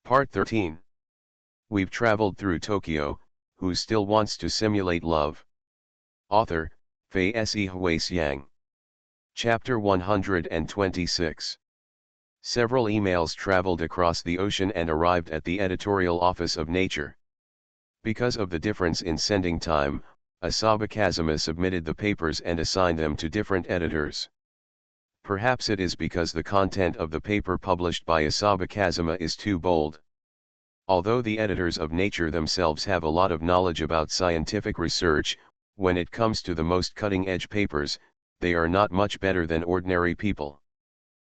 Part 13. We've traveled through Tokyo, who still wants to simulate love? Author, Fei Se Hui-Xiang. Chapter 126. Several emails traveled across the ocean and arrived at the editorial office of Nature. Because of the difference in sending time, Asaba Kazuma submitted the papers and assigned them to different editors. Perhaps it is because the content of the paper published by Asaba Kazuma is too bold. Although the editors of Nature themselves have a lot of knowledge about scientific research, when it comes to the most cutting-edge papers, they are not much better than ordinary people.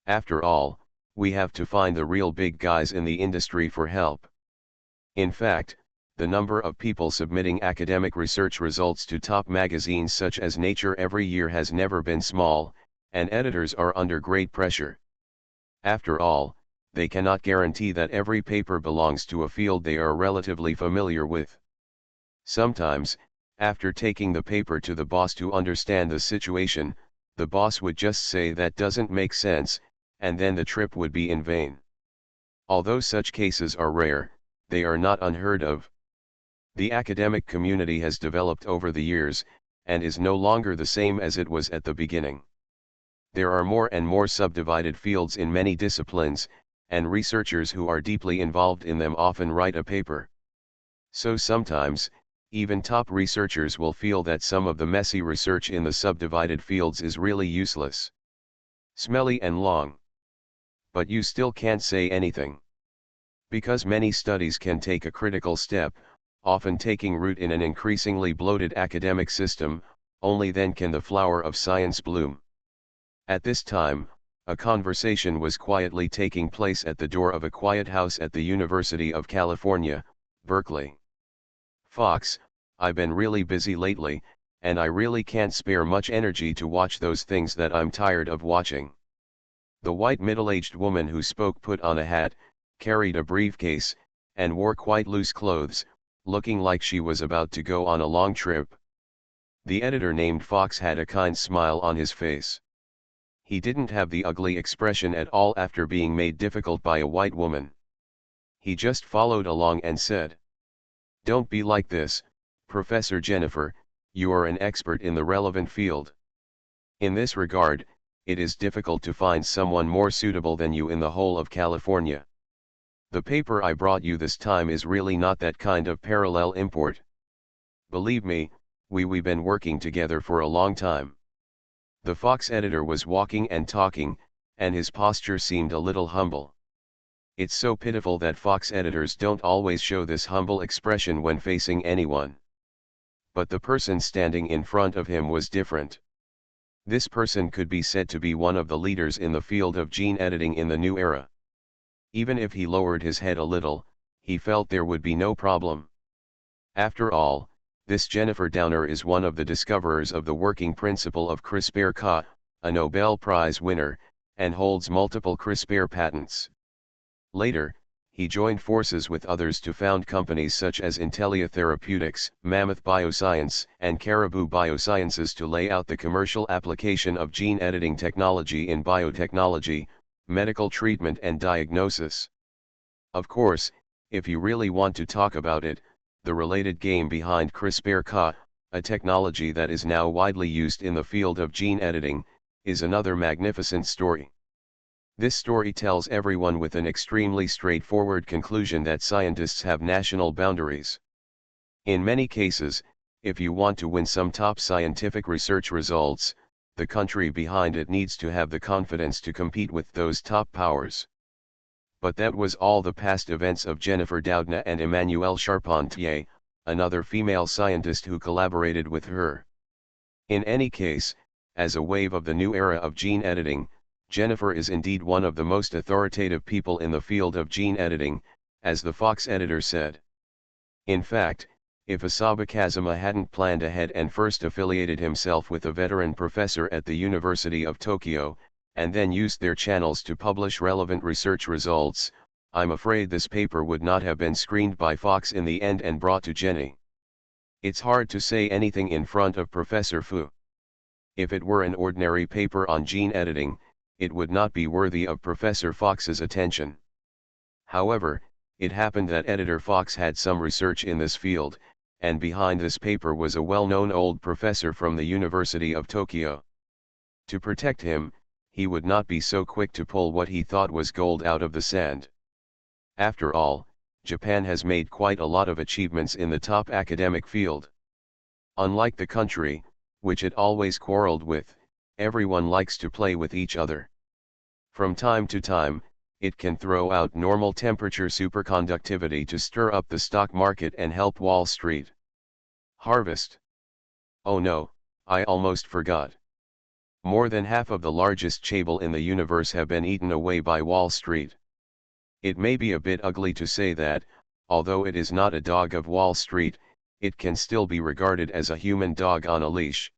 After all, we have to find the real big guys in the industry for help. In fact, the number of people submitting academic research results to top magazines such as Nature every year has never been small, and editors are under great pressure. After all, they cannot guarantee that every paper belongs to a field they are relatively familiar with. Sometimes, after taking the paper to the boss to understand the situation, the boss would just say that doesn't make sense, and then the trip would be in vain. Although such cases are rare, they are not unheard of. The academic community has developed over the years, and is no longer the same as it was at the beginning. There are more and more subdivided fields in many disciplines, and researchers who are deeply involved in them often write a paper. So sometimes, even top researchers will feel that some of the messy research in the subdivided fields is really useless, smelly and long. But you still can't say anything. Because many studies can take a critical step, often taking root in an increasingly bloated academic system, only then can the flower of science bloom. At this time, a conversation was quietly taking place at the door of a quiet house at the University of California, Berkeley. "Fox, I've been really busy lately, and I really can't spare much energy to watch those things that I'm tired of watching." The white middle-aged woman who spoke put on a hat, carried a briefcase, and wore quite loose clothes, looking like she was about to go on a long trip. The editor named Fox had a kind smile on his face. He didn't have the ugly expression at all after being made difficult by a white woman. He just followed along and said, "Don't be like this, Professor Jennifer, you are an expert in the relevant field. In this regard, it is difficult to find someone more suitable than you in the whole of California. The paper I brought you this time is really not that kind of parallel import. Believe me, we've been working together for a long time." The Fox editor was walking and talking, and his posture seemed a little humble. It's so pitiful that Fox editors don't always show this humble expression when facing anyone. But the person standing in front of him was different. This person could be said to be one of the leaders in the field of gene editing in the new era. Even if he lowered his head a little, he felt there would be no problem. After all, this Jennifer Doudna is one of the discoverers of the working principle of CRISPR-Cas, a Nobel Prize winner, and holds multiple CRISPR patents. Later, he joined forces with others to found companies such as Intellia Therapeutics, Mammoth Bioscience, and Caribou Biosciences to lay out the commercial application of gene editing technology in biotechnology, medical treatment and diagnosis. Of course, if you really want to talk about it, the related game behind CRISPR-Cas, a technology that is now widely used in the field of gene editing, is another magnificent story. This story tells everyone with an extremely straightforward conclusion that scientists have national boundaries. In many cases, if you want to win some top scientific research results, the country behind it needs to have the confidence to compete with those top powers. But that was all the past events of Jennifer Doudna and Emmanuelle Charpentier, another female scientist who collaborated with her. In any case, as a wave of the new era of gene editing, Jennifer is indeed one of the most authoritative people in the field of gene editing, as the Fox editor said. In fact, if Asaba Kazuma hadn't planned ahead and first affiliated himself with a veteran professor at the University of Tokyo, and then used their channels to publish relevant research results, I'm afraid this paper would not have been screened by Fox in the end and brought to Jenny. It's hard to say anything in front of Professor Fu. If it were an ordinary paper on gene editing, it would not be worthy of Professor Fox's attention. However, it happened that editor Fox had some research in this field, and behind this paper was a well-known old professor from the University of Tokyo. To protect him, he would not be so quick to pull what he thought was gold out of the sand. After all, Japan has made quite a lot of achievements in the top academic field. Unlike the country, which it always quarreled with, everyone likes to play with each other. From time to time, it can throw out normal temperature superconductivity to stir up the stock market and help Wall Street. Harvest. Oh no, I almost forgot. More than half of the largest chaebol in the universe have been eaten away by Wall Street. It may be a bit ugly to say that, although it is not a dog of Wall Street, it can still be regarded as a human dog on a leash.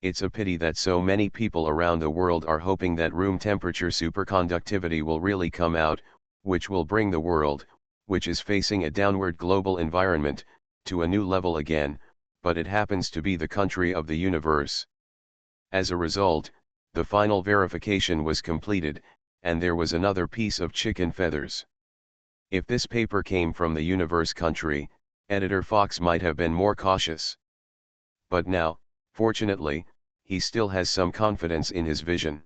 It's a pity that so many people around the world are hoping that room temperature superconductivity will really come out, which will bring the world, which is facing a downward global environment, to a new level again, but it happens to be the country of the universe. As a result, the final verification was completed, and there was another piece of chicken feathers. If this paper came from the universe country, editor Fox might have been more cautious. But now, fortunately, he still has some confidence in his vision.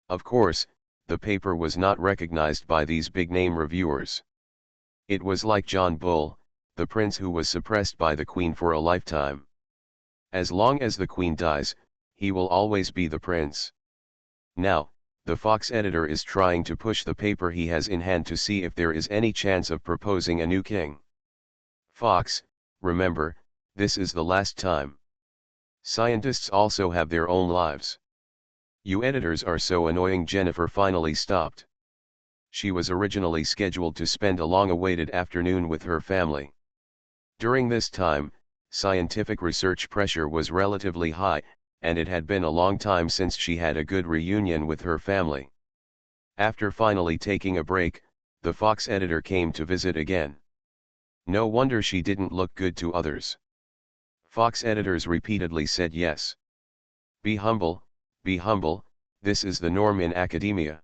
Of course, the paper was not recognized by these big-name reviewers. It was like John Bull, the prince who was suppressed by the queen for a lifetime. As long as the queen dies, he will always be the prince. Now, the Fox editor is trying to push the paper he has in hand to see if there is any chance of proposing a new king. Fox, remember, this is the last time. Scientists also have their own lives. You editors are so annoying. Jennifer finally stopped. She was originally scheduled to spend a long-awaited afternoon with her family. During this time, scientific research pressure was relatively high, and it had been a long time since she had a good reunion with her family. After finally taking a break, the Fox editor came to visit again. No wonder she didn't look good to others. Fox editors repeatedly said yes. Be humble, this is the norm in academia.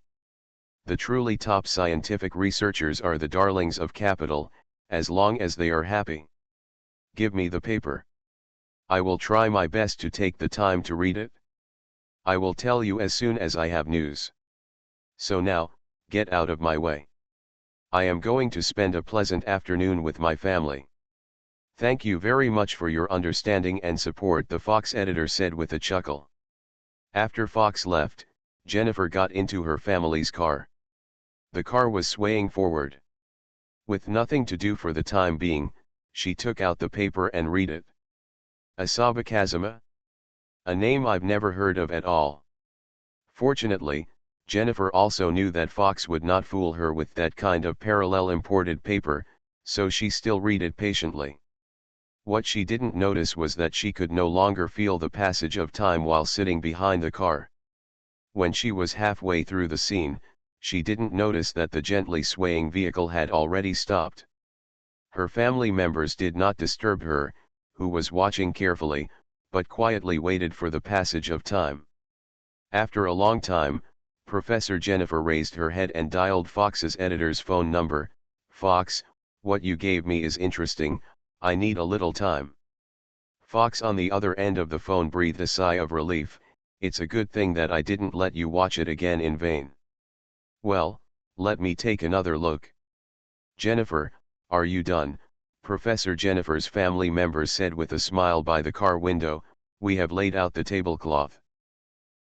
The truly top scientific researchers are the darlings of capital, as long as they are happy. Give me the paper. I will try my best to take the time to read it. I will tell you as soon as I have news. So now, get out of my way. I am going to spend a pleasant afternoon with my family. Thank you very much for your understanding and support, the Fox editor said with a chuckle. After Fox left, Jennifer got into her family's car. The car was swaying forward. With nothing to do for the time being, she took out the paper and read it. Asaba Kazuma? A name I've never heard of at all. Fortunately, Jennifer also knew that Fox would not fool her with that kind of parallel imported paper, so she still read it patiently. What she didn't notice was that she could no longer feel the passage of time while sitting behind the car. When she was halfway through the scene, she didn't notice that the gently swaying vehicle had already stopped. Her family members did not disturb her, who was watching carefully, but quietly waited for the passage of time. After a long time, Professor Jennifer raised her head and dialed Fox's editor's phone number. Fox, what you gave me is interesting, I need a little time. Fox on the other end of the phone breathed a sigh of relief. It's a good thing that I didn't let you watch it again in vain. Well, let me take another look. Jennifer, are you done? Professor Jennifer's family members said with a smile by the car window. We have laid out the tablecloth.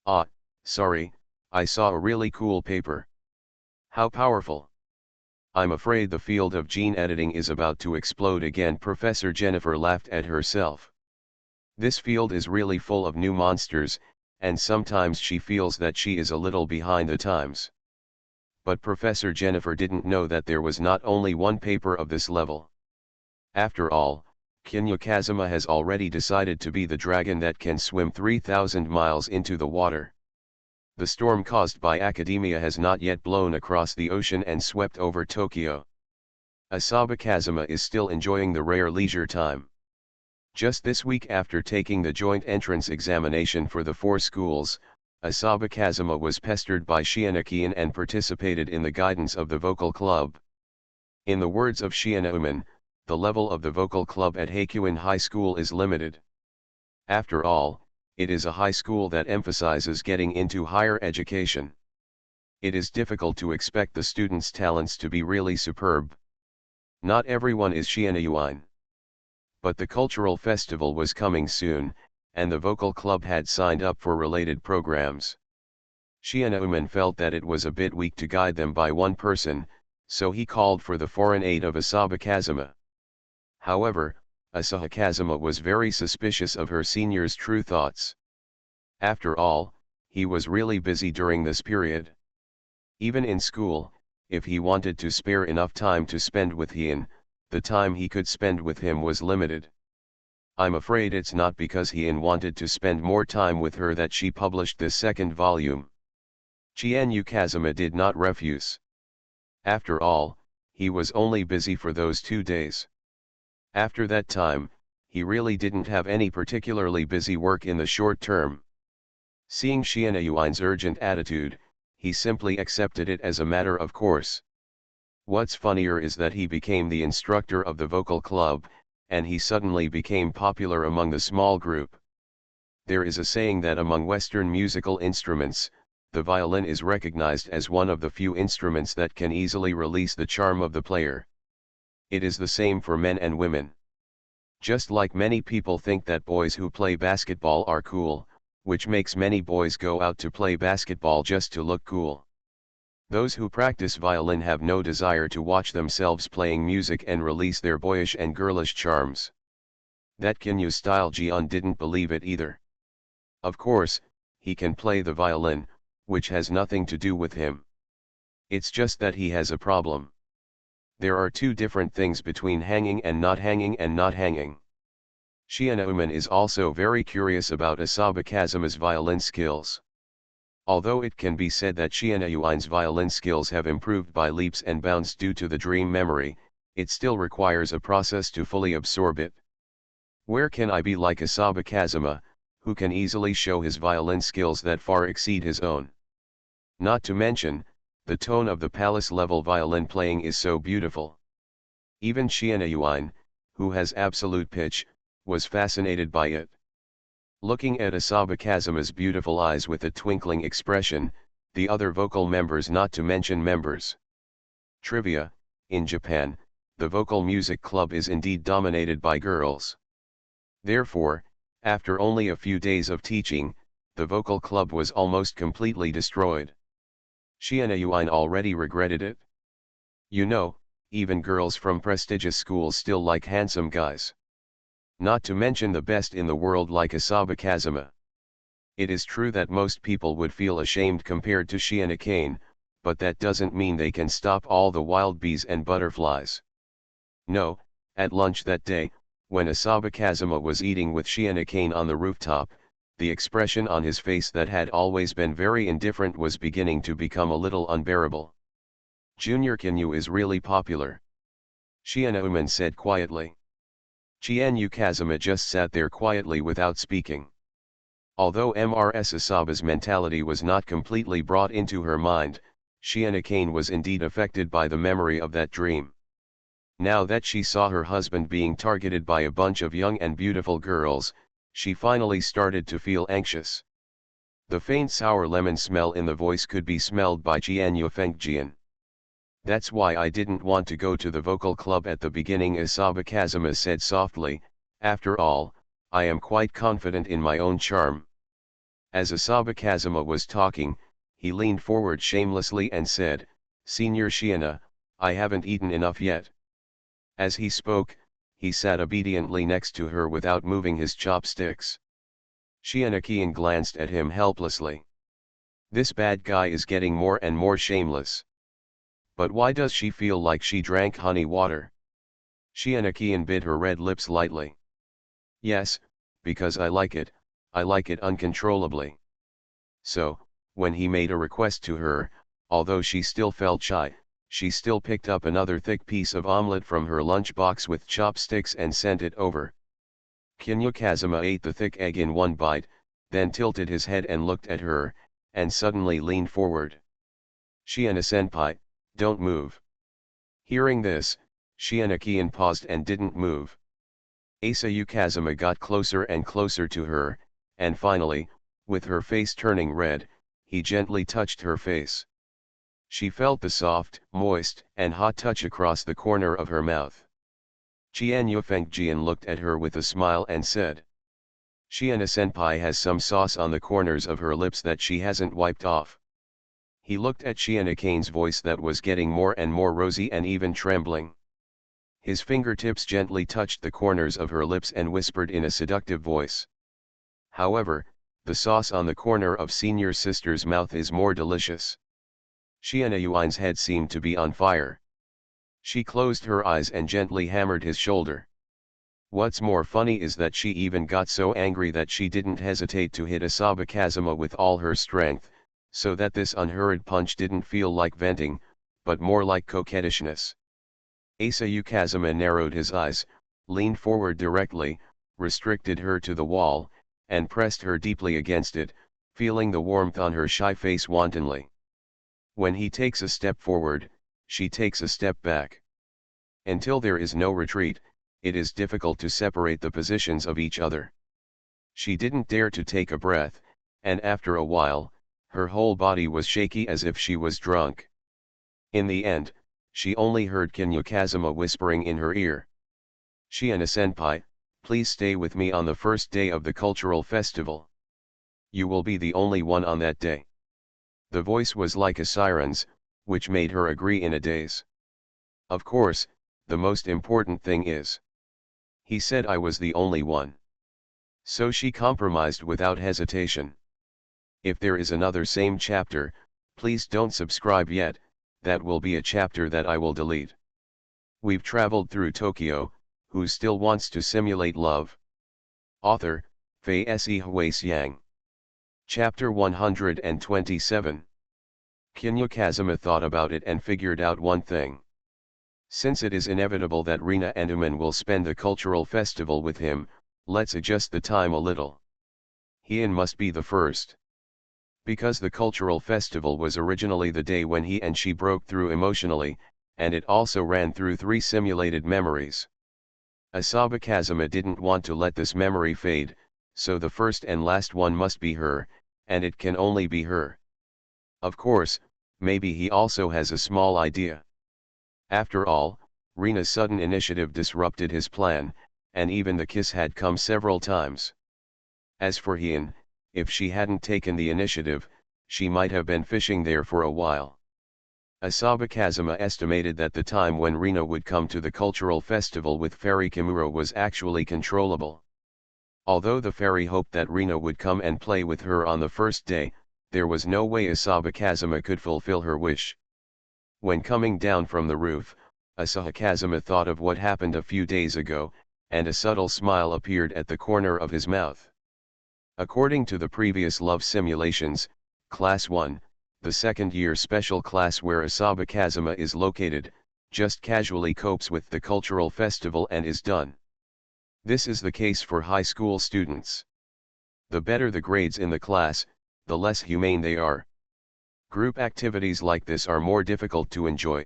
Ah, sorry, I saw a really cool paper. How powerful. I'm afraid the field of gene editing is about to explode again. Professor Jennifer laughed at herself. This field is really full of new monsters, and sometimes she feels that she is a little behind the times. But Professor Jennifer didn't know that there was not only one paper of this level. After all, Kinya Kazuma has already decided to be the dragon that can swim 3,000 miles into the water. The storm caused by academia has not yet blown across the ocean and swept over Tokyo. Asaba Kazuma is still enjoying the rare leisure time. Just this week, after taking the joint entrance examination for the 4 schools, Asaba Kazuma was pestered by Shianakian and participated in the guidance of the vocal club. In the words of Shiina Uman, the level of the vocal club at Hakuin High School is limited. After all, it is a high school that emphasizes getting into higher education. It is difficult to expect the students' talents to be really superb. Not everyone is Shiina Yuan. But the cultural festival was coming soon, and the vocal club had signed up for related programs. Shiina Uman felt that it was a bit weak to guide them by one person, so he called for the foreign aid of Asaba Kazuma. However, Asahi Kazuma was very suspicious of her senior's true thoughts. After all, he was really busy during this period. Even in school, if he wanted to spare enough time to spend with Hien, the time he could spend with him was limited. I'm afraid it's not because Hien wanted to spend more time with her that she published this second volume. Chien Kazuma did not refuse. After all, he was only busy for those 2 days. After that time, he really didn't have any particularly busy work in the short term. Seeing Shiina Yuan's urgent attitude, he simply accepted it as a matter of course. What's funnier is that he became the instructor of the vocal club, and he suddenly became popular among the small group. There is a saying that among Western musical instruments, the violin is recognized as one of the few instruments that can easily release the charm of the player. It is the same for men and women. Just like many people think that boys who play basketball are cool, which makes many boys go out to play basketball just to look cool. Those who practice violin have no desire to watch themselves playing music and release their boyish and girlish charms. That Kinyu-style Jian didn't believe it either. Of course, he can play the violin, which has nothing to do with him. It's just that he has a problem. There are two different things between hanging and not hanging and not hanging. Shiina Uman is also very curious about Asaba Kazuma's violin skills. Although it can be said that Shiina Yuan's violin skills have improved by leaps and bounds due to the dream memory, it still requires a process to fully absorb it. Where can I be like Asaba Kazuma, who can easily show his violin skills that far exceed his own? Not to mention, the tone of the palace-level violin playing is so beautiful. Even Shiina Yuan, who has absolute pitch, was fascinated by it. Looking at Asaba Kazuma's beautiful eyes with a twinkling expression, the other vocal members, not to mention members. Trivia: in Japan, the vocal music club is indeed dominated by girls. Therefore, after only a few days of teaching, the vocal club was almost completely destroyed. Shiina Yuan already regretted it. You know, even girls from prestigious schools still like handsome guys. Not to mention the best in the world like Asaba Kazuma. It is true that most people would feel ashamed compared to Shiina Kane, but that doesn't mean they can stop all the wild bees and butterflies. No, at lunch that day, when Asaba Kazuma was eating with Shiina Kane on the rooftop, the expression on his face that had always been very indifferent was beginning to become a little unbearable. Junior Kinyu is really popular, Shiina Uman said quietly. Chien Kazuma just sat there quietly without speaking. Although Mrs. Asaba's mentality was not completely brought into her mind, Shiina Kane was indeed affected by the memory of that dream. Now that she saw her husband being targeted by a bunch of young and beautiful girls, she finally started to feel anxious. The faint sour lemon smell in the voice could be smelled by Jian Fengjian. That's why I didn't want to go to the vocal club at the beginning, Asaba Kazuma said softly. After all, I am quite confident in my own charm. As Asaba Kazuma was talking, he leaned forward shamelessly and said, Senior Shiina, I haven't eaten enough yet. As he spoke, he sat obediently next to her without moving his chopsticks. Shiina Kane glanced at him helplessly. This bad guy is getting more and more shameless. But why does she feel like she drank honey water? Shiina Kane bit her red lips lightly. Yes, because I like it uncontrollably. So, when he made a request to her, although she still felt shy, she still picked up another thick piece of omelette from her lunchbox with chopsticks and sent it over. Kinyu Kazuma ate the thick egg in one bite, then tilted his head and looked at her, and suddenly leaned forward. Shiina senpai, don't move. Hearing this, Shianakian paused and didn't move. Asayu Kazuma got closer and closer to her, and finally, with her face turning red, he gently touched her face. She felt the soft, moist, and hot touch across the corner of her mouth. Qian Yufengjian looked at her with a smile and said, "Shiana-senpai has some sauce on the corners of her lips that she hasn't wiped off." He looked at Shiana-kane's voice that was getting more and more rosy and even trembling. His fingertips gently touched the corners of her lips and whispered in a seductive voice. "However, the sauce on the corner of senior sister's mouth is more delicious." Shiana Yuan's head seemed to be on fire. She closed her eyes and gently hammered his shoulder. What's more funny is that she even got so angry that she didn't hesitate to hit Asaba Kazuma with all her strength, so that this unhurried punch didn't feel like venting, but more like coquettishness. Asayu Kazuma narrowed his eyes, leaned forward directly, restricted her to the wall, and pressed her deeply against it, feeling the warmth on her shy face wantonly. When he takes a step forward, she takes a step back. Until there is no retreat, it is difficult to separate the positions of each other. She didn't dare to take a breath, and after a while, her whole body was shaky as if she was drunk. In the end, she only heard Kinya Kazuma whispering in her ear, "Shiana-senpai, please stay with me on the first day of the cultural festival. You will be the only one on that day." The voice was like a siren's, which made her agree in a daze. "Of course, the most important thing is," he said, "I was the only one." So she compromised without hesitation. If there is another same chapter, please don't subscribe yet, that will be a chapter that I will delete. We've traveled through Tokyo, who still wants to simulate love? Author, Fei Se Hui-Xiang. Chapter 127. Kinya Kazuma thought about it and figured out one thing. Since it is inevitable that Rina and Uman will spend the cultural festival with him, let's adjust the time a little. Heian must be the first. Because the cultural festival was originally the day when he and she broke through emotionally, and it also ran through 3 simulated memories. Asaba Kazuma didn't want to let this memory fade, so the first and last one must be her, and it can only be her. Of course, maybe he also has a small idea. After all, Rina's sudden initiative disrupted his plan, and even the kiss had come several times. As for Heian, if she hadn't taken the initiative, she might have been fishing there for a while. Asaba Kazuma estimated that the time when Rina would come to the cultural festival with Fairy Kimura was actually controllable. Although the fairy hoped that Rina would come and play with her on the first day, there was no way Asaba Kazuma could fulfill her wish. When coming down from the roof, Asaba Kazuma thought of what happened a few days ago, and a subtle smile appeared at the corner of his mouth. According to the previous love simulations, Class 1, the second-year special class where Asaba Kazuma is located, just casually copes with the cultural festival and is done. This is the case for high school students. The better the grades in the class, the less humane they are. Group activities like this are more difficult to enjoy.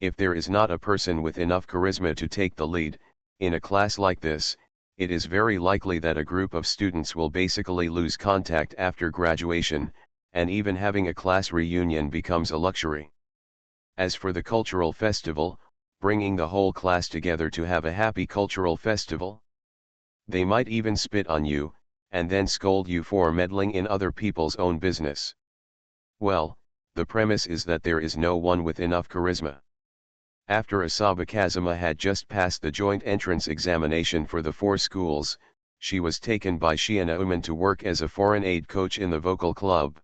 If there is not a person with enough charisma to take the lead, in a class like this, it is very likely that a group of students will basically lose contact after graduation, and even having a class reunion becomes a luxury. As for the cultural festival, bringing the whole class together to have a happy cultural festival. They might even spit on you, and then scold you for meddling in other people's own business. Well, the premise is that there is no one with enough charisma. After Asaba Kazuma had just passed the joint entrance examination for the 4 schools, she was taken by Shiana Uman to work as a foreign aid coach in the vocal club.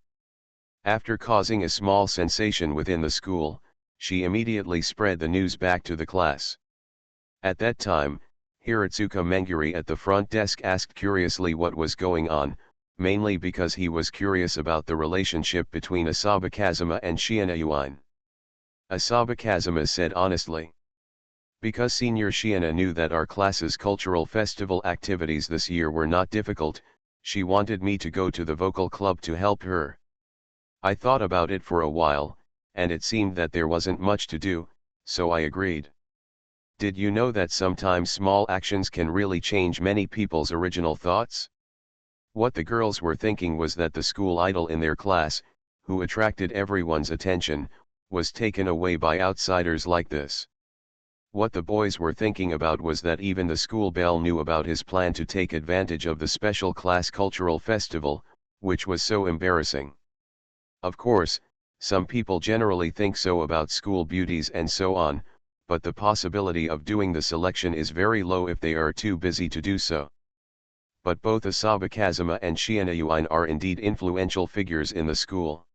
After causing a small sensation within the school, she immediately spread the news back to the class. At that time, Hiratsuka Menguri at the front desk asked curiously what was going on, mainly because he was curious about the relationship between Asaba Kazuma and Shiana Yuan. Asaba Kazuma said honestly, "Because Senior Shiana knew that our class's cultural festival activities this year were not difficult, she wanted me to go to the vocal club to help her. I thought about it for a while, and it seemed that there wasn't much to do, so I agreed. Did you know that sometimes small actions can really change many people's original thoughts? What the girls were thinking was that the school idol in their class, who attracted everyone's attention, was taken away by outsiders like this. What the boys were thinking about was that even the school belle knew about his plan to take advantage of the special class cultural festival, which was so embarrassing. Of course, some people generally think so about school beauties and so on, but the possibility of doing the selection is very low if they are too busy to do so. But both Asaba Kazuma and Shianayuin are indeed influential figures in the school.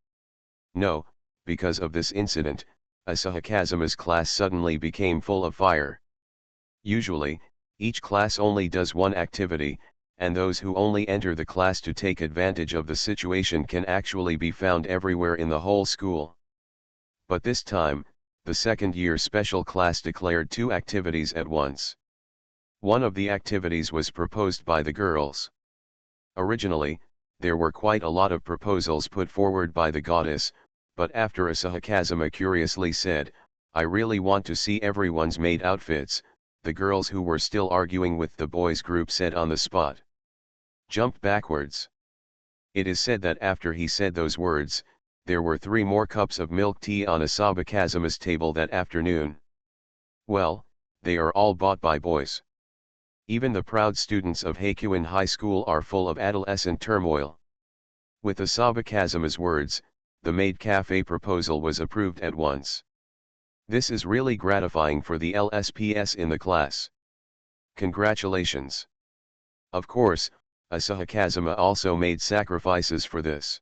No, because of this incident, Asahi Kazuma's class suddenly became full of fire. Usually, each class only does one activity, and those who only enter the class to take advantage of the situation can actually be found everywhere in the whole school. But this time, the second-year special class declared two activities at once. One of the activities was proposed by the girls. Originally, there were quite a lot of proposals put forward by the goddess, but after Asahi Kazuma curiously said, "I really want to see everyone's maid outfits," the girls who were still arguing with the boys' group said on the spot, "Jump backwards." It is said that after he said those words, there were 3 more cups of milk tea on Asaba Kazuma's table that afternoon. Well, they are all bought by boys. Even the proud students of Heikuin High School are full of adolescent turmoil. With Asaba Kazuma's words, the maid cafe proposal was approved at once. This is really gratifying for the LSPS in the class. Congratulations. Of course, Asahi Kazuma also made sacrifices for this.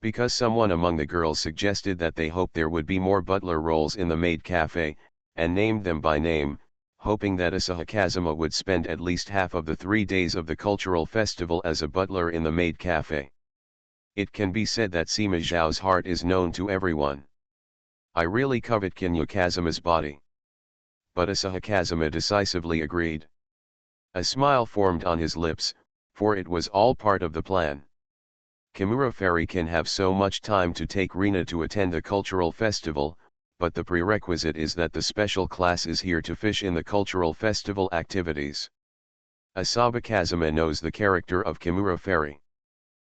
Because someone among the girls suggested that they hoped there would be more butler roles in the maid cafe, and named them by name, hoping that Asahi Kazuma would spend at least half of the 3 days of the cultural festival as a butler in the maid cafe. It can be said that Sima Zhao's heart is known to everyone. I really covet Kinyu Kazuma's body. But Asahi Kazuma decisively agreed. A smile formed on his lips, for it was all part of the plan. Kimura Ferry can have so much time to take Rina to attend the cultural festival, but the prerequisite is that the special class is here to fish in the cultural festival activities. Asaba Kazuma knows the character of Kimura Ferry.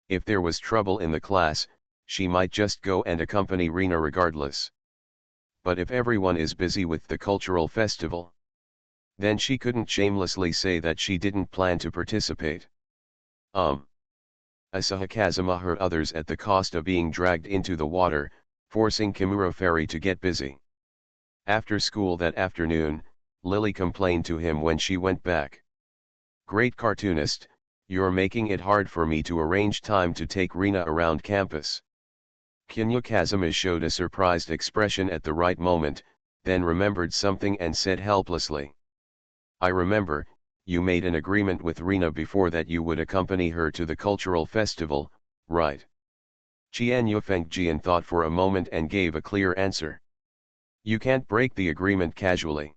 If there was trouble in the class, she might just go and accompany Rina regardless. But if everyone is busy with the cultural festival, then she couldn't shamelessly say that she didn't plan to participate. Asahi Kazuma hurt others at the cost of being dragged into the water, forcing Kimura Ferry to get busy. After school that afternoon, Lily complained to him when she went back. "Great cartoonist, you're making it hard for me to arrange time to take Rina around campus." Kinyu Kazuma showed a surprised expression at the right moment, then remembered something and said helplessly, "I remember, you made an agreement with Rina before that you would accompany her to the cultural festival, right?" Qian Yufengjian thought for a moment and gave a clear answer. "You can't break the agreement casually.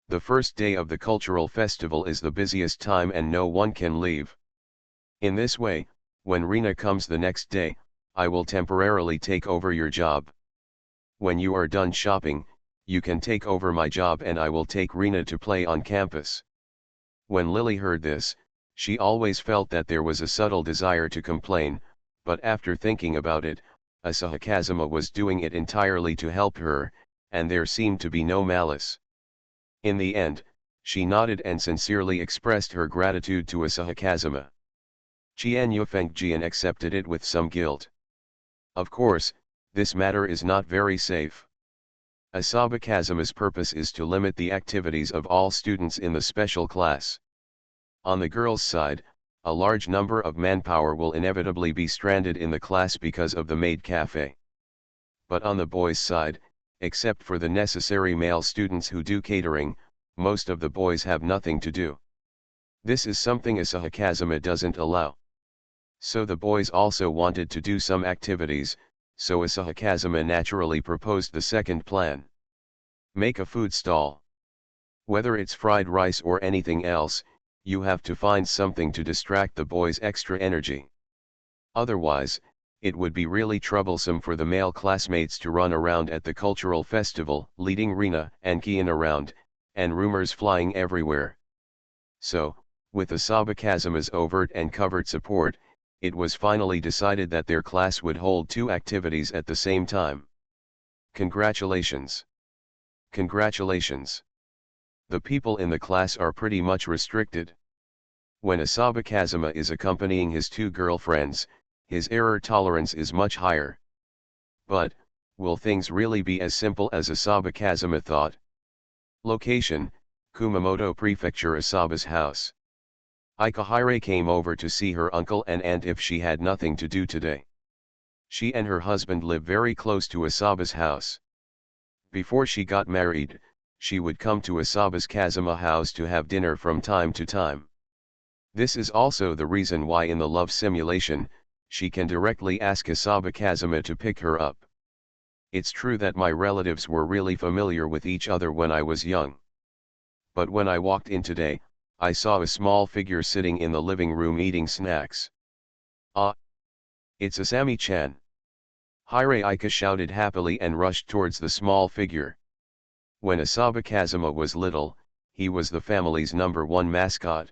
The first day of the cultural festival is the busiest time and no one can leave. In this way, when Rina comes the next day, I will temporarily take over your job. When you are done shopping, you can take over my job and I will take Rina to play on campus." When Lily heard this, she always felt that there was a subtle desire to complain, but after thinking about it, Asahi Kazuma was doing it entirely to help her, and there seemed to be no malice. In the end, she nodded and sincerely expressed her gratitude to Asahi Kazuma. Qian Yufengjian accepted it with some guilt. Of course, this matter is not very safe. Asaba Kazuma's purpose is to limit the activities of all students in the special class. On the girls' side, a large number of manpower will inevitably be stranded in the class because of the maid cafe. But on the boys' side, except for the necessary male students who do catering, most of the boys have nothing to do. This is something Asahi Kazuma doesn't allow. So the boys also wanted to do some activities, so Asahi Kazuma naturally proposed the second plan. Make a food stall. Whether it's fried rice or anything else, you have to find something to distract the boys' extra energy. Otherwise, It would be really troublesome for the male classmates to run around at the cultural festival, leading Rina and Kian around, and rumors flying everywhere. So, with Asaba Kazuma's overt and covert support, it was finally decided that their class would hold 2 activities at the same time. Congratulations! Congratulations! The people in the class are pretty much restricted. When Asaba Kazuma is accompanying his 2 girlfriends, his error tolerance is much higher. But, will things really be as simple as Asaba Kazuma thought? Location, Kumamoto Prefecture. Asaba's house. Ikahire came over to see her uncle and aunt if she had nothing to do today. She and her husband live very close to Asaba's house. Before she got married, she would come to Asaba's Kazuma house to have dinner from time to time. This is also the reason why in the love simulation, she can directly ask Asaba Kazuma to pick her up. It's true that my relatives were really familiar with each other when I was young. But when I walked in today, I saw a small figure sitting in the living room eating snacks. Ah! It's Asami-chan! Hiraika shouted happily and rushed towards the small figure. When Asaba Kazuma was little, he was the family's #1 mascot.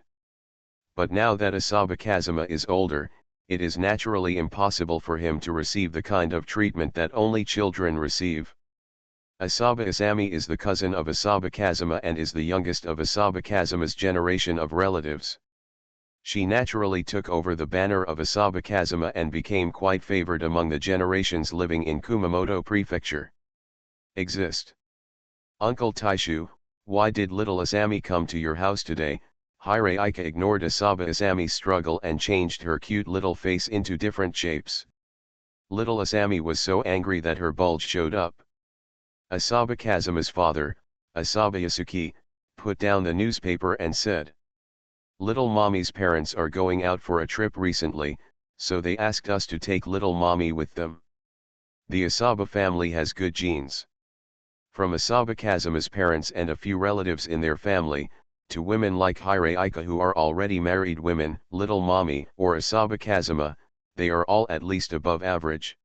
But now that Asaba Kazuma is older, it is naturally impossible for him to receive the kind of treatment that only children receive. Asaba Asami is the cousin of Asaba Kazuma and is the youngest of Asaba Kazuma's generation of relatives. She naturally took over the banner of Asaba Kazuma and became quite favored among the generations living in Kumamoto Prefecture. Exist. Uncle Taishu, why did little Asami come to your house today? Hiraika ignored Asaba Asami's struggle and changed her cute little face into different shapes. Little Asami was so angry that her bulge showed up. Asaba Kazuma's father, Asaba Yasuki, put down the newspaper and said, "Little mommy's parents are going out for a trip recently, so they asked us to take little mommy with them. The Asaba family has good genes. From Asaba Kazuma's parents and a few relatives in their family, to women like Hiraika who are already married women, little mommy or Asaba Kazuma, they are all at least above average.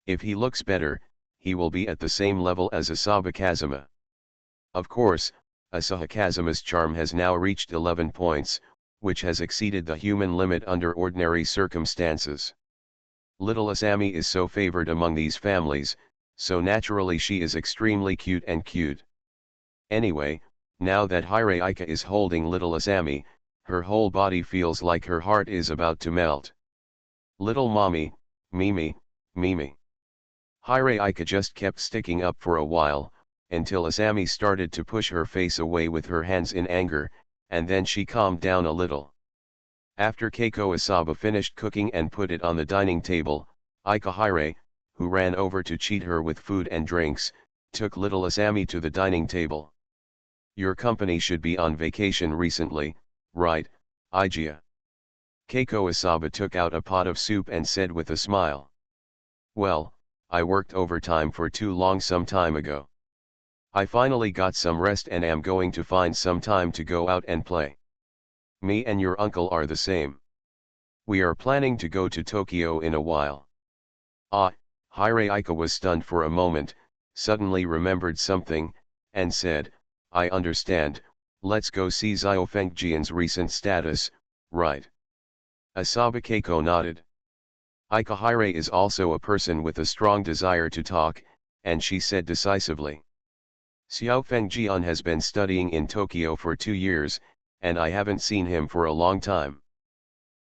If he looks better, he will be at the same level as Asaba Kazuma. Of course, Asaba Kazuma's charm has now reached 11 points, which has exceeded the human limit under ordinary circumstances. Little Asami is so favored among these families, so naturally she is extremely cute and cute. Anyway, now that Hiraika is holding little Asami, her whole body feels like her heart is about to melt. Little mommy, Mimi, Mimi. Hiraika just kept sticking up for a while, until Asami started to push her face away with her hands in anger, and then she calmed down a little. After Keiko Asaba finished cooking and put it on the dining table, Ikahire, who ran over to cheat her with food and drinks, took little Asami to the dining table. Your company should be on vacation recently, right, Igia? Keiko Asaba took out a pot of soup and said with a smile. Well, I worked overtime for too long some time ago. I finally got some rest and am going to find some time to go out and play. Me and your uncle are the same. We are planning to go to Tokyo in a while. Ah, Hiraika was stunned for a moment, suddenly remembered something, and said, I understand, let's go see Xiaofengjian's recent status, right? Asaba Keiko nodded. Ikahire is also a person with a strong desire to talk, and she said decisively. Xiaofengjian has been studying in Tokyo for 2 years, and I haven't seen him for a long time.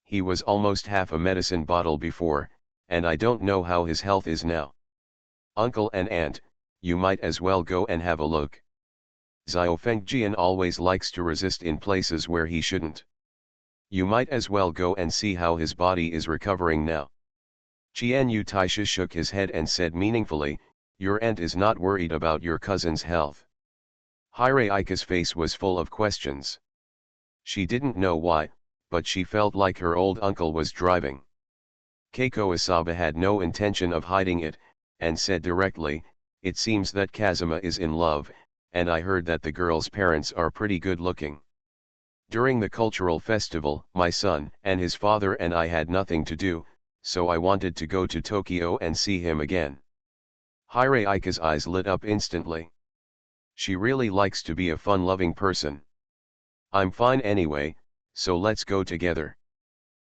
He was almost half a medicine bottle before, and I don't know how his health is now. Uncle and aunt, you might as well go and have a look. Xiaofengjian always likes to resist in places where he shouldn't. You might as well go and see how his body is recovering now. Qianyu Taisha shook his head and said meaningfully, your aunt is not worried about your cousin's health. Hiraika's face was full of questions. She didn't know why, but she felt like her old uncle was driving. Keiko Asaba had no intention of hiding it, and said directly, it seems that Kazuma is in love, and I heard that the girl's parents are pretty good looking. During the cultural festival, my son and his father and I had nothing to do, so I wanted to go to Tokyo and see him again. Hireika's eyes lit up instantly. She really likes to be a fun-loving person. I'm fine anyway, so let's go together.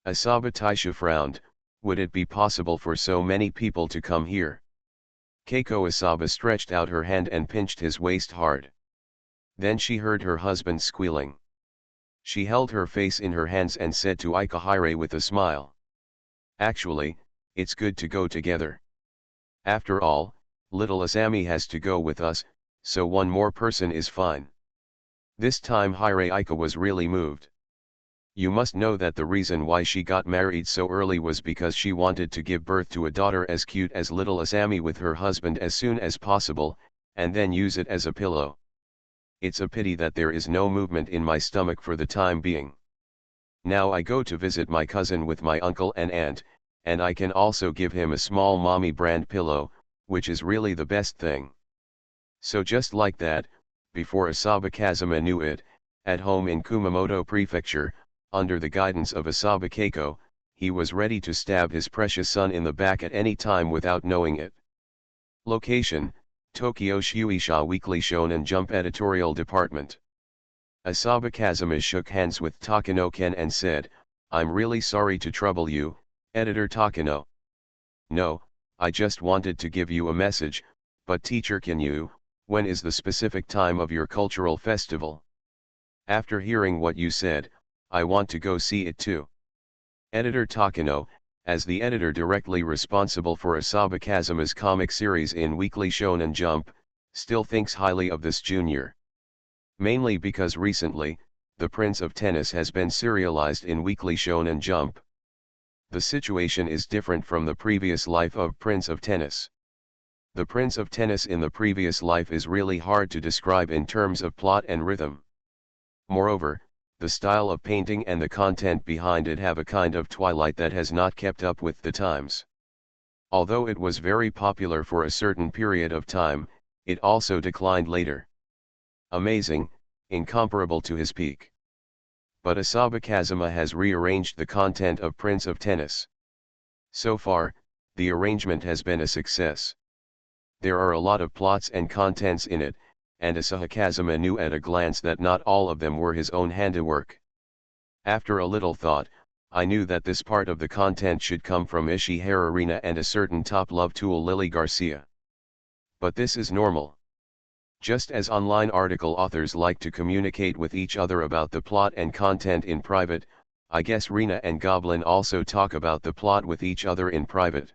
Asaba Taisha frowned. Would it be possible for so many people to come here? Keiko Asaba stretched out her hand and pinched his waist hard. Then she heard her husband squealing. She held her face in her hands and said to Ikahire with a smile. Actually, it's good to go together. After all, little Asami has to go with us, so one more person is fine. This time Hireika was really moved. You must know that the reason why she got married so early was because she wanted to give birth to a daughter as cute as little Asami with her husband as soon as possible, and then use it as a pillow. It's a pity that there is no movement in my stomach for the time being. Now I go to visit my cousin with my uncle and aunt, and I can also give him a small mommy brand pillow, which is really the best thing. So just like that, before Asaba Kazuma knew it, at home in Kumamoto Prefecture, under the guidance of Asaba Keiko, he was ready to stab his precious son in the back at any time without knowing it. Location: Tokyo Shueisha Weekly Shonen Jump Editorial Department. Asaba Kazuma shook hands with Takano-ken and said, "I'm really sorry to trouble you, Editor Takano." "No, I just wanted to give you a message, but teacher, can you, when is the specific time of your cultural festival? After hearing what you said, I want to go see it too." Editor Takano, as the editor directly responsible for Asaba Kazuma's comic series in Weekly Shonen Jump, still thinks highly of this junior. Mainly because recently, the Prince of Tennis has been serialized in Weekly Shonen Jump. The situation is different from the previous life of Prince of Tennis. The Prince of Tennis in the previous life is really hard to describe in terms of plot and rhythm. Moreover, the style of painting and the content behind it have a kind of twilight that has not kept up with the times. Although it was very popular for a certain period of time, it also declined later. Amazing, incomparable to his peak. But Asaba Kazuma has rearranged the content of Prince of Tennis. So far, the arrangement has been a success. There are a lot of plots and contents in it, and Asaba Kazuma knew at a glance that not all of them were his own handiwork. After a little thought, I knew that this part of the content should come from Ishihara Rina and a certain top love tool Lily Garcia. But this is normal. Just as online article authors like to communicate with each other about the plot and content in private, I guess Rina and Goblin also talk about the plot with each other in private.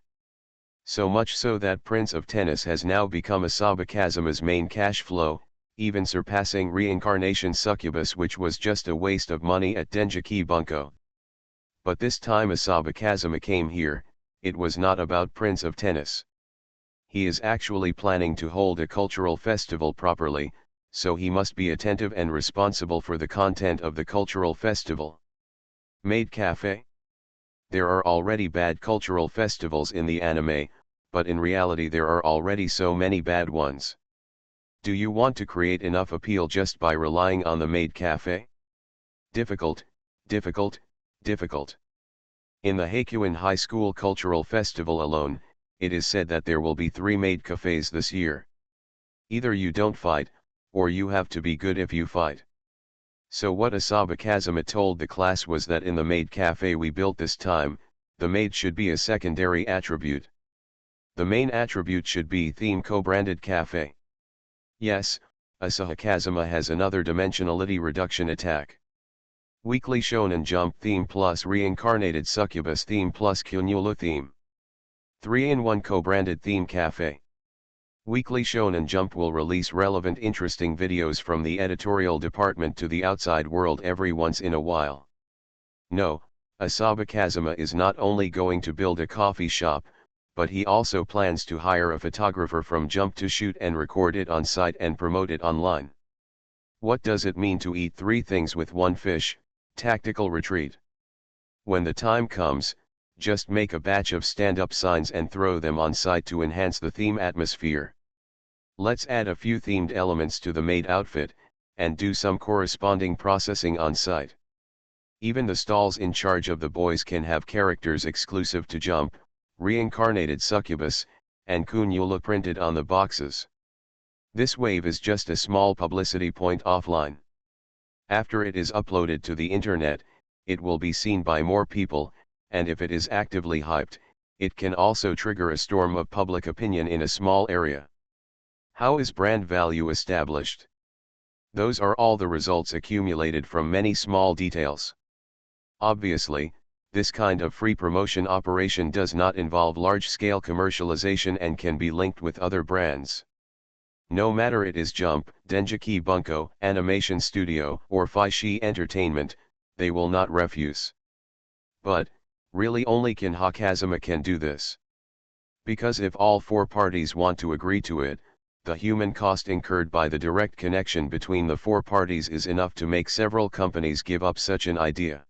So much so that Prince of Tennis has now become Asaba Kazuma's main cash flow, even surpassing Reincarnation Succubus, which was just a waste of money at Dengeki Bunko. But this time Asaba Kazuma came here, it was not about Prince of Tennis. He is actually planning to hold a cultural festival properly, so he must be attentive and responsible for the content of the cultural festival. Maid Cafe? There are already bad cultural festivals in the anime, but in reality there are already so many bad ones. Do you want to create enough appeal just by relying on the maid cafe? Difficult, difficult, difficult. In the Hakuin High School Cultural Festival alone, it is said that there will be 3 maid cafes this year. Either you don't fight, or you have to be good if you fight. So what Asaba Kazuma told the class was that in the maid cafe we built this time, the maid should be a secondary attribute. The main attribute should be theme co-branded cafe. Yes, Asaba Kazuma has another dimensionality reduction attack. Weekly Shonen Jump theme plus Reincarnated Succubus theme plus Kyunula theme. 3-in-1 co-branded theme cafe. Weekly Shonen Jump will release relevant interesting videos from the editorial department to the outside world every once in a while. No, Asaba Kazuma is not only going to build a coffee shop, but he also plans to hire a photographer from Jump to shoot and record it on site and promote it online. What does it mean to eat 3 things with 1 fish? Tactical retreat. When the time comes, just make a batch of stand-up signs and throw them on site to enhance the theme atmosphere. Let's add a few themed elements to the maid outfit, and do some corresponding processing on site. Even the stalls in charge of the boys can have characters exclusive to Jump, reincarnated succubus, and Kunula printed on the boxes. This wave is just a small publicity point offline. After it is uploaded to the internet, it will be seen by more people, and if it is actively hyped, it can also trigger a storm of public opinion in a small area. How is brand value established? Those are all the results accumulated from many small details. Obviously, this kind of free promotion operation does not involve large-scale commercialization and can be linked with other brands. No matter it is Jump, Denjiki Bunko, Animation Studio, or Faishi Entertainment, they will not refuse. But, really only Kin Hakazama can do this. Because if all four parties want to agree to it, the human cost incurred by the direct connection between the four parties is enough to make several companies give up such an idea.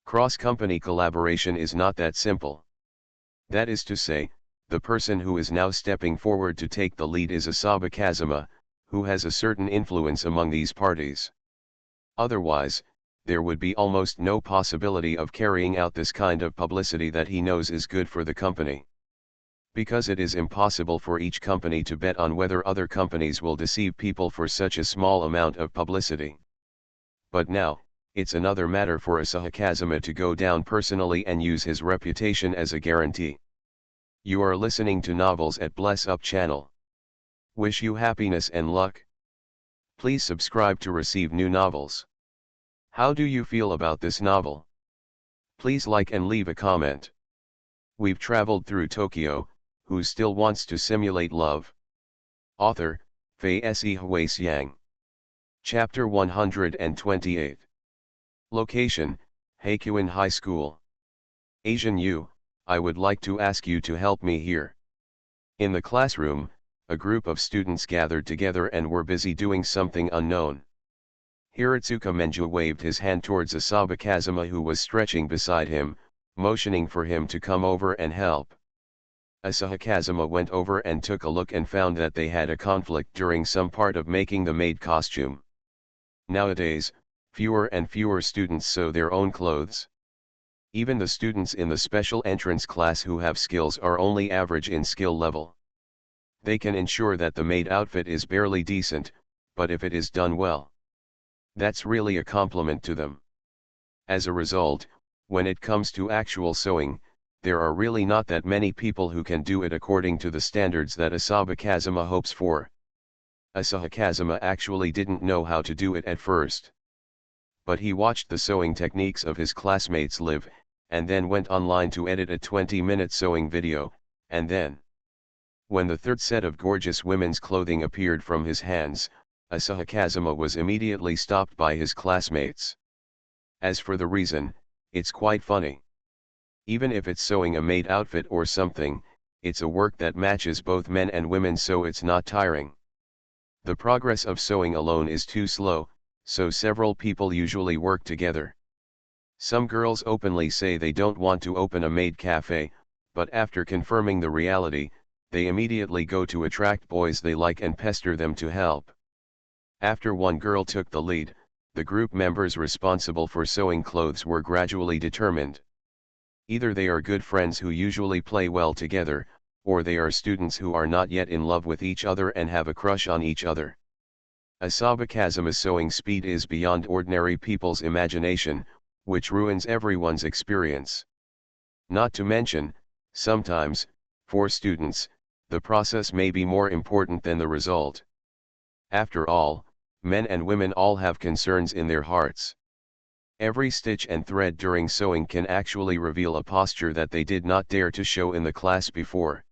Cross-company collaboration is not that simple. That is to say, the person who is now stepping forward to take the lead is Asaba Kazama, who has a certain influence among these parties. Otherwise, there would be almost no possibility of carrying out this kind of publicity that he knows is good for the company. Because it is impossible for each company to bet on whether other companies will deceive people for such a small amount of publicity. But now, it's another matter for Asahi Kazama to go down personally and use his reputation as a guarantee. You are listening to Novels at Bless Up channel. Wish you happiness and luck. Please subscribe to receive new novels. How do you feel about this novel? Please like and leave a comment. We've traveled through Tokyo, who still wants to simulate love? Author, Fei Se Huasiang. Chapter 128. Location, Hakuin High School. Asian U, I would like to ask you to help me here. In the classroom, a group of students gathered together and were busy doing something unknown. Hiratsuka Menju waved his hand towards Asaba Kazama, who was stretching beside him, motioning for him to come over and help. Asaba Kazama went over and took a look and found that they had a conflict during some part of making the maid costume. Nowadays, fewer and fewer students sew their own clothes. Even the students in the special entrance class who have skills are only average in skill level. They can ensure that the maid outfit is barely decent, but if it is done well, that's really a compliment to them. As a result, when it comes to actual sewing, there are really not that many people who can do it according to the standards that Asaba Kazama hopes for. Asaba Kazama actually didn't know how to do it at first. But he watched the sewing techniques of his classmates live, and then went online to edit a 20-minute sewing video, and then, when the third set of gorgeous women's clothing appeared from his hands, Asaba Kazama was immediately stopped by his classmates. As for the reason, it's quite funny. Even if it's sewing a maid outfit or something, it's a work that matches both men and women, so it's not tiring. The progress of sewing alone is too slow, so several people usually work together. Some girls openly say they don't want to open a maid cafe, but after confirming the reality, they immediately go to attract boys they like and pester them to help. After one girl took the lead, the group members responsible for sewing clothes were gradually determined. Either they are good friends who usually play well together, or they are students who are not yet in love with each other and have a crush on each other. Asaba Kazama's sewing speed is beyond ordinary people's imagination, which ruins everyone's experience. Not to mention, sometimes, for students, the process may be more important than the result. After all, men and women all have concerns in their hearts. Every stitch and thread during sewing can actually reveal a posture that they did not dare to show in the class before.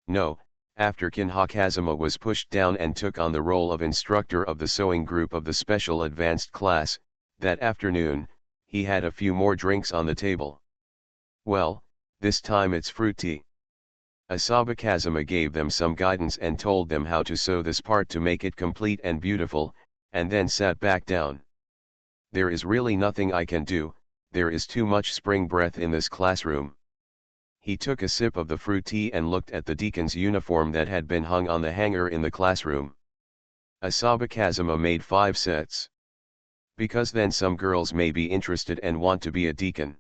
No, after Kin Hakazama was pushed down and took on the role of instructor of the sewing group of the special advanced class, that afternoon, he had a few more drinks on the table. Well, this time it's fruit tea. Asaba Kazama gave them some guidance and told them how to sew this part to make it complete and beautiful, and then sat back down. There is really nothing I can do, there is too much spring breath in this classroom. He took a sip of the fruit tea and looked at the deacon's uniform that had been hung on the hanger in the classroom. Asaba Kazama made 5 sets. Because then some girls may be interested and want to be a deacon.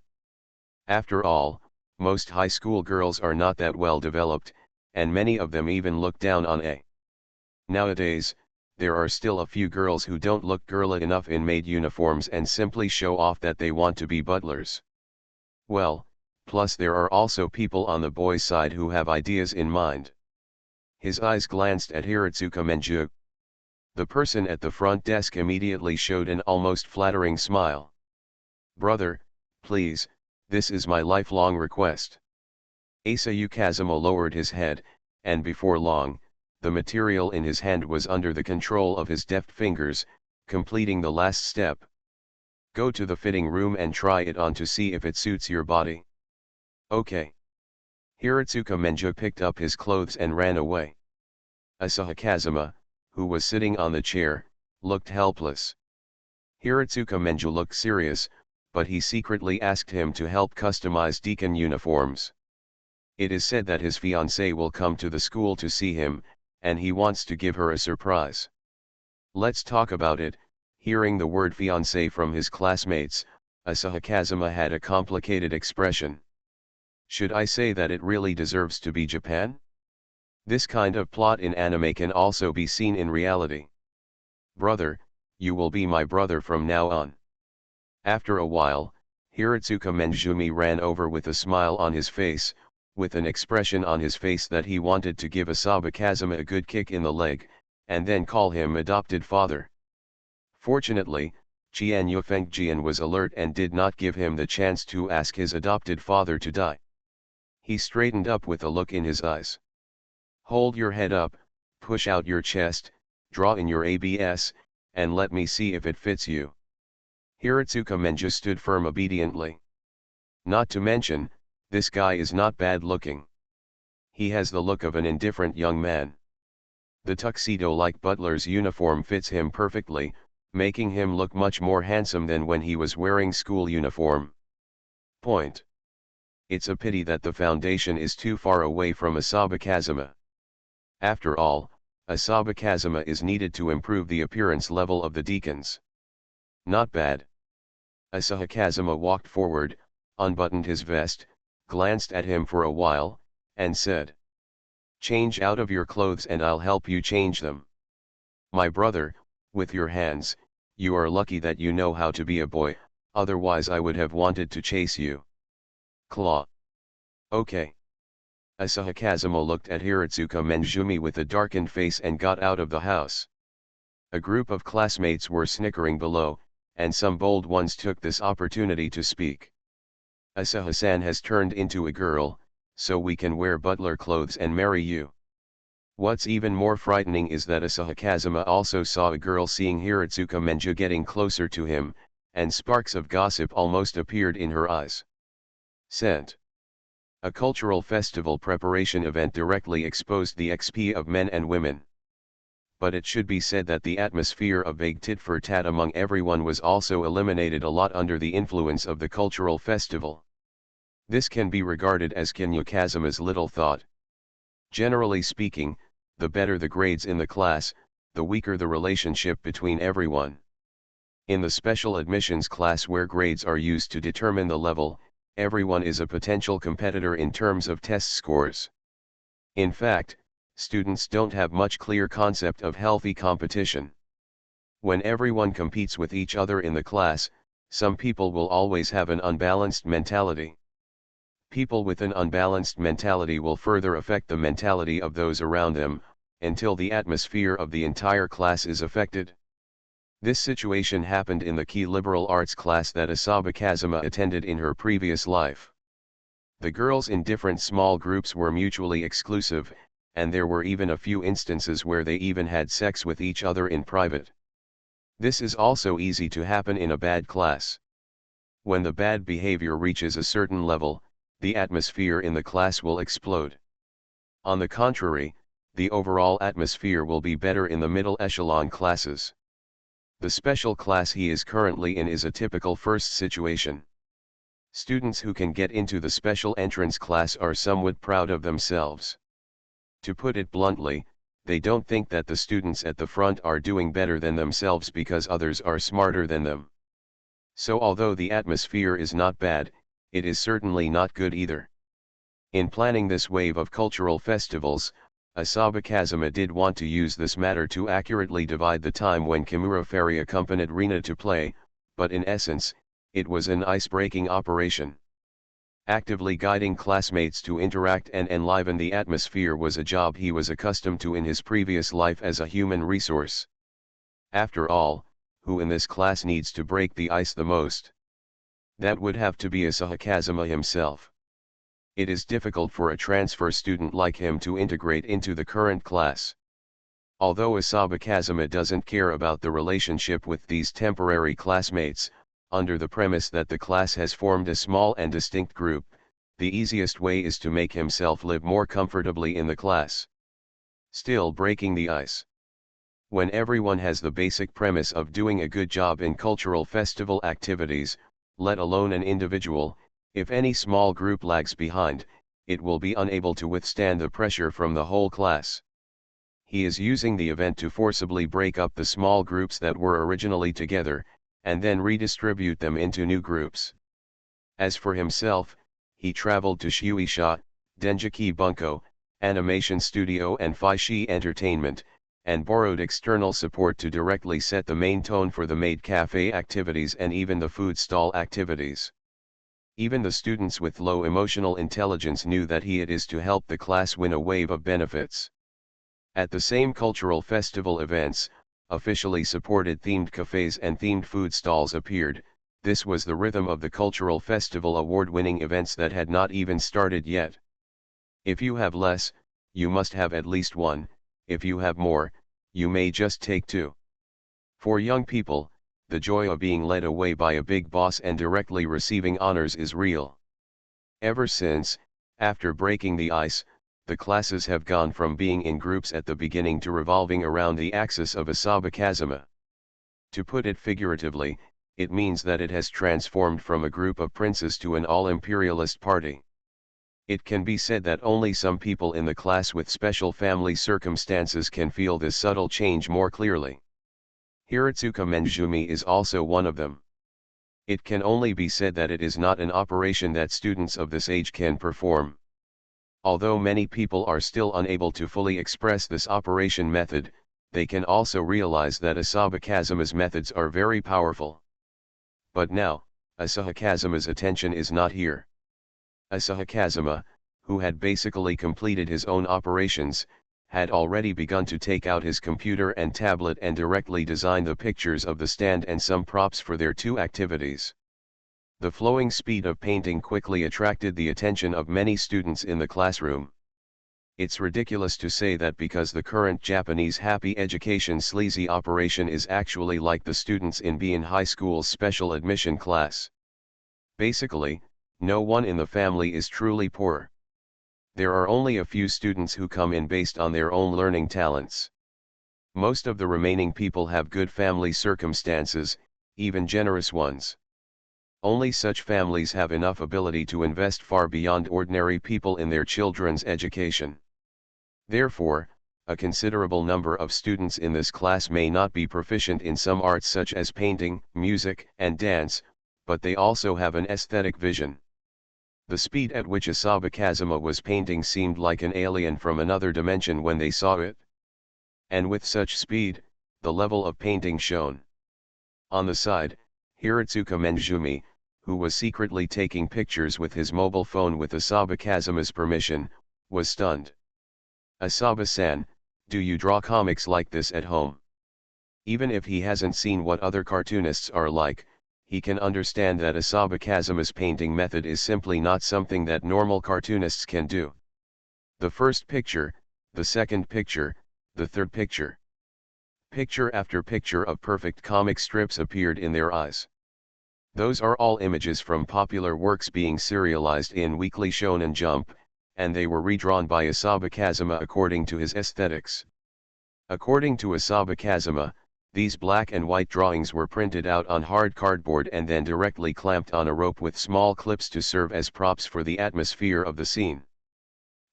After all, most high school girls are not that well developed, and many of them even look down on a. Nowadays, there are still a few girls who don't look girly enough in maid uniforms and simply show off that they want to be butlers. Well, plus there are also people on the boys' side who have ideas in mind. His eyes glanced at Hiratsuka Menju. The person at the front desk immediately showed an almost flattering smile. "Brother, please, this is my lifelong request." Asayu Kazuma lowered his head, and before long, the material in his hand was under the control of his deft fingers, completing the last step. "Go to the fitting room and try it on to see if it suits your body." "Okay." Hiratsuka Menju picked up his clothes and ran away. Asahi Kazuma, who was sitting on the chair, looked helpless. Hiratsuka Menju looked serious, but he secretly asked him to help customize deacon uniforms. It is said that his fiancée will come to the school to see him, and he wants to give her a surprise. "Let's talk about it." Hearing the word fiancé from his classmates, Asahi Kazuma had a complicated expression. Should I say that it really deserves to be Japan? This kind of plot in anime can also be seen in reality. "Brother, you will be my brother from now on." After a while, Hiratsuka Menjumi ran over with a smile on his face, with an expression on his face that he wanted to give Asahi Kazuma a good kick in the leg, and then call him adopted father. Fortunately, Qian Yufengjian was alert and did not give him the chance to ask his adopted father to die. He straightened up with a look in his eyes. "Hold your head up, push out your chest, draw in your abs, and let me see if it fits you." Hiratsuka Menju stood firm obediently. Not to mention, this guy is not bad looking. He has the look of an indifferent young man. The tuxedo-like butler's uniform fits him perfectly, making him look much more handsome than when he was wearing school uniform. Point. It's a pity that the foundation is too far away from Asahi Kazuma. After all, Asahi Kazuma is needed to improve the appearance level of the deacons. Not bad. Asahi Kazuma walked forward, unbuttoned his vest, glanced at him for a while, and said, "Change out of your clothes and I'll help you change them." "My brother, with your hands, you are lucky that you know how to be a boy, otherwise I would have wanted to chase you." Claw. "Okay." Asahi Kazuma looked at Hiratsuka Menjumi with a darkened face and got out of the house. A group of classmates were snickering below, and some bold ones took this opportunity to speak. "Asahi-san has turned into a girl, so we can wear butler clothes and marry you." What's even more frightening is that Asahi Kazuma also saw a girl seeing Hiratsuka Menju getting closer to him, and sparks of gossip almost appeared in her eyes. Sent. A cultural festival preparation event directly exposed the XP of men and women. But it should be said that the atmosphere of vague tit-for-tat among everyone was also eliminated a lot under the influence of the cultural festival. This can be regarded as Kinya Kazuma's little thought. Generally speaking, the better the grades in the class, the weaker the relationship between everyone. In the special admissions class where grades are used to determine the level, everyone is a potential competitor in terms of test scores. In fact, students don't have much clear concept of healthy competition. When everyone competes with each other in the class, some people will always have an unbalanced mentality. People with an unbalanced mentality will further affect the mentality of those around them, until the atmosphere of the entire class is affected. This situation happened in the key liberal arts class that Asahi Kazuma attended in her previous life. The girls in different small groups were mutually exclusive, and there were even a few instances where they even had sex with each other in private. This is also easy to happen in a bad class. When the bad behavior reaches a certain level, the atmosphere in the class will explode. On the contrary, the overall atmosphere will be better in the middle echelon classes. The special class he is currently in is a typical first situation. Students who can get into the special entrance class are somewhat proud of themselves. To put it bluntly, they don't think that the students at the front are doing better than themselves because others are smarter than them. So although the atmosphere is not bad, it is certainly not good either. In planning this wave of cultural festivals, Asaba Kazuma did want to use this matter to accurately divide the time when Kimura Fairy accompanied Rina to play, but in essence, it was an ice-breaking operation. Actively guiding classmates to interact and enliven the atmosphere was a job he was accustomed to in his previous life as a human resource. After all, who in this class needs to break the ice the most? That would have to be Asahi Kazuma himself. It is difficult for a transfer student like him to integrate into the current class. Although Asaba Kazuma doesn't care about the relationship with these temporary classmates, under the premise that the class has formed a small and distinct group, the easiest way is to make himself live more comfortably in the class. Still breaking the ice. When everyone has the basic premise of doing a good job in cultural festival activities, let alone an individual, if any small group lags behind, it will be unable to withstand the pressure from the whole class. He is using the event to forcibly break up the small groups that were originally together, and then redistribute them into new groups. As for himself, he traveled to Shueisha, Denjiki Bunko, Animation Studio and Faishi Entertainment, and borrowed external support to directly set the main tone for the maid cafe activities and even the food stall activities. Even the students with low emotional intelligence knew that it is to help the class win a wave of benefits. At the same cultural festival events, officially supported themed cafes and themed food stalls appeared. This was the rhythm of the cultural festival award-winning events that had not even started yet. If you have less, you must have at least one. If you have more, you may just take two. For young people, the joy of being led away by a big boss and directly receiving honors is real. Ever since, after breaking the ice, the classes have gone from being in groups at the beginning to revolving around the axis of Asaba Kazuma. To put it figuratively, it means that it has transformed from a group of princes to an all-imperialist party. It can be said that only some people in the class with special family circumstances can feel this subtle change more clearly. Hiratsuka Menjumi is also one of them. It can only be said that it is not an operation that students of this age can perform. Although many people are still unable to fully express this operation method, they can also realize that Asaba Kazuma's methods are very powerful. But now, Asaba Kazuma's attention is not here. Asaba Kazuma, who had basically completed his own operations, had already begun to take out his computer and tablet and directly design the pictures of the stand and some props for their two activities. The flowing speed of painting quickly attracted the attention of many students in the classroom. It's ridiculous to say that because the current Japanese happy education sleazy operation is actually like the students in Bian High School's special admission class. Basically, no one in the family is truly poor. There are only a few students who come in based on their own learning talents. Most of the remaining people have good family circumstances, even generous ones. Only such families have enough ability to invest far beyond ordinary people in their children's education. Therefore, a considerable number of students in this class may not be proficient in some arts such as painting, music, and dance, but they also have an aesthetic vision. The speed at which Asaba Kazuma was painting seemed like an alien from another dimension when they saw it. And with such speed, the level of painting shown. On the side, Hiratsuka Menjumi, who was secretly taking pictures with his mobile phone with Asaba Kazuma's permission, was stunned. Asaba-san, do you draw comics like this at home? Even if he hasn't seen what other cartoonists are like, he can understand that Asaba Kazuma's painting method is simply not something that normal cartoonists can do. The first picture, the second picture, the third picture. Picture after picture of perfect comic strips appeared in their eyes. Those are all images from popular works being serialized in Weekly Shonen Jump, and they were redrawn by Asaba Kazuma according to his aesthetics. According to Asaba Kazuma, these black and white drawings were printed out on hard cardboard and then directly clamped on a rope with small clips to serve as props for the atmosphere of the scene.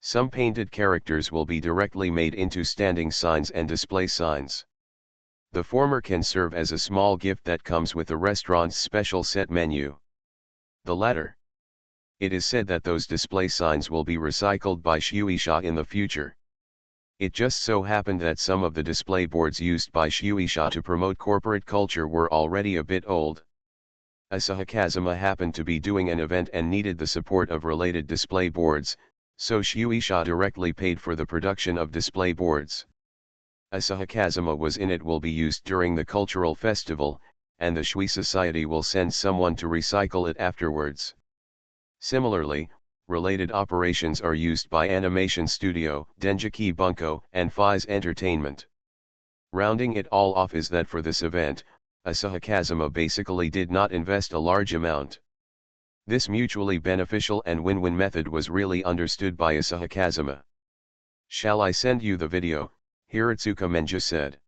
Some painted characters will be directly made into standing signs and display signs. The former can serve as a small gift that comes with a restaurant's special set menu. The latter. It is said that those display signs will be recycled by Shueisha in the future. It just so happened that some of the display boards used by Shueisha to promote corporate culture were already a bit old. Asahi Kazuma happened to be doing an event and needed the support of related display boards, so Shueisha directly paid for the production of display boards. Asahi Kazuma was in it will be used during the cultural festival, and the Shui Society will send someone to recycle it afterwards. Similarly, related operations are used by Animation Studio, Denjiki Bunko, and Fize Entertainment. Rounding it all off is that for this event, Asahi Kazuma basically did not invest a large amount. This mutually beneficial and win-win method was really understood by Asahi Kazuma. "Shall I send you the video?" Hiratsuka Menju said.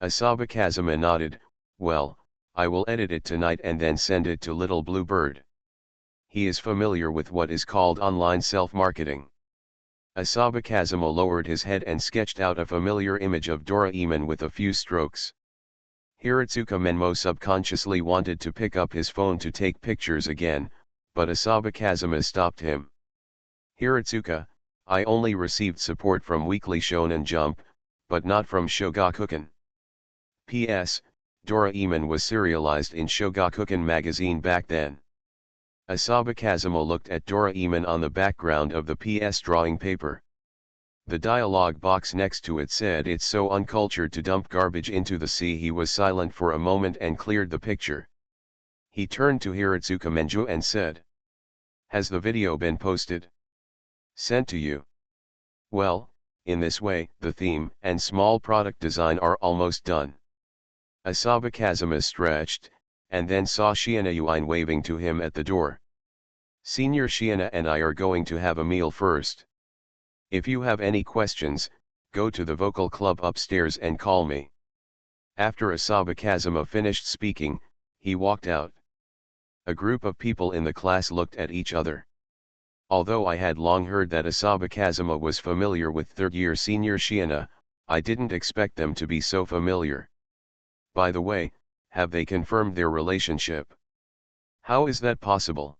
Asahi Kazuma nodded, "Well, I will edit it tonight and then send it to Little Blue Bird. He is familiar with what is called online self-marketing." Asahi Kazuma lowered his head and sketched out a familiar image of Doraemon with a few strokes. Hiratsuka Menmo subconsciously wanted to pick up his phone to take pictures again, but Asahi Kazuma stopped him. "Hiratsuka, I only received support from Weekly Shonen Jump, but not from Shogakukan. P.S. Doraemon was serialized in Shogakukan magazine back then." Asahi Kazuma looked at Doraemon on the background of the PS drawing paper. The dialogue box next to it said it's so uncultured to dump garbage into the sea. He was silent for a moment and cleared the picture. He turned to Hiratsuka Menju and said, "Has the video been posted? Sent to you?" "Well, in this way, the theme and small product design are almost done." Asahi Kazuma stretched, and then saw Shiina Yuine waving to him at the door. "Senior Shiina and I are going to have a meal first. If you have any questions, go to the vocal club upstairs and call me." After Asahi Kazuma finished speaking, he walked out. A group of people in the class looked at each other. Although I had long heard that Asahi Kazuma was familiar with third-year senior Shiina, I didn't expect them to be so familiar. By the way, have they confirmed their relationship? How is that possible?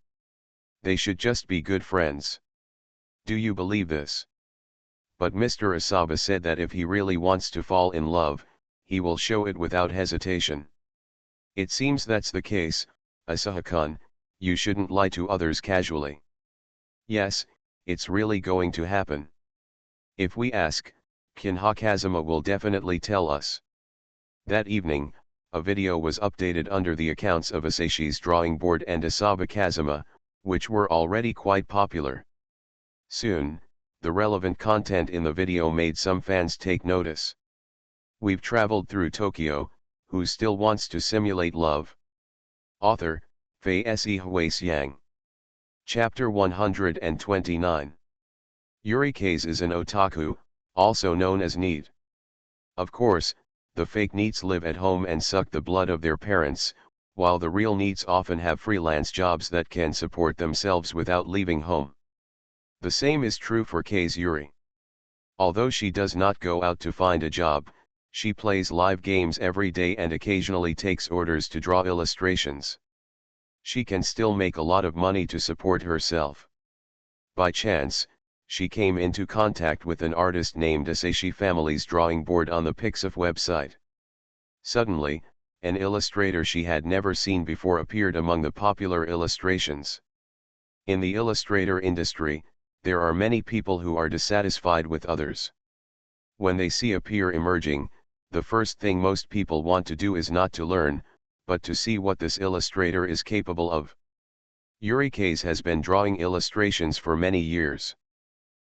They should just be good friends. Do you believe this? But Mr. Asahi said that if he really wants to fall in love, he will show it without hesitation. It seems that's the case, Asahi-kun. You shouldn't lie to others casually. Yes, it's really going to happen. If we ask, Kinha Kazuma will definitely tell us. That evening, a video was updated under the accounts of Asashi's drawing board and Asahi Kazuma, which were already quite popular. Soon, the relevant content in the video made some fans take notice. "We've traveled through Tokyo, who still wants to simulate love?" Author, Fei Se Huasiang. Chapter 129. Yuri Kase is an otaku, also known as NEET. Of course, the fake NEETs live at home and suck the blood of their parents, while the real NEETs often have freelance jobs that can support themselves without leaving home. The same is true for Kase Yuri. Although she does not go out to find a job, she plays live games every day and occasionally takes orders to draw illustrations. She can still make a lot of money to support herself. By chance, she came into contact with an artist named Asashi Family's drawing board on the Pixif website. Suddenly, an illustrator she had never seen before appeared among the popular illustrations. In the illustrator industry, there are many people who are dissatisfied with others. When they see a peer emerging, the first thing most people want to do is not to learn, but to see what this illustrator is capable of. Yuri Kase has been drawing illustrations for many years.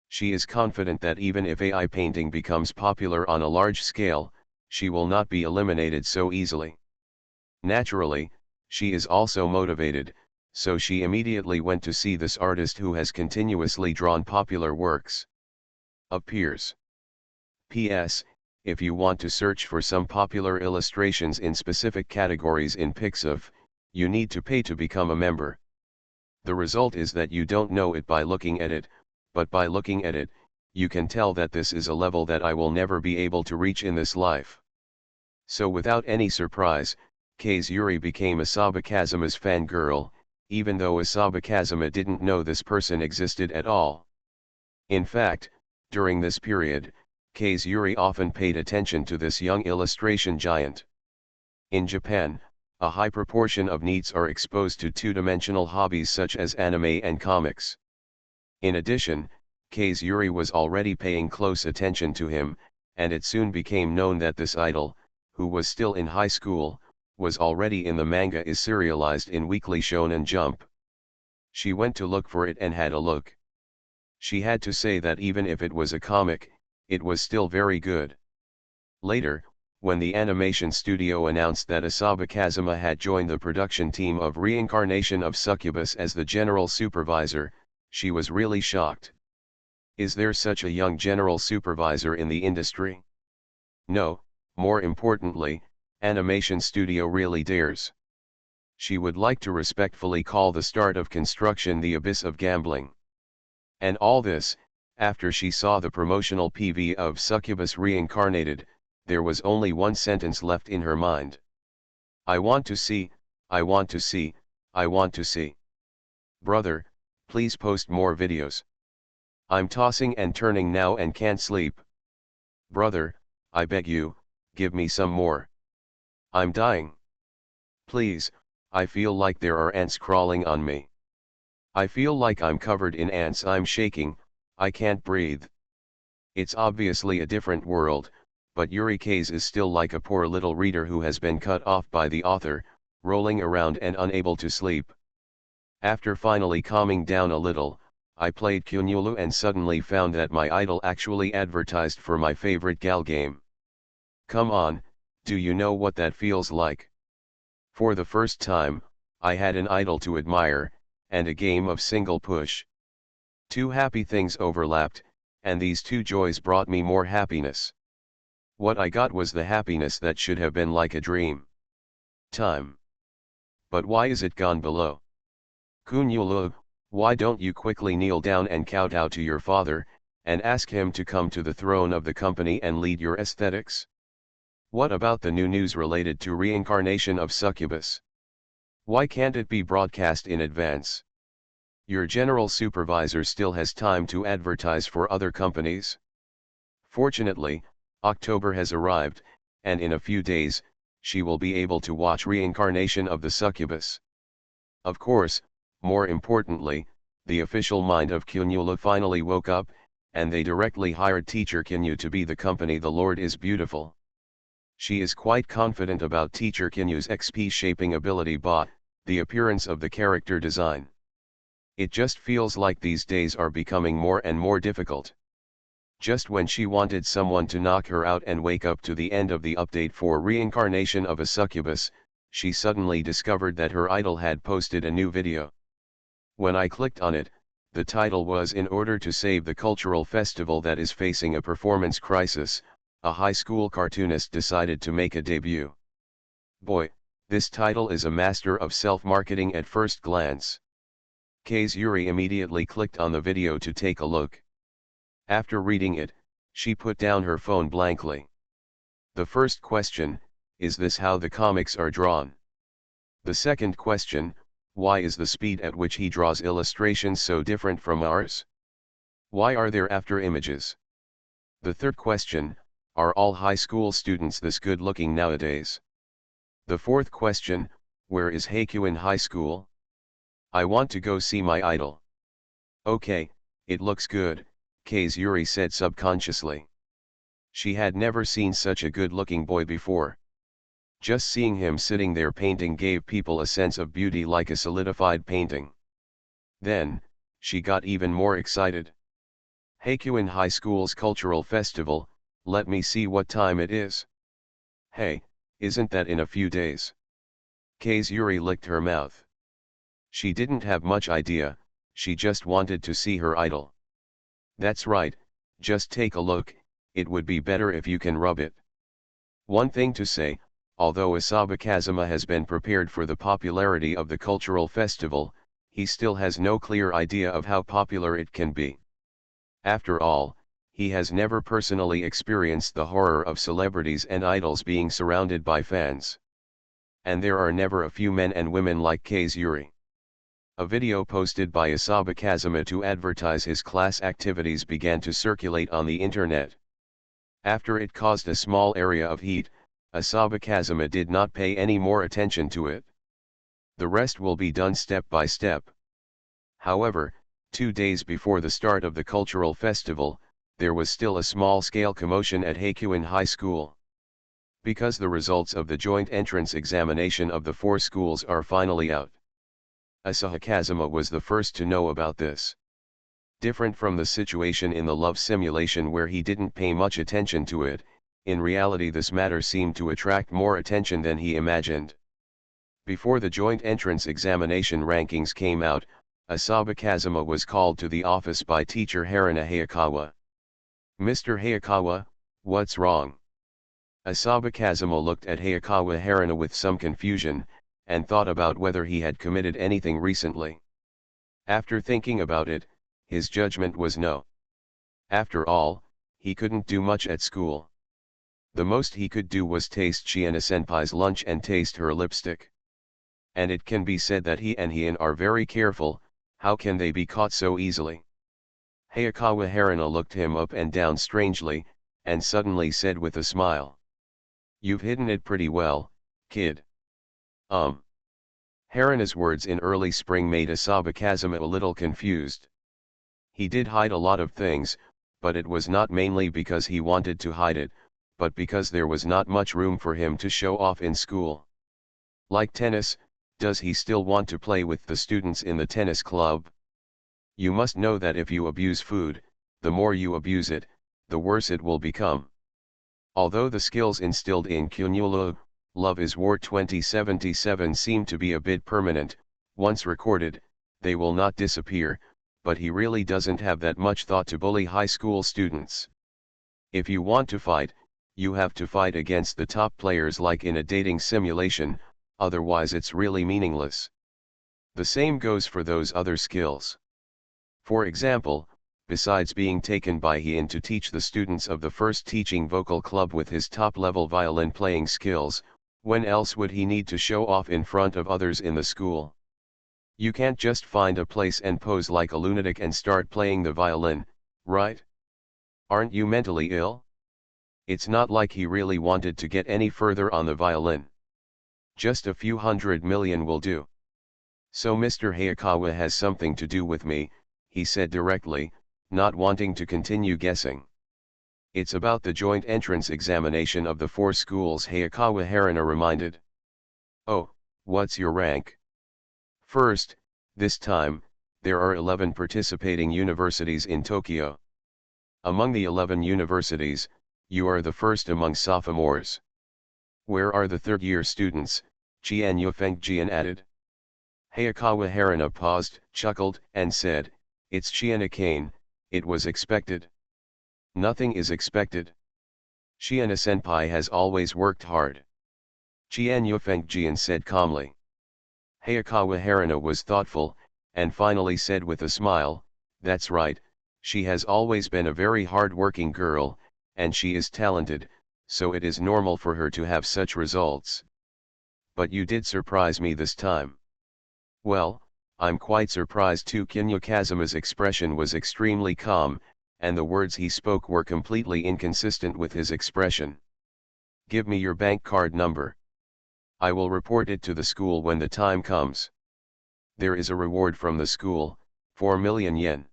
She is confident that even if AI painting becomes popular on a large scale, she will not be eliminated so easily. Naturally, she is also motivated, so she immediately went to see this artist who has continuously drawn popular works of peers. P.S. If you want to search for some popular illustrations in specific categories in Pixif, you need to pay to become a member. The result is that you don't know it by looking at it, but by looking at it, you can tell that this is a level that I will never be able to reach in this life. So without any surprise, Kazuri became Asaba Kazuma's fangirl, even though Asaba Kazuma didn't know this person existed at all. In fact, during this period, Kazuri often paid attention to this young illustration giant. In Japan, a high proportion of NEETs are exposed to two-dimensional hobbies such as anime and comics. In addition, Kazuri was already paying close attention to him, and it soon became known that this idol, who was still in high school, was already in the manga is serialized in Weekly Shonen Jump. She went to look for it and had a look. She had to say that even if it was a comic, it was still very good. Later, when the animation studio announced that Asaba Kazuma had joined the production team of Reincarnation of Succubus as the general supervisor, she was really shocked. Is there such a young general supervisor in the industry? No, more importantly, animation studio really dares. She would like to respectfully call the start of construction the abyss of gambling. And all this, after she saw the promotional PV of Succubus Reincarnated, there was only one sentence left in her mind. I want to see, I want to see, I want to see. Brother, please post more videos. I'm tossing and turning now and can't sleep. Brother, I beg you, give me some more. I'm dying. Please, I feel like there are ants crawling on me. I feel like I'm covered in ants. I'm shaking, I can't breathe. It's obviously a different world, but Yuri K's is still like a poor little reader who has been cut off by the author, rolling around and unable to sleep. After finally calming down a little, I played Kunyulu and suddenly found that my idol actually advertised for my favorite gal game. Come on, do you know what that feels like? For the first time, I had an idol to admire, and a game of single push. Two happy things overlapped, and these two joys brought me more happiness. What I got was the happiness that should have been like a dream. Time. But why is it gone below? Kunyulu, why don't you quickly kneel down and kowtow to your father, and ask him to come to the throne of the company and lead your aesthetics? What about the new news related to Reincarnation of Succubus? Why can't it be broadcast in advance? Your general supervisor still has time to advertise for other companies. Fortunately, October has arrived, and in a few days, she will be able to watch Reincarnation of the Succubus. Of course, more importantly, the official mind of Kunyula finally woke up, and they directly hired teacher Kinyu to be the company. The Lord is beautiful. She is quite confident about teacher Kinyu's XP shaping ability but, the appearance of the character design. It just feels like these days are becoming more and more difficult. Just when she wanted someone to knock her out and wake up to the end of the update for Reincarnation of a Succubus, she suddenly discovered that her idol had posted a new video. When I clicked on it, the title was "In order to save the cultural festival that is facing a performance crisis, a high school cartoonist decided to make a debut." Boy, this title is a master of self-marketing at first glance. Kazuri immediately clicked on the video to take a look. After reading it, she put down her phone blankly. The first question, is this how the comics are drawn? The second question, why is the speed at which he draws illustrations so different from ours? Why are there after images? The third question, are all high school students this good looking nowadays? The fourth question, where is Haikyuu in high school? I want to go see my idol. Okay, it looks good, Kazuri said subconsciously. She had never seen such a good-looking boy before. Just seeing him sitting there painting gave people a sense of beauty like a solidified painting. Then, she got even more excited. Haikyuu in high school's cultural festival, let me see what time it is. Hey, isn't that in a few days? Kazuri licked her mouth. She didn't have much idea, she just wanted to see her idol. That's right, just take a look, it would be better if you can rub it. One thing to say, although Asaba Kazuma has been prepared for the popularity of the cultural festival, he still has no clear idea of how popular it can be. After all, he has never personally experienced the horror of celebrities and idols being surrounded by fans. And there are never a few men and women like Yuri. A video posted by Asaba Kazuma to advertise his class activities began to circulate on the internet. After it caused a small area of heat, Asaba Kazuma did not pay any more attention to it. The rest will be done step by step. However, 2 days before the start of the cultural festival, there was still a small-scale commotion at Hakuin High School. Because the results of the joint entrance examination of the 4 schools are finally out. Asahi Kazuma was the first to know about this. Different from the situation in the love simulation where he didn't pay much attention to it, in reality this matter seemed to attract more attention than he imagined. Before the joint entrance examination rankings came out, Asaba Kazuma was called to the office by teacher Haruna Hayakawa. "Mr. Hayakawa, what's wrong?" Asaba Kazuma looked at Hayakawa Haruna with some confusion, and thought about whether he had committed anything recently. After thinking about it, his judgment was no. After all, he couldn't do much at school. The most he could do was taste Shiina-senpai's lunch and taste her lipstick. And it can be said that he and Hien are very careful. How can they be caught so easily? Hayakawa Haruna looked him up and down strangely, and suddenly said with a smile, "You've hidden it pretty well, kid." Haruna's words in early spring made Asaba Kazuma a little confused. He did hide a lot of things, but it was not mainly because he wanted to hide it, but because there was not much room for him to show off in school. Like tennis, does he still want to play with the students in the tennis club? You must know that if you abuse food, the more you abuse it, the worse it will become. Although the skills instilled in Kunyulu, Love is War 2077 seem to be a bit permanent, once recorded, they will not disappear, but he really doesn't have that much thought to bully high school students. If you want to fight, you have to fight against the top players like in a dating simulation, otherwise it's really meaningless. The same goes for those other skills. For example, besides being taken by Hien to teach the students of the first teaching vocal club with his top-level violin playing skills, when else would he need to show off in front of others in the school? You can't just find a place and pose like a lunatic and start playing the violin, right? Aren't you mentally ill? It's not like he really wanted to get any further on the violin. Just a few 100 million will do. So Mr. Hayakawa has something to do with me, he said directly, not wanting to continue guessing. It's about the joint entrance examination of the 4 schools, Hayakawa Haruna reminded. Oh, what's your rank? First, this time, there are 11 participating universities in Tokyo. Among the 11 universities, you are the first among sophomores. Where are the third-year students? Qian Yufengjian added. Hayakawa Haruna paused, chuckled, and said, "It's Shiina-kane, it was expected." "Nothing is expected. Shiina-senpai has always worked hard," Qian Yufengjian said calmly. Hayakawa Haruna was thoughtful, and finally said with a smile, "That's right, she has always been a very hard-working girl, and she is talented, so it is normal for her to have such results. But you did surprise me this time." "Well, I'm quite surprised too." Kinya Kazuma's expression was extremely calm, and the words he spoke were completely inconsistent with his expression. "Give me your bank card number. I will report it to the school when the time comes. There is a reward from the school, 4 million yen.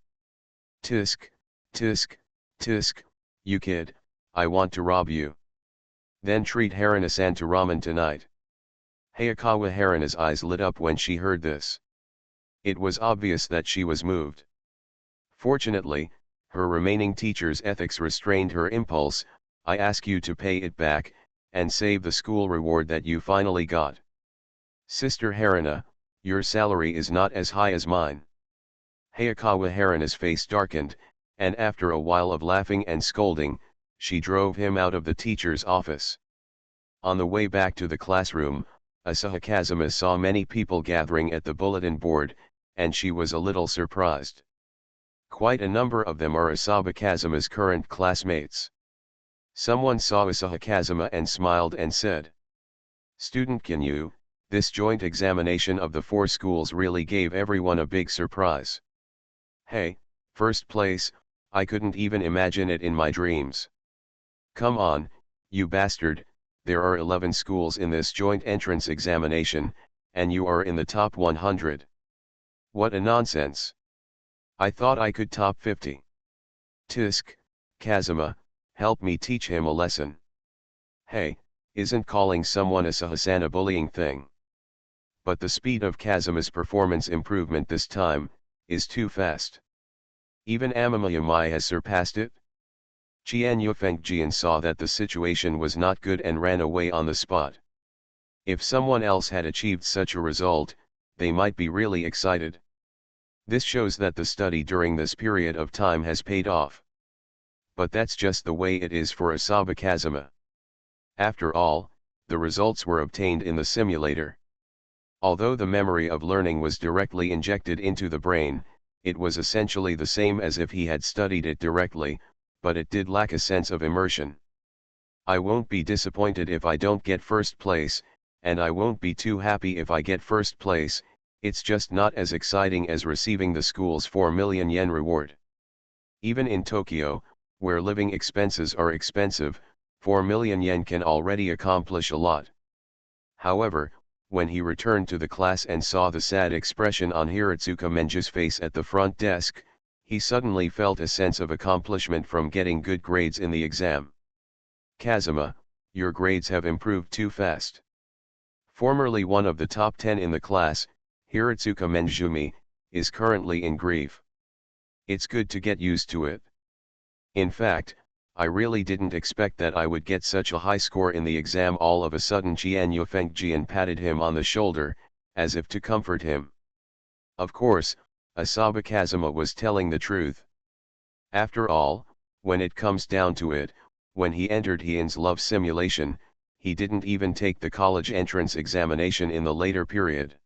Tisk, tisk, tisk, you kid, I want to rob you. Then treat Haruna-san to ramen tonight." Hayakawa Haruna's eyes lit up when she heard this. It was obvious that she was moved. Fortunately, her remaining teacher's ethics restrained her impulse. "I ask you to pay it back, and save the school reward that you finally got. Sister Haruna, your salary is not as high as mine." Hayakawa Haruna's face darkened, and after a while of laughing and scolding, she drove him out of the teacher's office. On the way back to the classroom, Asahi Kazuma saw many people gathering at the bulletin board, and she was a little surprised. Quite a number of them are Asaba Kazuma's current classmates. Someone saw Asahi Kazuma and smiled and said, "Student Kinyu, this joint examination of the 4 schools really gave everyone a big surprise. Hey, first place, I couldn't even imagine it in my dreams. Come on, you bastard, there are 11 schools in this joint entrance examination, and you are in the top 100. What a nonsense. I thought I could top 50. Tisk, Kazuma, help me teach him a lesson." Hey, isn't calling someone a Sahasan a bullying thing? But the speed of Kazuma's performance improvement this time is too fast. Even Amamaya has surpassed it. Qian Yufengjian saw that the situation was not good and ran away on the spot. If someone else had achieved such a result, they might be really excited. This shows that the study during this period of time has paid off. But that's just the way it is for Asaba Kazuma. After all, the results were obtained in the simulator. Although the memory of learning was directly injected into the brain, it was essentially the same as if he had studied it directly, but it did lack a sense of immersion. I won't be disappointed if I don't get first place, and I won't be too happy if I get first place. It's just not as exciting as receiving the school's 4 million yen reward. Even in Tokyo, where living expenses are expensive, 4 million yen can already accomplish a lot. However, when he returned to the class and saw the sad expression on Hiratsuka Menju's face at the front desk, he suddenly felt a sense of accomplishment from getting good grades in the exam. "Kazuma, your grades have improved too fast." Formerly one of the top 10 in the class, Hiratsuka Menjumi, is currently in grief. It's good to get used to it. In fact, I really didn't expect that I would get such a high score in the exam. All of a sudden Qian Yufengjian patted him on the shoulder, as if to comfort him. Of course, Asaba Kazuma was telling the truth. After all, when it comes down to it, when he entered Heian's love simulation, he didn't even take the college entrance examination in the later period.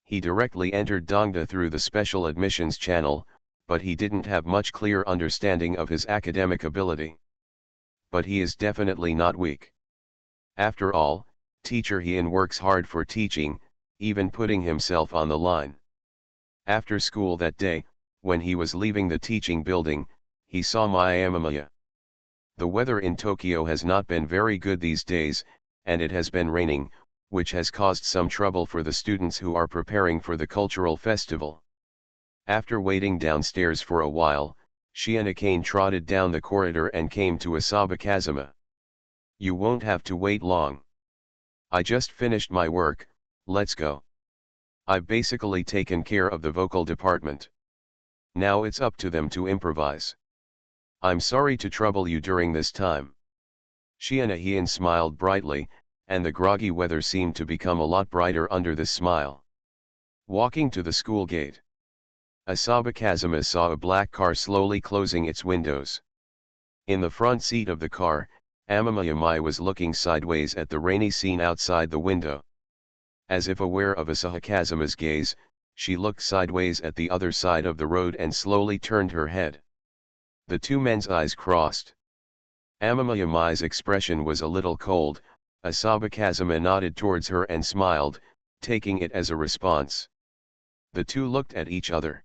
He directly entered Dongda through the special admissions channel, but he didn't have much clear understanding of his academic ability. But he is definitely not weak. After all, teacher Heian works hard for teaching, even putting himself on the line. After school that day, when he was leaving the teaching building, he saw Amamaya. The weather in Tokyo has not been very good these days, and it has been raining, which has caused some trouble for the students who are preparing for the cultural festival. After waiting downstairs for a while, Shianakane trotted down the corridor and came to Asaba Kazuma. "You won't have to wait long. I just finished my work, let's go. I've basically taken care of the vocal department. Now it's up to them to improvise. I'm sorry to trouble you during this time." Shianakane smiled brightly, and the groggy weather seemed to become a lot brighter under this smile. Walking to the school gate, Asaba Kazuma saw a black car slowly closing its windows. In the front seat of the car, Amamaya was looking sideways at the rainy scene outside the window. As if aware of Asaba Kazuma's gaze, she looked sideways at the other side of the road and slowly turned her head. The two men's eyes crossed. Amamaya's expression was a little cold. Asaba Kazuma nodded towards her and smiled, taking it as a response. The two looked at each other.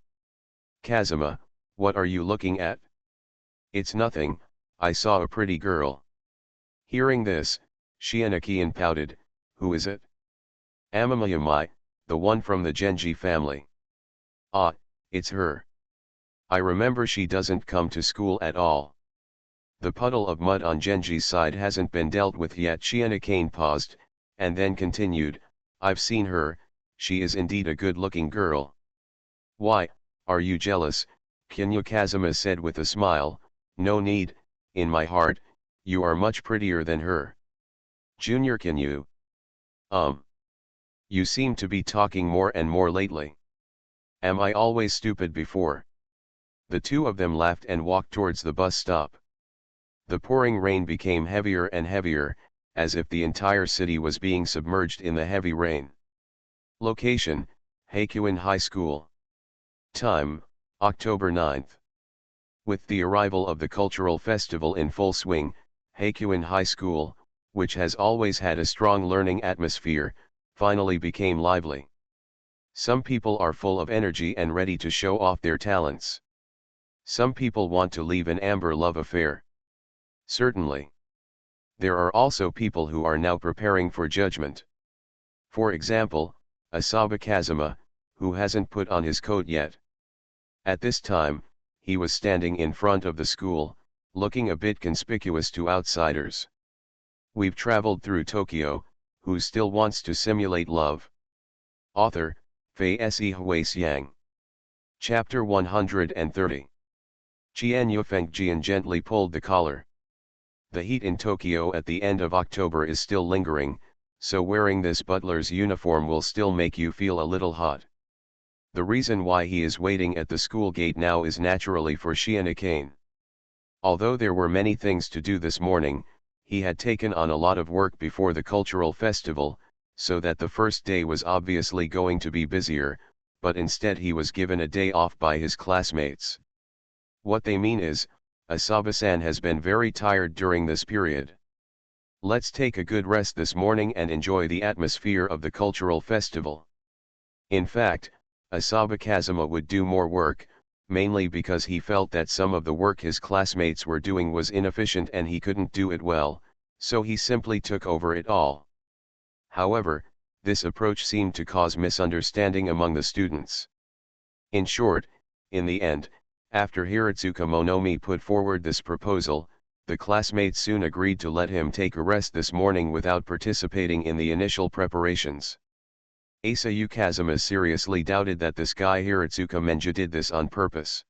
"Kazuma, what are you looking at?" "It's nothing, I saw a pretty girl." Hearing this, Shianakane pouted. "Who is it?" "Amamaya, the one from the Genji family." "Ah, it's her. I remember she doesn't come to school at all." "The puddle of mud on Genji's side hasn't been dealt with yet." Shianakane paused, and then continued, "I've seen her, she is indeed a good-looking girl." "Why, are you jealous?" Kinyu Kazuma said with a smile. "No need, in my heart, you are much prettier than her." "Junior Kinyu. You seem to be talking more and more lately. Am I always stupid before?" The two of them laughed and walked towards the bus stop. The pouring rain became heavier and heavier, as if the entire city was being submerged in the heavy rain. Location: Hakuin High School. Time: October 9th. With the arrival of the cultural festival in full swing, Hakuin High School, which has always had a strong learning atmosphere, finally became lively. Some people are full of energy and ready to show off their talents. Some people want to leave an amber love affair. Certainly. There are also people who are now preparing for judgment. For example, Asaba Kazuma, who hasn't put on his coat yet. At this time, he was standing in front of the school, looking a bit conspicuous to outsiders. We've traveled through Tokyo, who still wants to simulate love. Author, Fei Se Hui-Xiang. Chapter 130. Qian Yufeng Jian gently pulled the collar. The heat in Tokyo at the end of October is still lingering, so wearing this butler's uniform will still make you feel a little hot. The reason why he is waiting at the school gate now is naturally for Shianakane. Although there were many things to do this morning, he had taken on a lot of work before the cultural festival, so that the first day was obviously going to be busier, but instead he was given a day off by his classmates. What they mean is, Asaba-san has been very tired during this period. Let's take a good rest this morning and enjoy the atmosphere of the cultural festival. In fact, Asaba Kazuma would do more work, mainly because he felt that some of the work his classmates were doing was inefficient and he couldn't do it well, so he simply took over it all. However, this approach seemed to cause misunderstanding among the students. In short, in the end, after Hiratsuka Monomi put forward this proposal, the classmates soon agreed to let him take a rest this morning without participating in the initial preparations. Asayu Kazuma seriously doubted that this guy Hiratsuka Menja did this on purpose.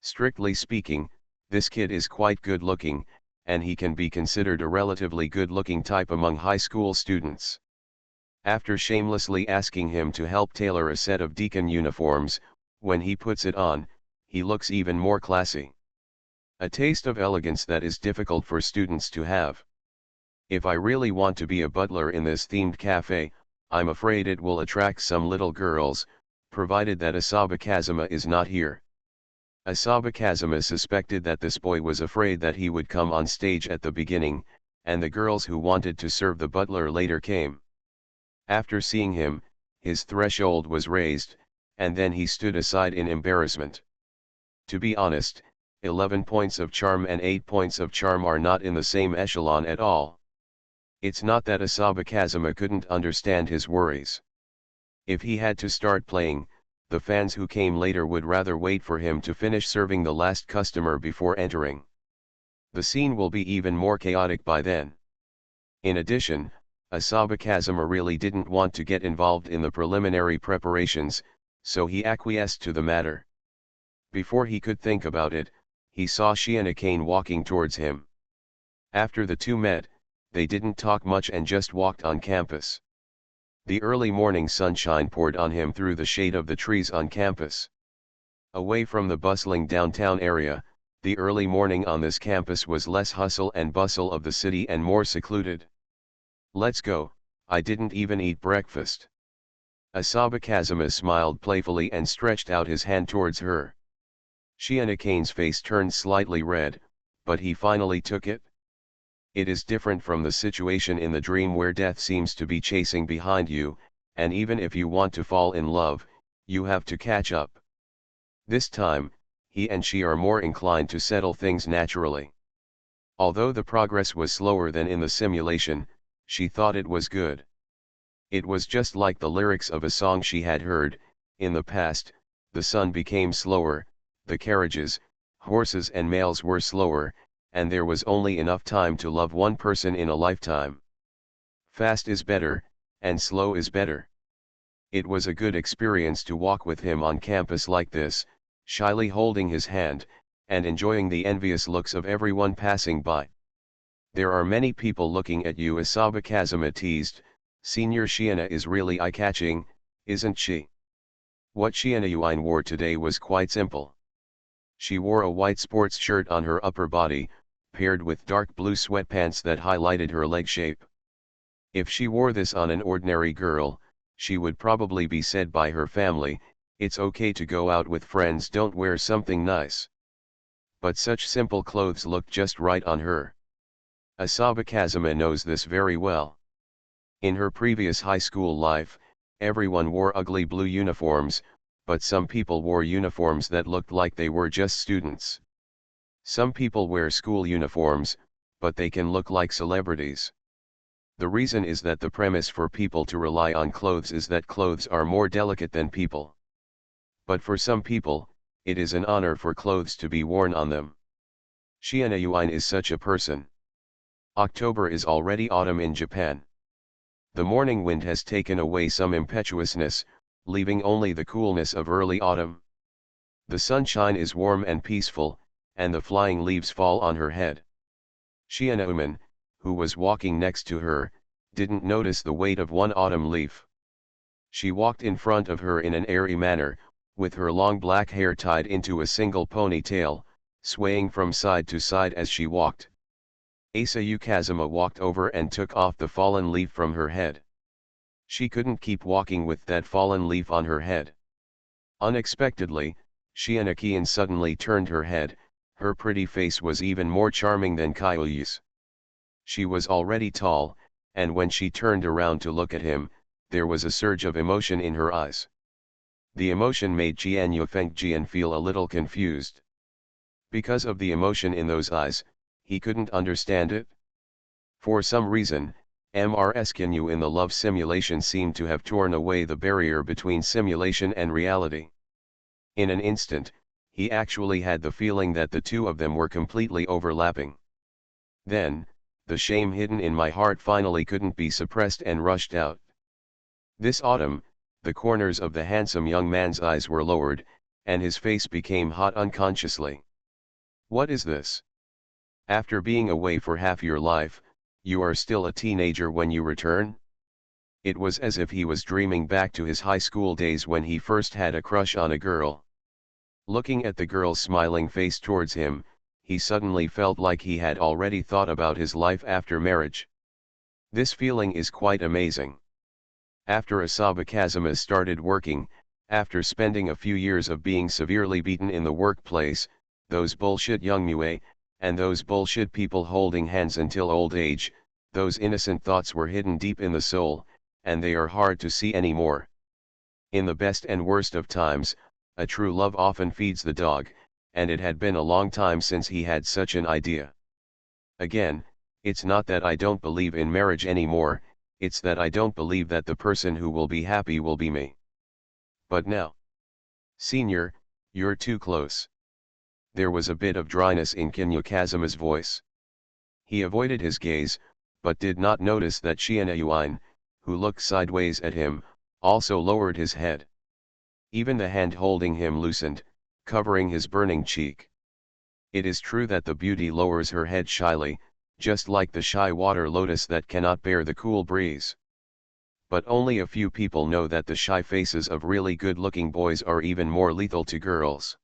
Strictly speaking, this kid is quite good looking, and he can be considered a relatively good-looking type among high school students. After shamelessly asking him to help tailor a set of deacon uniforms, when he puts it on, he looks even more classy. A taste of elegance that is difficult for students to have. If I really want to be a butler in this themed cafe, I'm afraid it will attract some little girls, provided that Asaba Kazuma is not here. Asaba Kazuma suspected that this boy was afraid that he would come on stage at the beginning, and the girls who wanted to serve the butler later came. After seeing him, his threshold was raised, and then he stood aside in embarrassment. To be honest, 11 points of charm and 8 points of charm are not in the same echelon at all. It's not that Asaba Kazuma couldn't understand his worries. If he had to start playing, the fans who came later would rather wait for him to finish serving the last customer before entering. The scene will be even more chaotic by then. In addition, Asaba Kazuma really didn't want to get involved in the preliminary preparations, so he acquiesced to the matter. Before he could think about it, he saw Shianakane walking towards him. After the two met, they didn't talk much and just walked on campus. The early morning sunshine poured on him through the shade of the trees on campus. Away from the bustling downtown area, the early morning on this campus was less hustle and bustle of the city and more secluded. Let's go, I didn't even eat breakfast. Asaba Kazuma smiled playfully and stretched out his hand towards her. Shianakane's face turned slightly red, but he finally took it. It is different from the situation in the dream where death seems to be chasing behind you, and even if you want to fall in love, you have to catch up. This time, he and she are more inclined to settle things naturally. Although the progress was slower than in the simulation, she thought it was good. It was just like the lyrics of a song she had heard. In the past, the sun became slower, the carriages, horses and mails were slower, and there was only enough time to love one person in a lifetime. Fast is better, and slow is better. It was a good experience to walk with him on campus like this, shyly holding his hand, and enjoying the envious looks of everyone passing by. There are many people looking at you, Asaba Kazuma teased. Senior Shiana is really eye-catching, isn't she? What Shiana Yuine wore today was quite simple. She wore a white sports shirt on her upper body, paired with dark blue sweatpants that highlighted her leg shape. If she wore this on an ordinary girl, she would probably be said by her family, "It's okay to go out with friends, don't wear something nice." But such simple clothes looked just right on her. Asaba Kazuma knows this very well. In her previous high school life, everyone wore ugly blue uniforms, but some people wore uniforms that looked like they were just students. Some people wear school uniforms, but they can look like celebrities. The reason is that the premise for people to rely on clothes is that clothes are more delicate than people. But for some people, it is an honor for clothes to be worn on them. Shiina Yuan is such a person. October is already autumn in Japan. The morning wind has taken away some impetuousness, leaving only the coolness of early autumn. The sunshine is warm and peaceful, and the flying leaves fall on her head. Shiina Uman, who was walking next to her, didn't notice the weight of one autumn leaf. She walked in front of her in an airy manner, with her long black hair tied into a single ponytail, swaying from side to side as she walked. Asayu Kazuma walked over and took off the fallen leaf from her head. She couldn't keep walking with that fallen leaf on her head. Unexpectedly, Shiina Kian suddenly turned her head. Her pretty face was even more charming than Kyuyu's. She was already tall, and when she turned around to look at him, there was a surge of emotion in her eyes. The emotion made Jian Yufengjian feel a little confused. Because of the emotion in those eyes, he couldn't understand it. For some reason, Mrs. Kinyu in the love simulation seemed to have torn away the barrier between simulation and reality. In an instant, he actually had the feeling that the two of them were completely overlapping. Then, the shame hidden in my heart finally couldn't be suppressed and rushed out. This autumn, the corners of the handsome young man's eyes were lowered, and his face became hot unconsciously. What is this? After being away for half your life, you are still a teenager when you return? It was as if he was dreaming back to his high school days when he first had a crush on a girl. Looking at the girl's smiling face towards him, he suddenly felt like he had already thought about his life after marriage. This feeling is quite amazing. After Asaba Kazuma started working, after spending a few years of being severely beaten in the workplace, those bullshit young muay, and those bullshit people holding hands until old age, those innocent thoughts were hidden deep in the soul, and they are hard to see anymore. In the best and worst of times, a true love often feeds the dog, and it had been a long time since he had such an idea. Again, it's not that I don't believe in marriage anymore, it's that I don't believe that the person who will be happy will be me. But now, Senior, you're too close. There was a bit of dryness in Kinyu Kazuma's voice. He avoided his gaze, but did not notice that Shiina Yuan, who looked sideways at him, also lowered his head. Even the hand holding him loosened, covering his burning cheek. It is true that the beauty lowers her head shyly, just like the shy water lotus that cannot bear the cool breeze. But only a few people know that the shy faces of really good-looking boys are even more lethal to girls.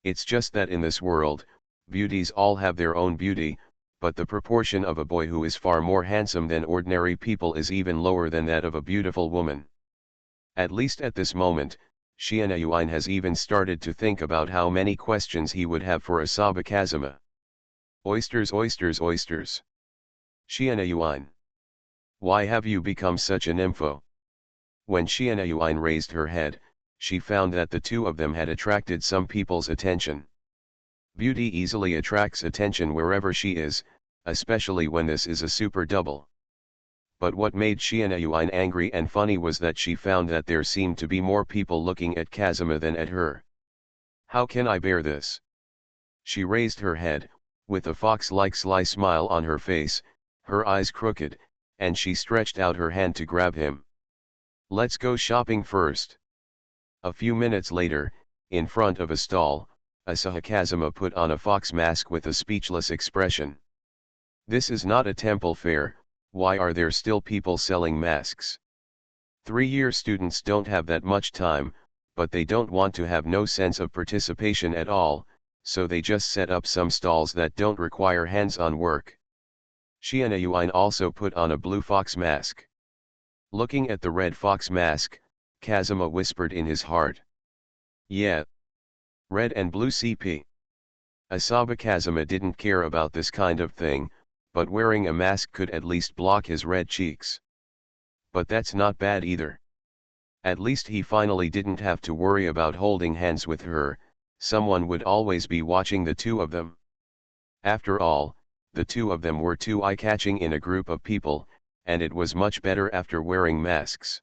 It's just that in this world, beauties all have their own beauty, but the proportion of a boy who is far more handsome than ordinary people is even lower than that of a beautiful woman. At least at this moment, Shiina Yuan has even started to think about how many questions he would have for Asaba Kazuma. Oysters, oysters, oysters. Shiina Yuan. Why have you become such an nympho? When Shiina Yuan raised her head, she found that the two of them had attracted some people's attention. Beauty easily attracts attention wherever she is, especially when this is a super double. But what made Shiina Yuan angry and funny was that she found that there seemed to be more people looking at Kazuma than at her. How can I bear this? She raised her head, with a fox-like sly smile on her face, her eyes crooked, and she stretched out her hand to grab him. Let's go shopping first. A few minutes later, in front of a stall, Asahi Kazuma put on a fox mask with a speechless expression. This is not a temple fair, why are there still people selling masks? 3-year students don't have that much time, but they don't want to have no sense of participation at all, so they just set up some stalls that don't require hands-on work. Shiina Yuan also put on a blue fox mask. Looking at the red fox mask, Kazuma whispered in his heart. Yeah. Red and blue CP. Asaba Kazuma didn't care about this kind of thing, but wearing a mask could at least block his red cheeks. But that's not bad either. At least he finally didn't have to worry about holding hands with her, someone would always be watching the two of them. After all, the two of them were too eye-catching in a group of people, and it was much better after wearing masks.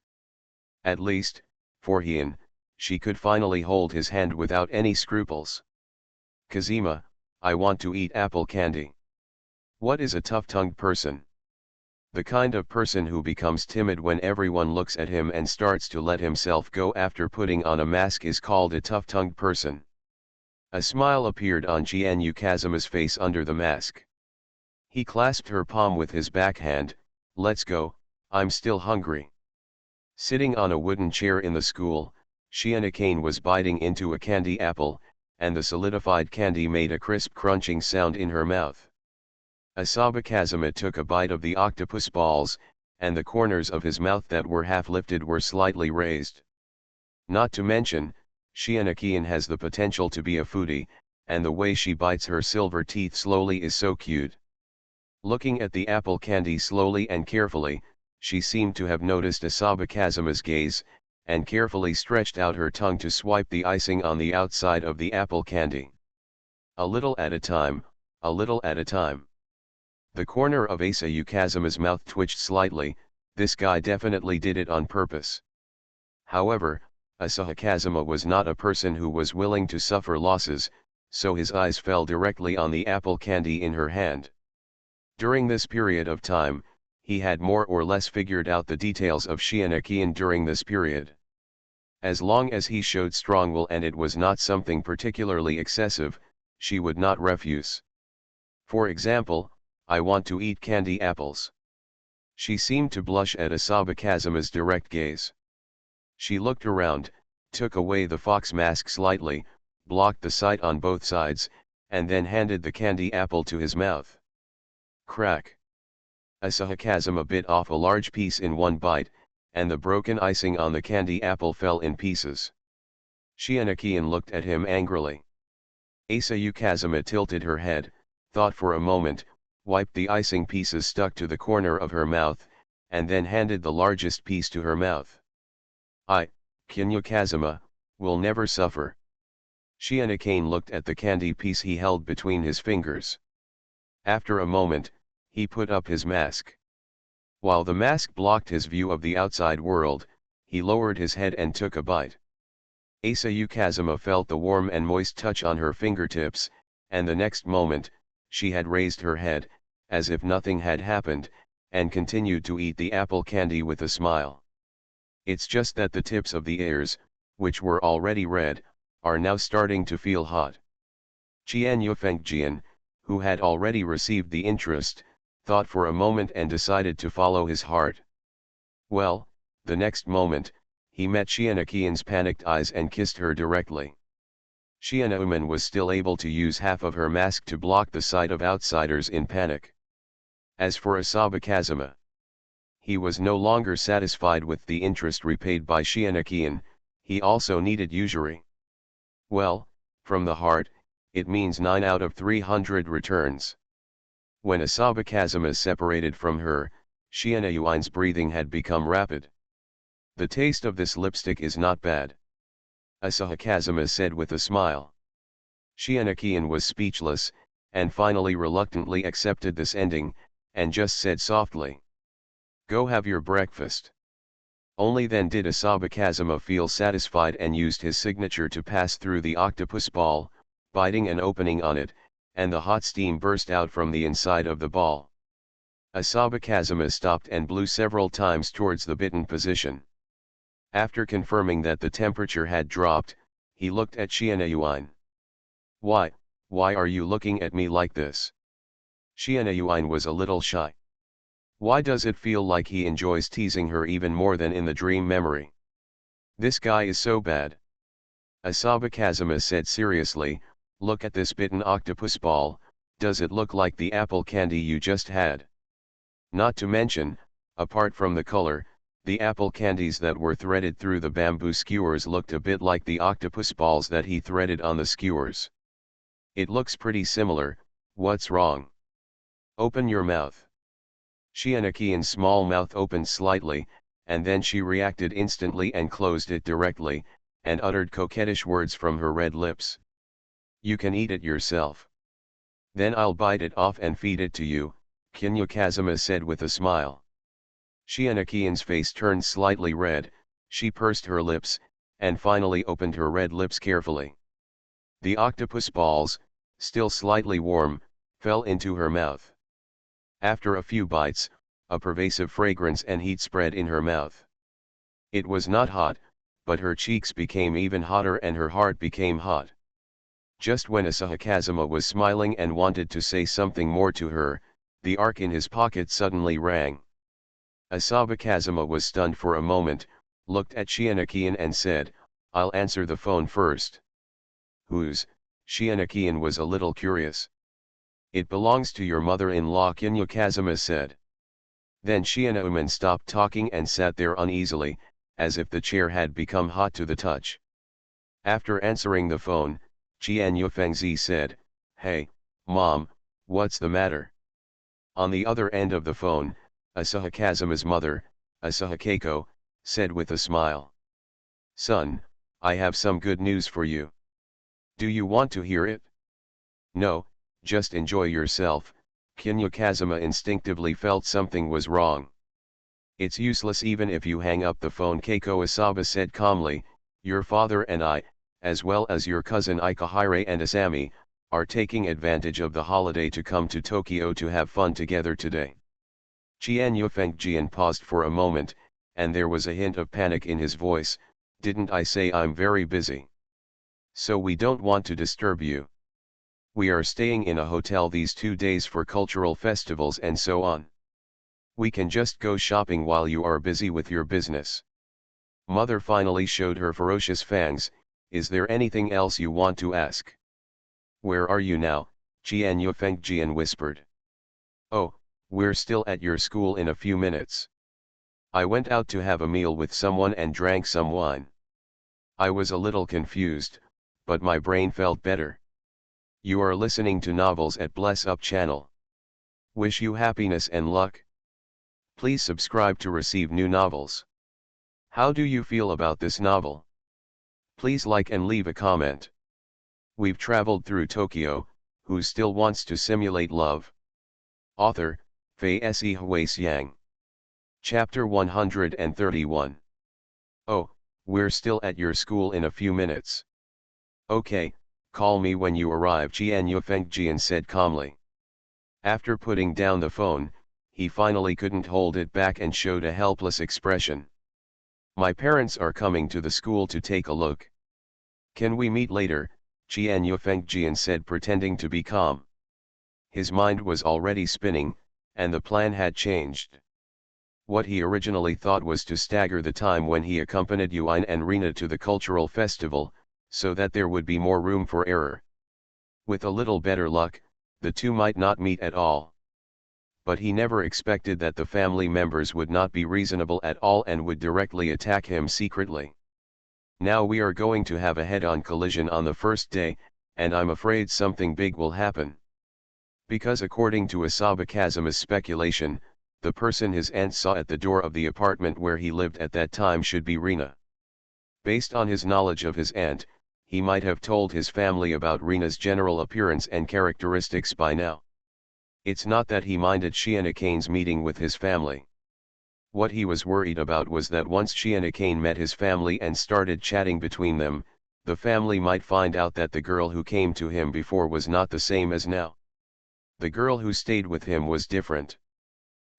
At least, for Heian, she could finally hold his hand without any scruples. Kazima, I want to eat apple candy. What is a tough-tongued person? The kind of person who becomes timid when everyone looks at him and starts to let himself go after putting on a mask is called a tough-tongued person. A smile appeared on Jianyu Kazuma's face under the mask. He clasped her palm with his backhand. Let's go, I'm still hungry. Sitting on a wooden chair in the school, Shianakane was biting into a candy apple, and the solidified candy made a crisp crunching sound in her mouth. Asaba Kazuma took a bite of the octopus balls, and the corners of his mouth that were half lifted were slightly raised. Not to mention, Shianakane has the potential to be a foodie, and the way she bites her silver teeth slowly is so cute. Looking at the apple candy slowly and carefully, she seemed to have noticed Asaba Kazuma's gaze, and carefully stretched out her tongue to swipe the icing on the outside of the apple candy. A little at a time, a little at a time. The corner of Asayu Kazuma's mouth twitched slightly. This guy definitely did it on purpose. However, Asahi Kazuma was not a person who was willing to suffer losses, so his eyes fell directly on the apple candy in her hand. During this period of time, he had more or less figured out the details of Shianakane during this period. As long as he showed strong will and it was not something particularly excessive, she would not refuse. For example, I want to eat candy apples. She seemed to blush at Asaba Kazuma's direct gaze. She looked around, took away the fox mask slightly, blocked the sight on both sides, and then handed the candy apple to his mouth. Crack. Asaba Kazuma bit off a large piece in one bite, and the broken icing on the candy apple fell in pieces. Shianakane looked at him angrily. Asayu Kazuma tilted her head, thought for a moment, wiped the icing pieces stuck to the corner of her mouth, and then handed the largest piece to her mouth. Kinyu Kazuma, will never suffer. Shianakane looked at the candy piece he held between his fingers. After a moment, he put up his mask. While the mask blocked his view of the outside world, he lowered his head and took a bite. Asayu Kazuma felt the warm and moist touch on her fingertips, and the next moment, she had raised her head, as if nothing had happened, and continued to eat the apple candy with a smile. It's just that the tips of the ears, which were already red, are now starting to feel hot. Qian Yufengjian, who had already received the interest, thought for a moment and decided to follow his heart. Well, the next moment, he met Shianakane's panicked eyes and kissed her directly. Shianauman was still able to use half of her mask to block the sight of outsiders in panic. As for Asaba Kazuma, he was no longer satisfied with the interest repaid by Shianakane, he also needed usury. Well, from the heart, it means 9 out of 300 returns. When Asaba Kazuma separated from her, Shianauman's breathing had become rapid. The taste of this lipstick is not bad, Asaba Kazuma said with a smile. Shianakane was speechless, and finally reluctantly accepted this ending, and just said softly, "Go have your breakfast." Only then did Asaba Kazuma feel satisfied and used his signature to pass through the octopus ball, biting an opening on it, and the hot steam burst out from the inside of the ball. Asaba Kazuma stopped and blew several times towards the bitten position. After confirming that the temperature had dropped, he looked at Shianauman. Why are you looking at me like this?" Shianauman was a little shy. Why does it feel like he enjoys teasing her even more than in the dream memory? This guy is so bad. Asaba Kazuma said seriously, "Look at this bitten octopus ball, does it look like the apple candy you just had? Not to mention, apart from the color, the apple candies that were threaded through the bamboo skewers looked a bit like the octopus balls that he threaded on the skewers." It looks pretty similar, what's wrong? Open your mouth. Shianakian's small mouth opened slightly, and then she reacted instantly and closed it directly, and uttered coquettish words from her red lips. You can eat it yourself. Then I'll bite it off and feed it to you, Kinya Kazuma said with a smile. Shianakian's face turned slightly red, she pursed her lips, and finally opened her red lips carefully. The octopus balls, still slightly warm, fell into her mouth. After a few bites, a pervasive fragrance and heat spread in her mouth. It was not hot, but her cheeks became even hotter and her heart became hot. Just when Asahi Kazuma was smiling and wanted to say something more to her, the arc in his pocket suddenly rang. Asahi Kazuma was stunned for a moment, looked at Shianakian and said, I'll answer the phone first. Whose? Shianakian was a little curious. It belongs to your mother-in-law, Kinya Kazuma said. Then Shianauman stopped talking and sat there uneasily, as if the chair had become hot to the touch. After answering the phone, Qian Yufengzi said, Hey, Mom, what's the matter? On the other end of the phone, Asahi Kazuma's mother, Asahi Keiko, said with a smile. Son, I have some good news for you. Do you want to hear it? No, just enjoy yourself. Kinya Kazuma instinctively felt something was wrong. It's useless even if you hang up the phone, Keiko Asaba said calmly. Your father and I, as well as your cousin Ikahire and Asami, are taking advantage of the holiday to come to Tokyo to have fun together today. Qian Yufengjian paused for a moment, and there was a hint of panic in his voice. Didn't I say I'm very busy? So we don't want to disturb you. We are staying in a hotel these 2 days for cultural festivals and so on. We can just go shopping while you are busy with your business. Mother finally showed her ferocious fangs. Is there anything else you want to ask? Where are you now? Qian Yufengjian whispered. Oh, we're still at your school in a few minutes. I went out to have a meal with someone and drank some wine. I was a little confused, but my brain felt better. You are listening to novels at Bless Up channel. Wish you happiness and luck. Please subscribe to receive new novels. How do you feel about this novel? Please like and leave a comment. We've traveled through Tokyo, who still wants to simulate love? Author, Fei Se Huixiang. Chapter 131. Oh, we're still at your school in a few minutes. Okay, call me when you arrive, Qian Yufengjian said calmly. After putting down the phone, he finally couldn't hold it back and showed a helpless expression. My parents are coming to the school to take a look. Can we meet later? Qian Yufengjian said, pretending to be calm. His mind was already spinning, and the plan had changed. What he originally thought was to stagger the time when he accompanied Yuan and Rina to the cultural festival, so that there would be more room for error. With a little better luck, the two might not meet at all. But he never expected that the family members would not be reasonable at all and would directly attack him secretly. Now we are going to have a head-on collision on the first day, and I'm afraid something big will happen. Because according to Asahi Kazuma's speculation, the person his aunt saw at the door of the apartment where he lived at that time should be Rina. Based on his knowledge of his aunt, he might have told his family about Rina's general appearance and characteristics by now. It's not that he minded Shianakane's meeting with his family. What he was worried about was that once Shianakane met his family and started chatting between them, the family might find out that the girl who came to him before was not the same as now. The girl who stayed with him was different.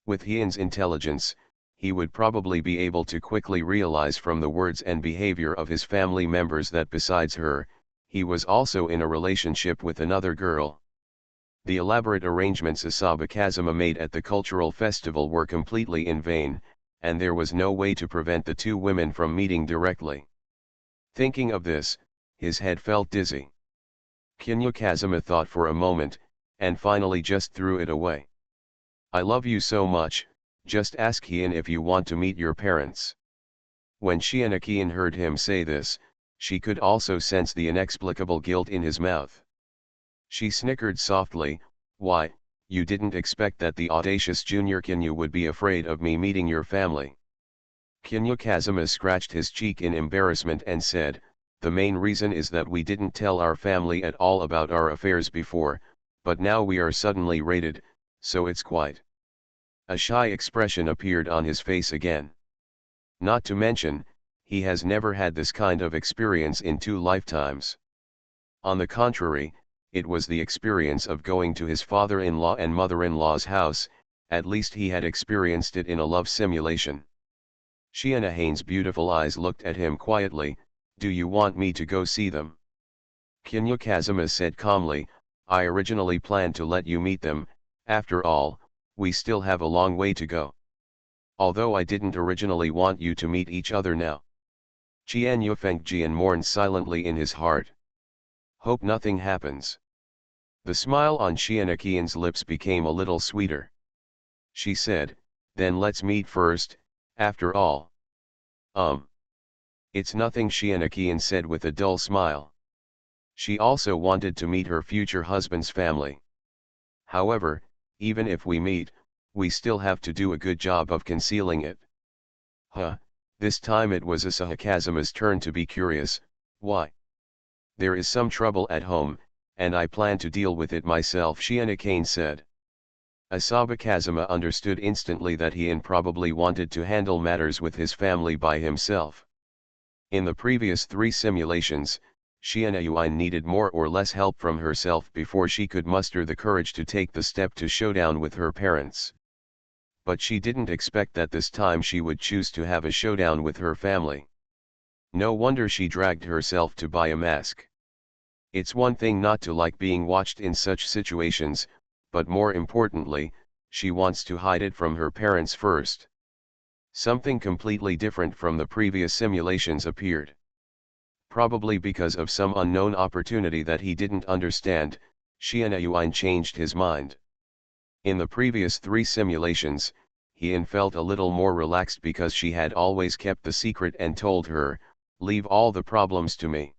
With Heian's intelligence, he would probably be able to quickly realize from the words and behavior of his family members that besides her, he was also in a relationship with another girl. The elaborate arrangements Asahi Kazuma made at the cultural festival were completely in vain, and there was no way to prevent the two women from meeting directly. Thinking of this, his head felt dizzy. Kinya Kazuma thought for a moment, and finally just threw it away. I love you so much, just ask Heian if you want to meet your parents. When Shianakian heard him say this, she could also sense the inexplicable guilt in his mouth. She snickered softly. Why, you didn't expect that the audacious junior Kinyu would be afraid of me meeting your family. Kinyu Kazuma scratched his cheek in embarrassment and said, the main reason is that we didn't tell our family at all about our affairs before, but now we are suddenly raided, so it's quite. A shy expression appeared on his face again. Not to mention, he has never had this kind of experience in 2 lifetimes. On the contrary, it was the experience of going to his father-in-law and mother-in-law's house. At least he had experienced it in a love simulation. Shianahane's beautiful eyes looked at him quietly. Do you want me to go see them? Kinyu Kazuma said calmly, I originally planned to let you meet them. After all, we still have a long way to go. Although I didn't originally want you to meet each other now. Qian Yufengjian mourned silently in his heart. Hope nothing happens. The smile on Qianaqian's lips became a little sweeter. She said, then let's meet first, after all. It's nothing, Qianaqian said with a dull smile. She also wanted to meet her future husband's family. However, even if we meet, we still have to do a good job of concealing it. This time it was Asahi Kazuma's turn to be curious. Why? There is some trouble at home, and I plan to deal with it myself, Shianakane said. Asaba Kazuma understood instantly that he probably wanted to handle matters with his family by himself. In the previous 3 simulations, Shianayuin needed more or less help from herself before she could muster the courage to take the step to showdown with her parents. But she didn't expect that this time she would choose to have a showdown with her family. No wonder she dragged herself to buy a mask. It's one thing not to like being watched in such situations, but more importantly, she wants to hide it from her parents first. Something completely different from the previous simulations appeared. Probably because of some unknown opportunity that he didn't understand, Shianayuin changed his mind. In the previous 3 simulations, he felt a little more relaxed because she had always kept the secret and told her, leave all the problems to me.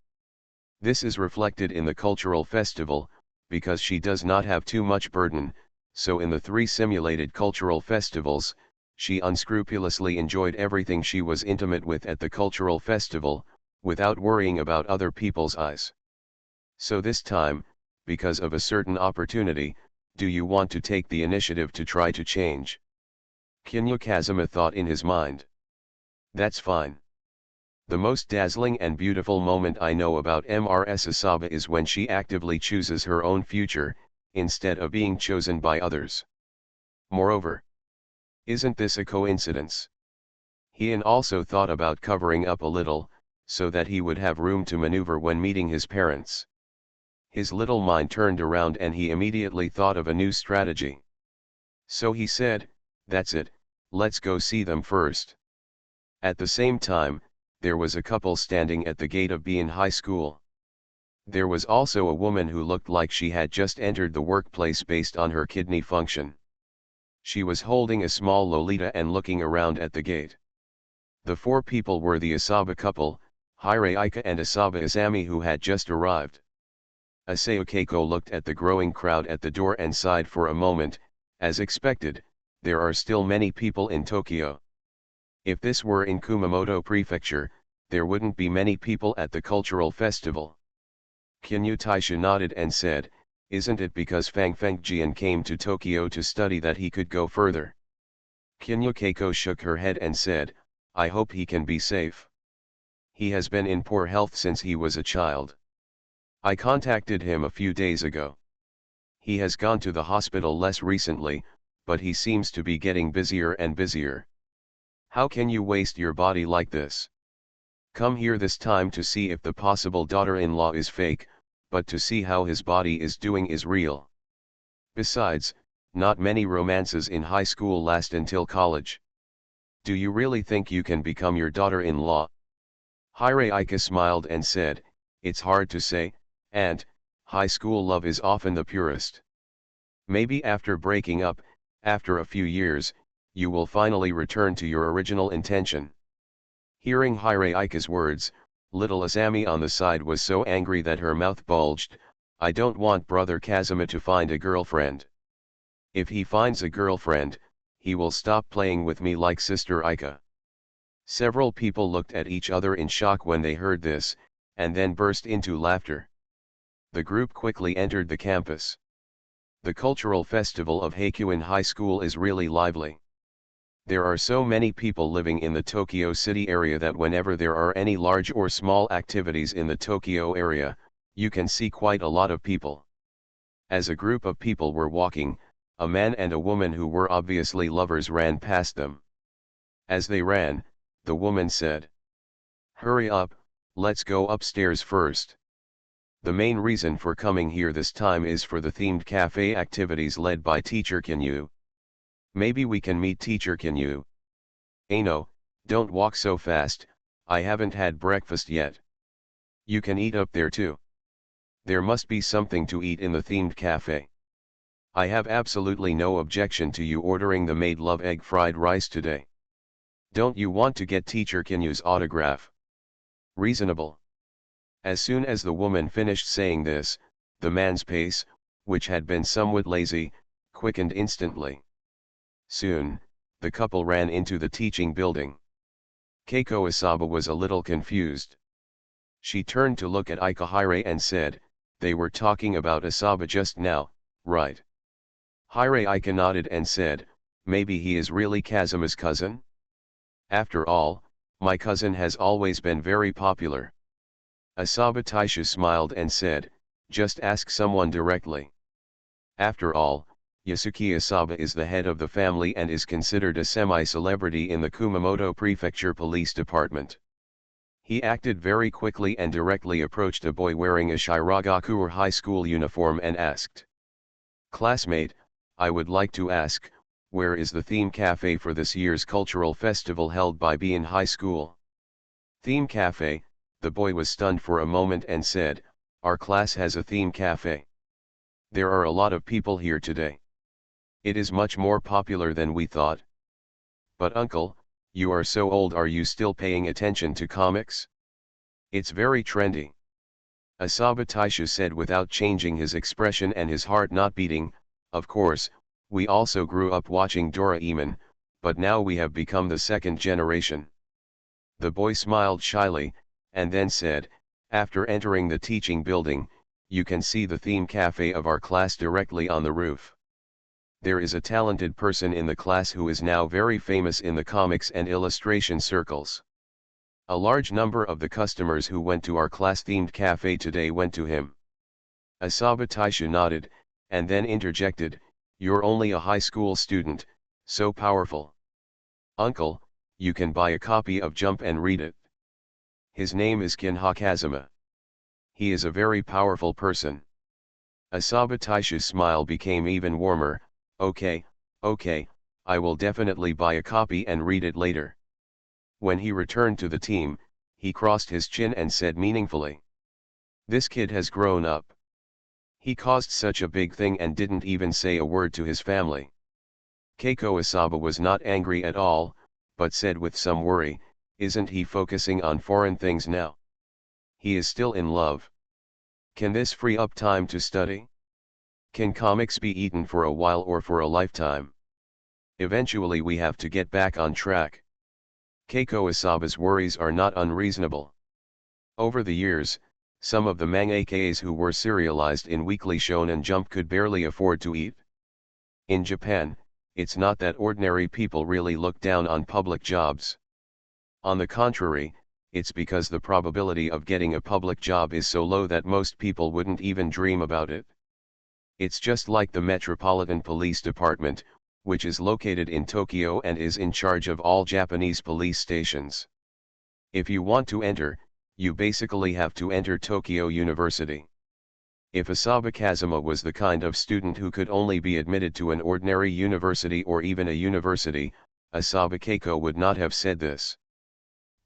This is reflected in the cultural festival, because she does not have too much burden, so in the 3 simulated cultural festivals, she unscrupulously enjoyed everything she was intimate with at the cultural festival, without worrying about other people's eyes. So this time, because of a certain opportunity, do you want to take the initiative to try to change? Kinyu Kazuma thought in his mind. That's fine. The most dazzling and beautiful moment I know about Mrs. Asaba is when she actively chooses her own future, instead of being chosen by others. Moreover, isn't this a coincidence? He also thought about covering up a little, so that he would have room to maneuver when meeting his parents. His little mind turned around and he immediately thought of a new strategy. So he said, that's it, let's go see them first. At the same time, there was a couple standing at the gate of Bian High School. There was also a woman who looked like she had just entered the workplace based on her kidney function. She was holding a small Lolita and looking around at the gate. The 4 people were the Asaba couple, Hiraika and Asaba Izami, who had just arrived. Asao Keiko looked at the growing crowd at the door and sighed for a moment. As expected, there are still many people in Tokyo. If this were in Kumamoto Prefecture, there wouldn't be many people at the cultural festival. Kinyu Taisha nodded and said, isn't it because Fang Fengjian came to Tokyo to study that he could go further? Kinyu Keiko shook her head and said, I hope he can be safe. He has been in poor health since he was a child. I contacted him a few days ago. He has gone to the hospital less recently, but he seems to be getting busier and busier. How can you waste your body like this? Come here this time to see if the possible daughter-in-law is fake, but to see how his body is doing is real. Besides, not many romances in high school last until college. Do you really think you can become your daughter-in-law? Hiraika smiled and said, it's hard to say, and high school love is often the purest. Maybe after breaking up, after a few years, you will finally return to your original intention. Hearing Hiraika's words, little Asami on the side was so angry that her mouth bulged. I don't want brother Kazuma to find a girlfriend. If he finds a girlfriend, he will stop playing with me like sister Aika. Several people looked at each other in shock when they heard this, and then burst into laughter. The group quickly entered the campus. The cultural festival of Hakuin High School is really lively. There are so many people living in the Tokyo City area that whenever there are any large or small activities in the Tokyo area, you can see quite a lot of people. As a group of people were walking, a man and a woman who were obviously lovers ran past them. As they ran, the woman said, "Hurry up, let's go upstairs first." The main reason for coming here this time is for the themed cafe activities led by Teacher Kinyu. Maybe we can meet Teacher Kinyu. No, don't walk so fast, I haven't had breakfast yet. You can eat up there too. There must be something to eat in the themed cafe. I have absolutely no objection to you ordering the maid love egg fried rice today. Don't you want to get Teacher Kinyu's autograph? Reasonable. As soon as the woman finished saying this, the man's pace, which had been somewhat lazy, quickened instantly. Soon, the couple ran into the teaching building. Keiko Asaba was a little confused. She turned to look at Ikahire and said, "They were talking about Asaba just now, right?" Hire Ika nodded and said, "Maybe he is really Kazuma's cousin? After all, my cousin has always been very popular." Asaba Taisha smiled and said, "Just ask someone directly. After all, Yasuki Asaba is the head of the family and is considered a semi-celebrity in the Kumamoto Prefecture Police Department." He acted very quickly and directly approached a boy wearing a Shiragaku or high school uniform and asked, "Classmate, I would like to ask, where is the theme cafe for this year's cultural festival held by Bein High School?" "Theme cafe?" The boy was stunned for a moment and said, "Our class has a theme cafe. There are a lot of people here today. It is much more popular than we thought." "But uncle, you are so old, are you still paying attention to comics? It's very trendy." Asaba Taisha said without changing his expression and his heart not beating, "Of course, we also grew up watching Doraemon, but now we have become the second generation." The boy smiled shyly, and then said, "After entering the teaching building, you can see the theme cafe of our class directly on the roof. There is a talented person in the class who is now very famous in the comics and illustration circles. A large number of the customers who went to our class-themed cafe today went to him." Asaba Taisha nodded, and then interjected, "You're only a high school student, so powerful. Uncle, you can buy a copy of Jump and read it. His name is Kinha Kazuma. He is a very powerful person." Asaba Taisha's smile became even warmer. Okay, I will definitely buy a copy and read it later." When he returned to the team, he crossed his chin and said meaningfully, "This kid has grown up. He caused such a big thing and didn't even say a word to his family." Keiko Asaba was not angry at all, but said with some worry, "Isn't he focusing on foreign things now? He is still in love. Can this free up time to study? Can comics be eaten for a while or for a lifetime? Eventually we have to get back on track." Keiko Asaba's worries are not unreasonable. Over the years, some of the mangakas who were serialized in Weekly Shonen Jump could barely afford to eat. In Japan, it's not that ordinary people really look down on public jobs. On the contrary, it's because the probability of getting a public job is so low that most people wouldn't even dream about it. It's just like the Metropolitan Police Department, which is located in Tokyo and is in charge of all Japanese police stations. If you want to enter, you basically have to enter Tokyo University. If Asaba Kazuma was the kind of student who could only be admitted to an ordinary university or even a university, Asaba Keiko would not have said this.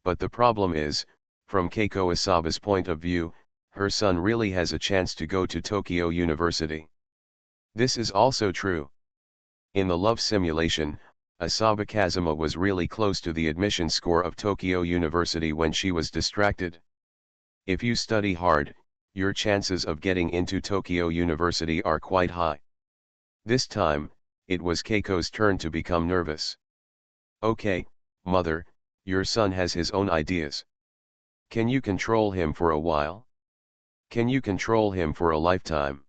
But the problem is, from Keiko Asaba's point of view, her son really has a chance to go to Tokyo University. This is also true. In the love simulation, Asaba Kazuma was really close to the admission score of Tokyo University when she was distracted. If you study hard, Your chances of getting into Tokyo University are quite high. This time, it was Keiko's turn to become nervous. Okay, mother, your son has his own ideas. Can you control him for a while? Can you control him for a lifetime?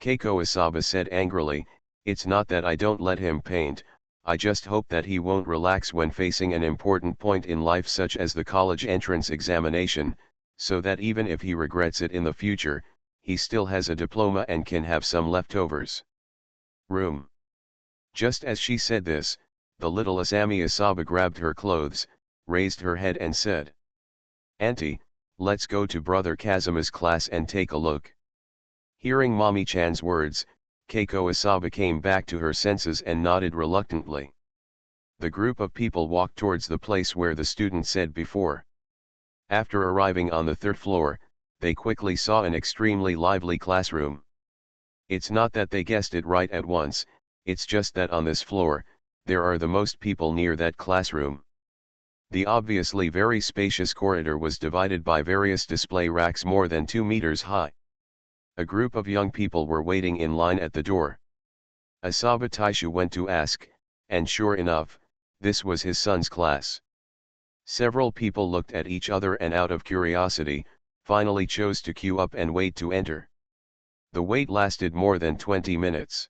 Keiko Asaba said angrily, it's not that I don't let him paint, I just hope that he won't relax when facing an important point in life such as the college entrance examination, so that even if he regrets it in the future, he still has a diploma and can have some leftovers. Room. Just as she said this, the little Asami Asaba grabbed her clothes, raised her head and said, Auntie, let's go to Brother Kazuma's class and take a look. Hearing Mommy-chan's words, Keiko Asaba came back to her senses and nodded reluctantly. The group of people walked towards the place where the student said before. After arriving on the third floor, they quickly saw an extremely lively classroom. It's not that they guessed it right at once, it's just that on this floor, there are the most people near that classroom. The obviously very spacious corridor was divided by various display racks more than 2 meters high. A group of young people were waiting in line at the door. Asaba Taishu went to ask, and sure enough, this was his son's class. Several people looked at each other and out of curiosity, finally chose to queue up and wait to enter. The wait lasted more than 20 minutes.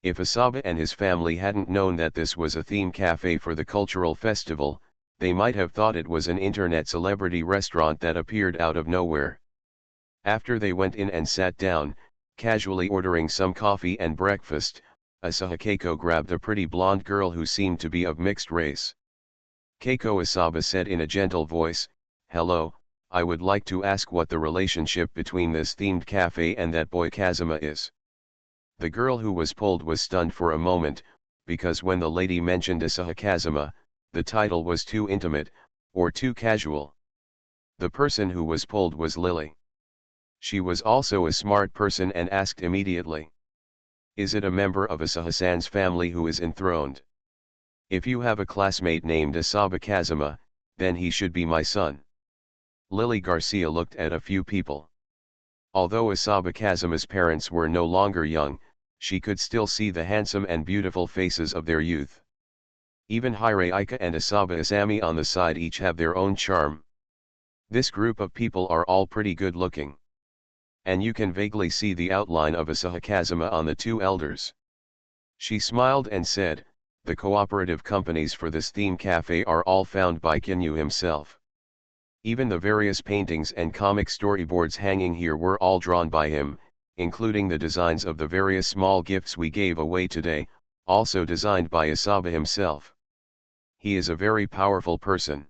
If Asaba and his family hadn't known that this was a theme cafe for the cultural festival, they might have thought it was an internet celebrity restaurant that appeared out of nowhere. After they went in and sat down, casually ordering some coffee and breakfast, Asahi Keiko grabbed a pretty blonde girl who seemed to be of mixed race. Keiko Asaba said in a gentle voice, Hello, I would like to ask what the relationship between this themed cafe and that boy Kazuma is. The girl who was pulled was stunned for a moment, because when the lady mentioned Asahi Kazuma, the title was too intimate, or too casual. The person who was pulled was Lily. She was also a smart person and asked immediately. Is it a member of Asahi-san's family who is enthroned? If you have a classmate named Asaba Kazuma, then he should be my son. Lily Garcia looked at a few people. Although Asaba Kazuma's parents were no longer young, she could still see the handsome and beautiful faces of their youth. Even Hireika and Asaba Asami on the side each have their own charm. This group of people are all pretty good looking. And you can vaguely see the outline of Asahi Kazuma on the two elders. She smiled and said, the cooperative companies for this theme cafe are all found by Kinyu himself. Even the various paintings and comic storyboards hanging here were all drawn by him, including the designs of the various small gifts we gave away today, also designed by Asaba himself. He is a very powerful person.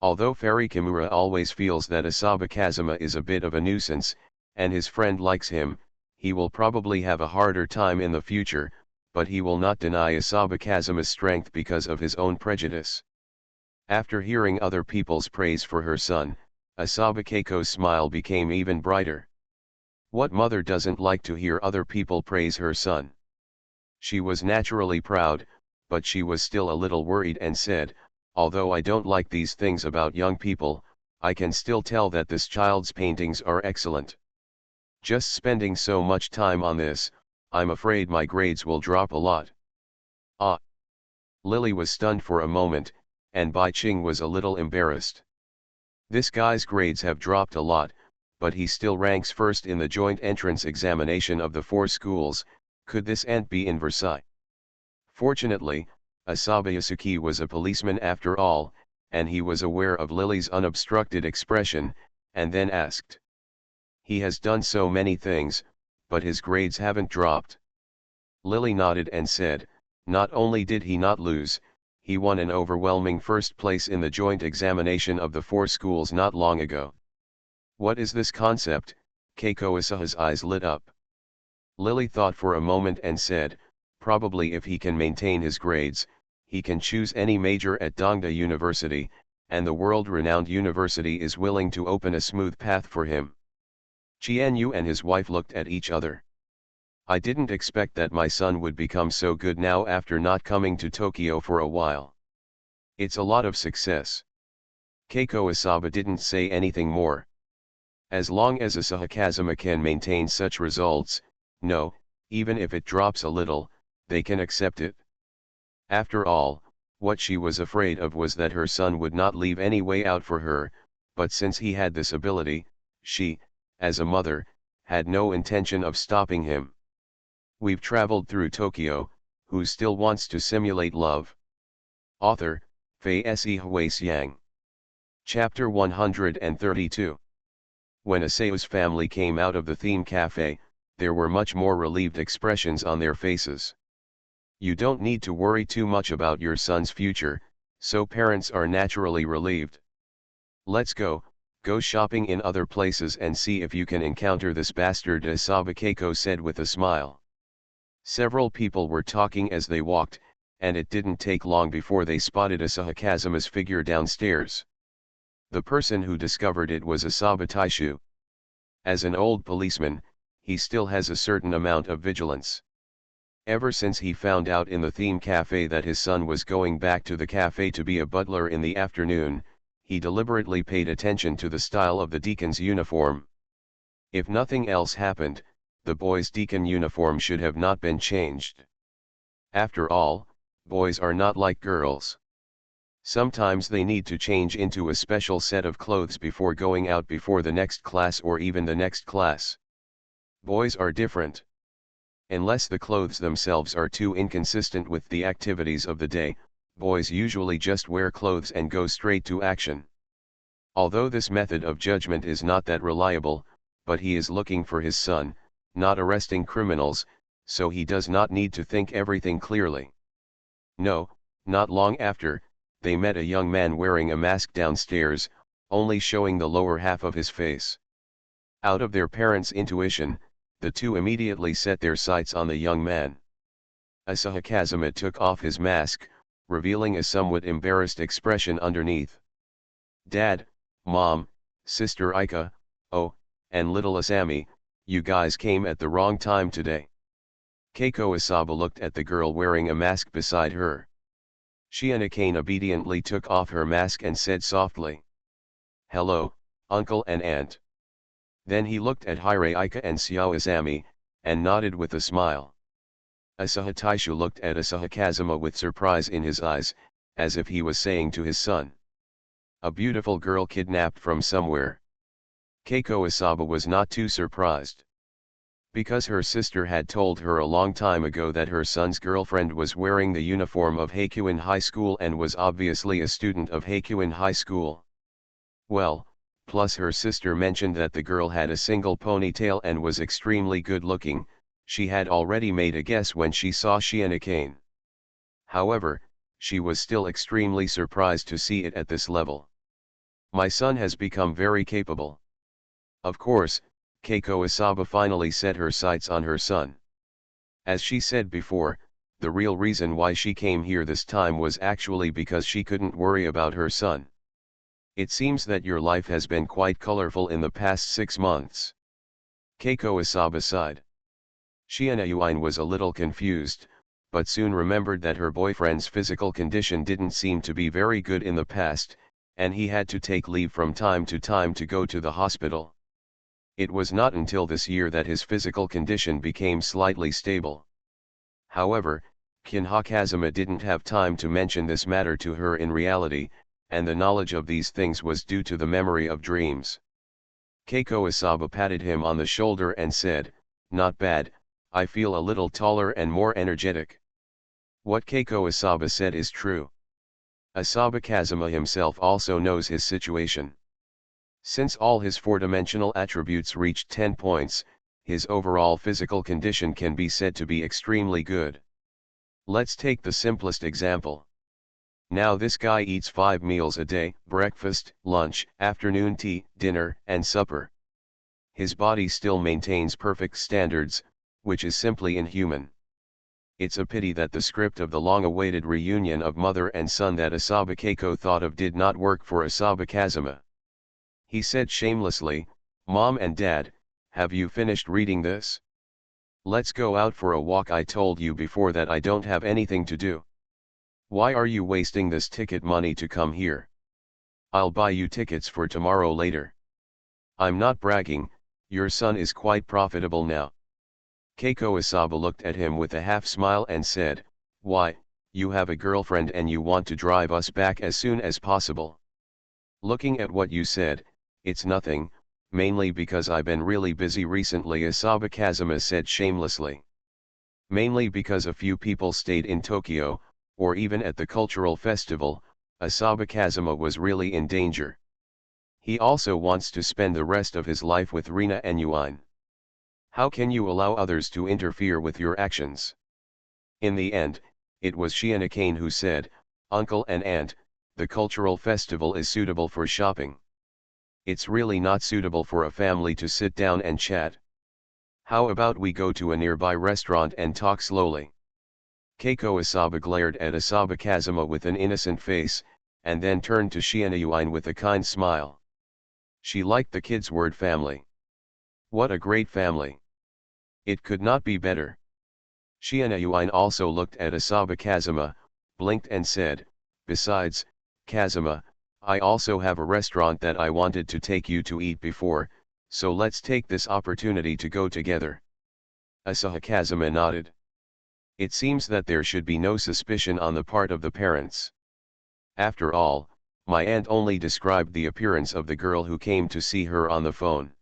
Although Fairy Kimura always feels that Asaba Kazuma is a bit of a nuisance, and his friend likes him, he will probably have a harder time in the future, but he will not deny Asaba Kazuma's strength because of his own prejudice. After hearing other people's praise for her son, Asaba Keiko's smile became even brighter. What mother doesn't like to hear other people praise her son? She was naturally proud, but she was still a little worried and said, although I don't like these things about young people, I can still tell that this child's paintings are excellent. Just spending so much time on this, I'm afraid my grades will drop a lot. Ah! Lily was stunned for a moment, and Bai Ching was a little embarrassed. This guy's grades have dropped a lot, but he still ranks first in the joint entrance examination of the 4 schools. Could this ant be in Versailles? Fortunately, Asaba Yasuki was a policeman after all, and he was aware of Lily's unobstructed expression, and then asked. He has done so many things, but his grades haven't dropped. Lily nodded and said, not only did he not lose, he won an overwhelming first place in the joint examination of the 4 schools not long ago. What is this concept? Keiko Asahi's eyes lit up. Lily thought for a moment and said, probably if he can maintain his grades, he can choose any major at Dongda University, and the world-renowned university is willing to open a smooth path for him. Qianyu and his wife looked at each other. I didn't expect that my son would become so good now after not coming to Tokyo for a while. It's a lot of success. Keiko Asaba didn't say anything more. As long as Asahi Kazuma can maintain such results, no, even if it drops a little, they can accept it. After all, what she was afraid of was that her son would not leave any way out for her, but since he had this ability, she, as a mother, had no intention of stopping him. We've traveled through Tokyo, who still wants to simulate love? Author, Fei Se Hui-Xiang. Chapter 132. When Asao's family came out of the theme cafe, there were much more relieved expressions on their faces. You don't need to worry too much about your son's future, so parents are naturally relieved. Let's go shopping in other places and see if you can encounter this bastard, Asabi Keiko said with a smile. Several people were talking as they walked, and it didn't take long before they spotted Asahi Kazuma's figure downstairs. The person who discovered it was Asabi Taishu. As an old policeman, he still has a certain amount of vigilance. Ever since he found out in the theme cafe that his son was going back to the cafe to be a butler in the afternoon, he deliberately paid attention to the style of the deacon's uniform. If nothing else happened, the boy's deacon uniform should have not been changed. After all, boys are not like girls. Sometimes they need to change into a special set of clothes before going out before the next class or even the next class. Boys are different. Unless the clothes themselves are too inconsistent with the activities of the day, boys usually just wear clothes and go straight to action. Although this method of judgment is not that reliable, but he is looking for his son, not arresting criminals, so he does not need to think everything clearly. No, not long after, they met a young man wearing a mask downstairs, only showing the lower half of his face. Out of their parents' intuition, the two immediately set their sights on the young man. Asahi Kazuma took off his mask, revealing a somewhat embarrassed expression underneath. Dad, Mom, Sister Aika, oh, and little Asami, you guys came at the wrong time today. Keiko Asaba looked at the girl wearing a mask beside her. Shianakane obediently took off her mask and said softly, "Hello, uncle and aunt." Then he looked at Hire Aika and Xiao Asami, and nodded with a smile. Asahi Taishu looked at Asahi Kazuma with surprise in his eyes, as if he was saying to his son, "A beautiful girl kidnapped from somewhere." Keiko Asaba was not too surprised. Because her sister had told her a long time ago that her son's girlfriend was wearing the uniform of Heikuin High School and was obviously a student of Heikuin High School. Well, plus her sister mentioned that the girl had a single ponytail and was extremely good looking, she had already made a guess when she saw Shianakane. However, she was still extremely surprised to see it at this level. My son has become very capable. Of course, Keiko Asaba finally set her sights on her son. As she said before, the real reason why she came here this time was actually because she couldn't worry about her son. It seems that your life has been quite colorful in the past 6 months. Keiko Asaba sighed. Shiana Yuan was a little confused, but soon remembered that her boyfriend's physical condition didn't seem to be very good in the past, and he had to take leave from time to time to go to the hospital. It was not until this year that his physical condition became slightly stable. However, Kinha Kazuma didn't have time to mention this matter to her in reality, and the knowledge of these things was due to the memory of dreams. Keiko Asaba patted him on the shoulder and said, "Not bad, I feel a little taller and more energetic." What Keiko Asaba said is true. Asaba Kazuma himself also knows his situation. Since all his four-dimensional attributes reached 10 points, his overall physical condition can be said to be extremely good. Let's take the simplest example. Now this guy eats 5 meals a day: breakfast, lunch, afternoon tea, dinner, and supper. His body still maintains perfect standards, which is simply inhuman. It's a pity that the script of the long-awaited reunion of mother and son that Asaba Keiko thought of did not work for Asaba Kazuma. He said shamelessly, "Mom and Dad, have you finished reading this? Let's go out for a walk. I told you before that I don't have anything to do. Why are you wasting this ticket money to come here? I'll buy you tickets for tomorrow later." I'm not bragging, your son is quite profitable now. Keiko Asaba looked at him with a half smile and said, why, you have a girlfriend and you want to drive us back as soon as possible. Looking at what you said, it's nothing, mainly because I've been really busy recently, Asaba Kazuma said shamelessly. Mainly because a few people stayed in Tokyo, or even at the cultural festival, Asaba Kazuma was really in danger. He also wants to spend the rest of his life with Rina and Yuan. How can you allow others to interfere with your actions? In the end, it was Shianakane who said, Uncle and Aunt, the cultural festival is suitable for shopping. It's really not suitable for a family to sit down and chat. How about we go to a nearby restaurant and talk slowly? Keiko Asaba glared at Asaba Kazuma with an innocent face, and then turned to Shianayuin with a kind smile. She liked the kid's word family. What a great family. It could not be better. Shianayuin also looked at Asaba Kazuma, blinked and said, besides, Kazuma, I also have a restaurant that I wanted to take you to eat before, so let's take this opportunity to go together. Asahi Kazuma nodded. It seems that there should be no suspicion on the part of the parents. After all, my aunt only described the appearance of the girl who came to see her on the phone.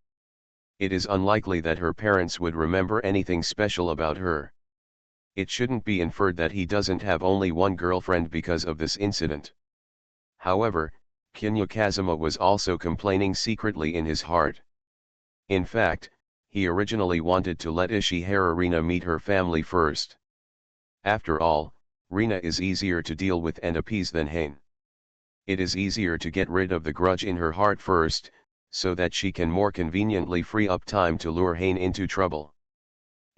It is unlikely that her parents would remember anything special about her. It shouldn't be inferred that he doesn't have only one girlfriend because of this incident. However, Kinya Kazuma was also complaining secretly in his heart. In fact, he originally wanted to let Ishihara Rina meet her family first. After all, Rina is easier to deal with and appease than Hain. It is easier to get rid of the grudge in her heart first, so that she can more conveniently free up time to lure Hain into trouble.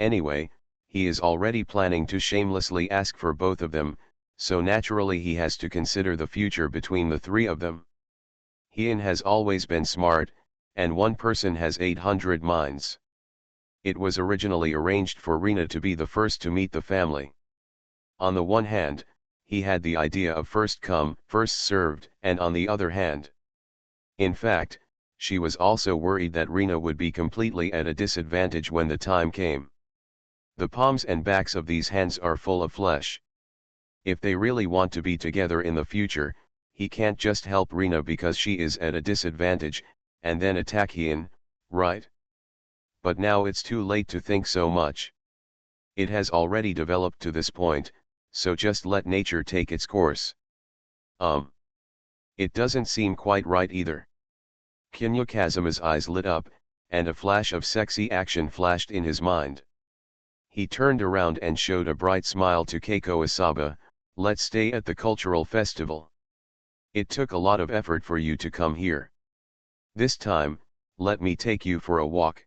Anyway, he is already planning to shamelessly ask for both of them, so naturally he has to consider the future between the three of them. Hain has always been smart, and one person has 800 minds. It was originally arranged for Rina to be the first to meet the family. On the one hand, he had the idea of first come, first served, and on the other hand. In fact, she was also worried that Rina would be completely at a disadvantage when the time came. The palms and backs of these hands are full of flesh. If they really want to be together in the future, he can't just help Rina because she is at a disadvantage, and then attack Hain, right? But now it's too late to think so much. It has already developed to this point, so just let nature take its course. It doesn't seem quite right either. Kinya Kazuma's eyes lit up, and a flash of sexy action flashed in his mind. He turned around and showed a bright smile to Keiko Asaba, let's stay at the cultural festival. It took a lot of effort for you to come here. This time, let me take you for a walk.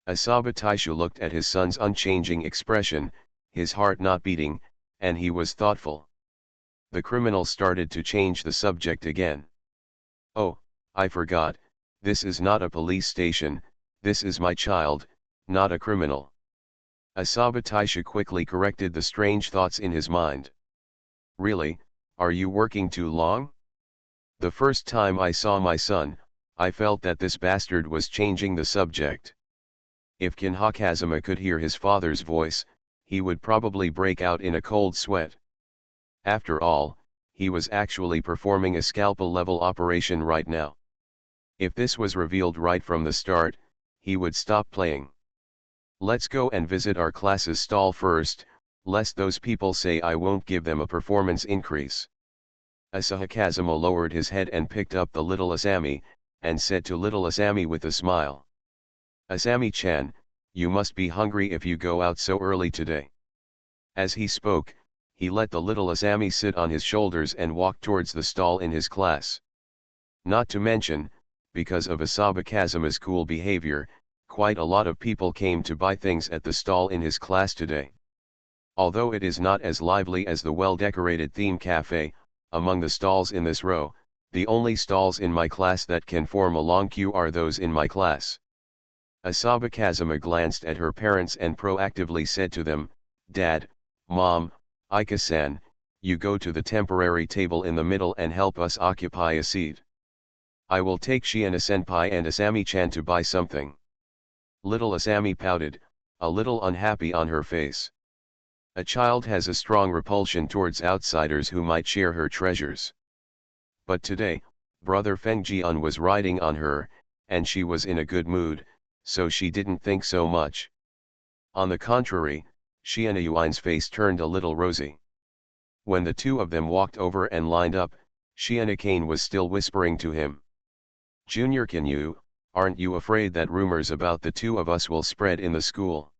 Asaba Taishu looked at his son's unchanging expression, his heart not beating, and he was thoughtful. The criminal started to change the subject again. Oh, I forgot, this is not a police station, this is my child, not a criminal. Asaba Taishu quickly corrected the strange thoughts in his mind. Really, are you working too long? The first time I saw my son, I felt that this bastard was changing the subject. If Kinha Kazuma could hear his father's voice, he would probably break out in a cold sweat. After all, he was actually performing a scalpel-level operation right now. If this was revealed right from the start, he would stop playing. Let's go and visit our class's stall first, lest those people say I won't give them a performance increase. Asahi Kazuma lowered his head and picked up the little Asami, and said to little Asami with a smile. Asami-chan, you must be hungry if you go out so early today. As he spoke, he let the little Asami sit on his shoulders and walked towards the stall in his class. Not to mention, because of Asaba Kazuma's cool behavior, quite a lot of people came to buy things at the stall in his class today. Although it is not as lively as the well-decorated theme cafe, among the stalls in this row, the only stalls in my class that can form a long queue are those in my class. Asaba Kazuma glanced at her parents and proactively said to them, Dad, Mom, Ika-san, you go to the temporary table in the middle and help us occupy a seat. I will take Shiina-senpai and Asami-chan to buy something. Little Asami pouted, a little unhappy on her face. A child has a strong repulsion towards outsiders who might share her treasures. But today, brother Feng Jian was riding on her, and she was in a good mood, so she didn't think so much. On the contrary, Shiina Yuan's face turned a little rosy. When the two of them walked over and lined up, Shiina Kane was still whispering to him. Junior Kinyu, aren't you afraid that rumors about the two of us will spread in the school?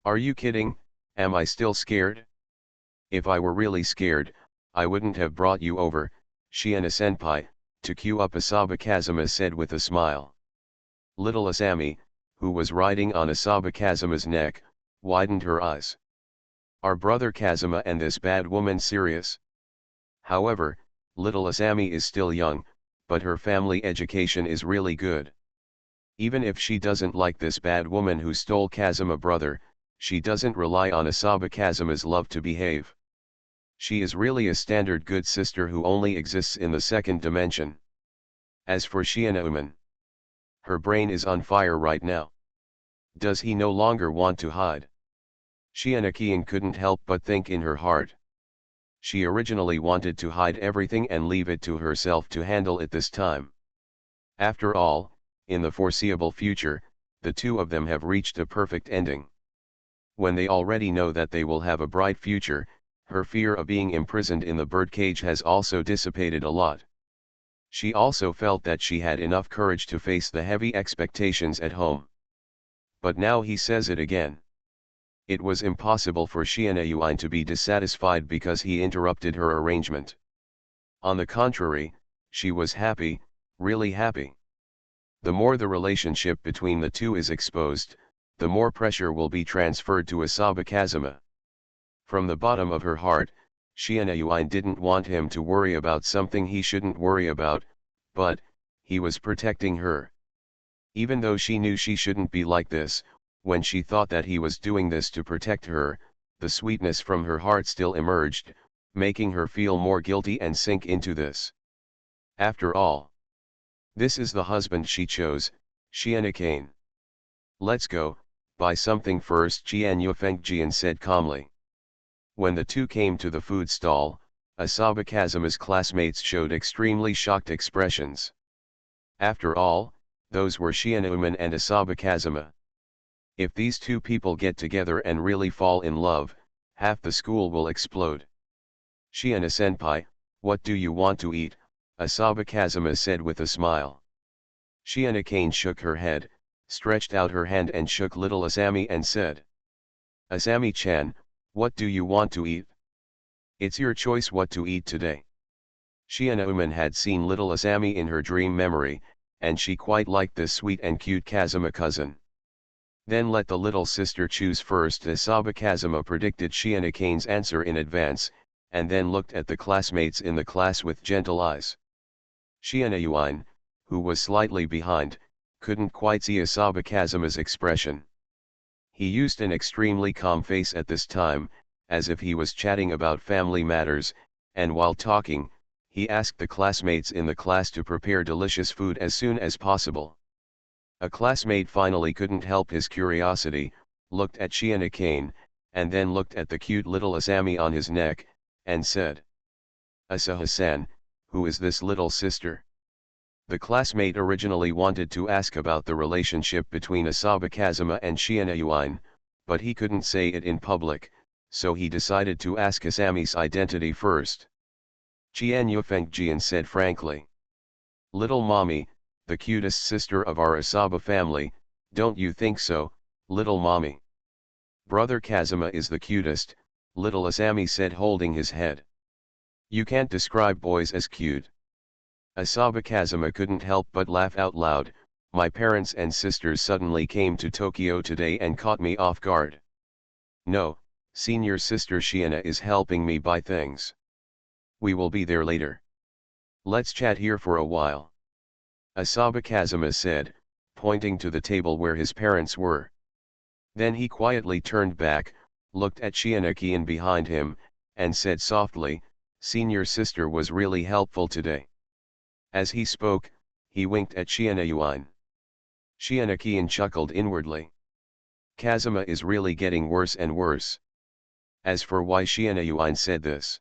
Are you kidding? Am I still scared? If I were really scared, I wouldn't have brought you over, Shiina-senpai, to queue up Asaba Kazuma said with a smile. Little Asami, who was riding on Asaba Kazuma's neck, widened her eyes. Are brother Kazuma and this bad woman serious? However, little Asami is still young, but her family education is really good. Even if she doesn't like this bad woman who stole Kazuma brother, she doesn't rely on Asaba Kazuma's love to behave. She is really a standard good sister who only exists in the second dimension. As for Shiina Uman, her brain is on fire right now. Does he no longer want to hide? Shiina Kian couldn't help but think in her heart. She originally wanted to hide everything and leave it to herself to handle it this time. After all, in the foreseeable future, the two of them have reached a perfect ending. When they already know that they will have a bright future, her fear of being imprisoned in the birdcage has also dissipated a lot. She also felt that she had enough courage to face the heavy expectations at home. But now he says it again. It was impossible for Shiina Yuan to be dissatisfied because he interrupted her arrangement. On the contrary, she was happy, really happy. The more the relationship between the two is exposed, the more pressure will be transferred to Asaba Kazuma. From the bottom of her heart, Shiina Yuan didn't want him to worry about something he shouldn't worry about, but he was protecting her. Even though she knew she shouldn't be like this, when she thought that he was doing this to protect her, the sweetness from her heart still emerged, making her feel more guilty and sink into this. After all, this is the husband she chose, Shiina Kane. Let's go, buy something first, Jian Yufengjian said calmly. When the two came to the food stall, Asaba Kazuma's classmates showed extremely shocked expressions. After all, those were Shiina Uman and Asaba Kazuma. If these two people get together and really fall in love, half the school will explode. Shiina-senpai, what do you want to eat? Asaba Kazuma said with a smile. Shiina Kane shook her head, stretched out her hand and shook little Asami and said. Asami-chan, what do you want to eat? It's your choice what to eat today. Shiina Uman had seen little Asami in her dream memory, and she quite liked this sweet and cute Kazuma cousin. Then let the little sister choose first. Asaba Kazuma predicted Shiina Kane's answer in advance, and then looked at the classmates in the class with gentle eyes. Shiina Yuan, who was slightly behind, couldn't quite see Asaba Kazuma's expression. He used an extremely calm face at this time, as if he was chatting about family matters, and while talking, he asked the classmates in the class to prepare delicious food as soon as possible. A classmate finally couldn't help his curiosity, looked at Shiina Kane, and then looked at the cute little Asami on his neck, and said. Asa-san, who is this little sister? The classmate originally wanted to ask about the relationship between Asaba Kazuma and Shiina Yuan, but he couldn't say it in public, so he decided to ask Asami's identity first. Jian Yufengjian said frankly. Little mommy, the cutest sister of our Asaba family, don't you think so, little mommy? Brother Kazuma is the cutest, little Asami said holding his head. You can't describe boys as cute. Asaba Kazuma couldn't help but laugh out loud. My parents and sisters suddenly came to Tokyo today and caught me off guard. No, senior sister Shiina is helping me buy things. We will be there later. Let's chat here for a while. Asaba Kazuma said, pointing to the table where his parents were. Then he quietly turned back, looked at Shiina Kian behind him, and said softly, Senior sister was really helpful today. As he spoke, He winked at Shianayuan. Shianakian chuckled inwardly. Kazuma is really getting worse and worse. As for why Shianayuan said this.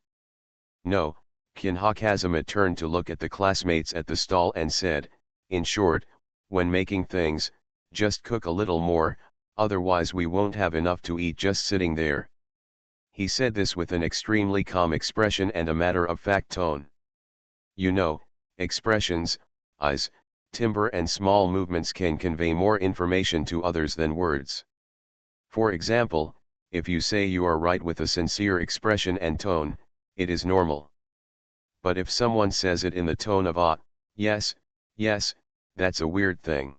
No, Kinha Kazuma turned to look at the classmates at the stall and said, in short, when making things, just cook a little more, otherwise we won't have enough to eat just sitting there. He said this with an extremely calm expression and a matter-of-fact tone. You know, expressions, eyes, timbre and small movements can convey more information to others than words. For example, if you say you are right with a sincere expression and tone, it is normal. But if someone says it in the tone of yes, yes, that's a weird thing.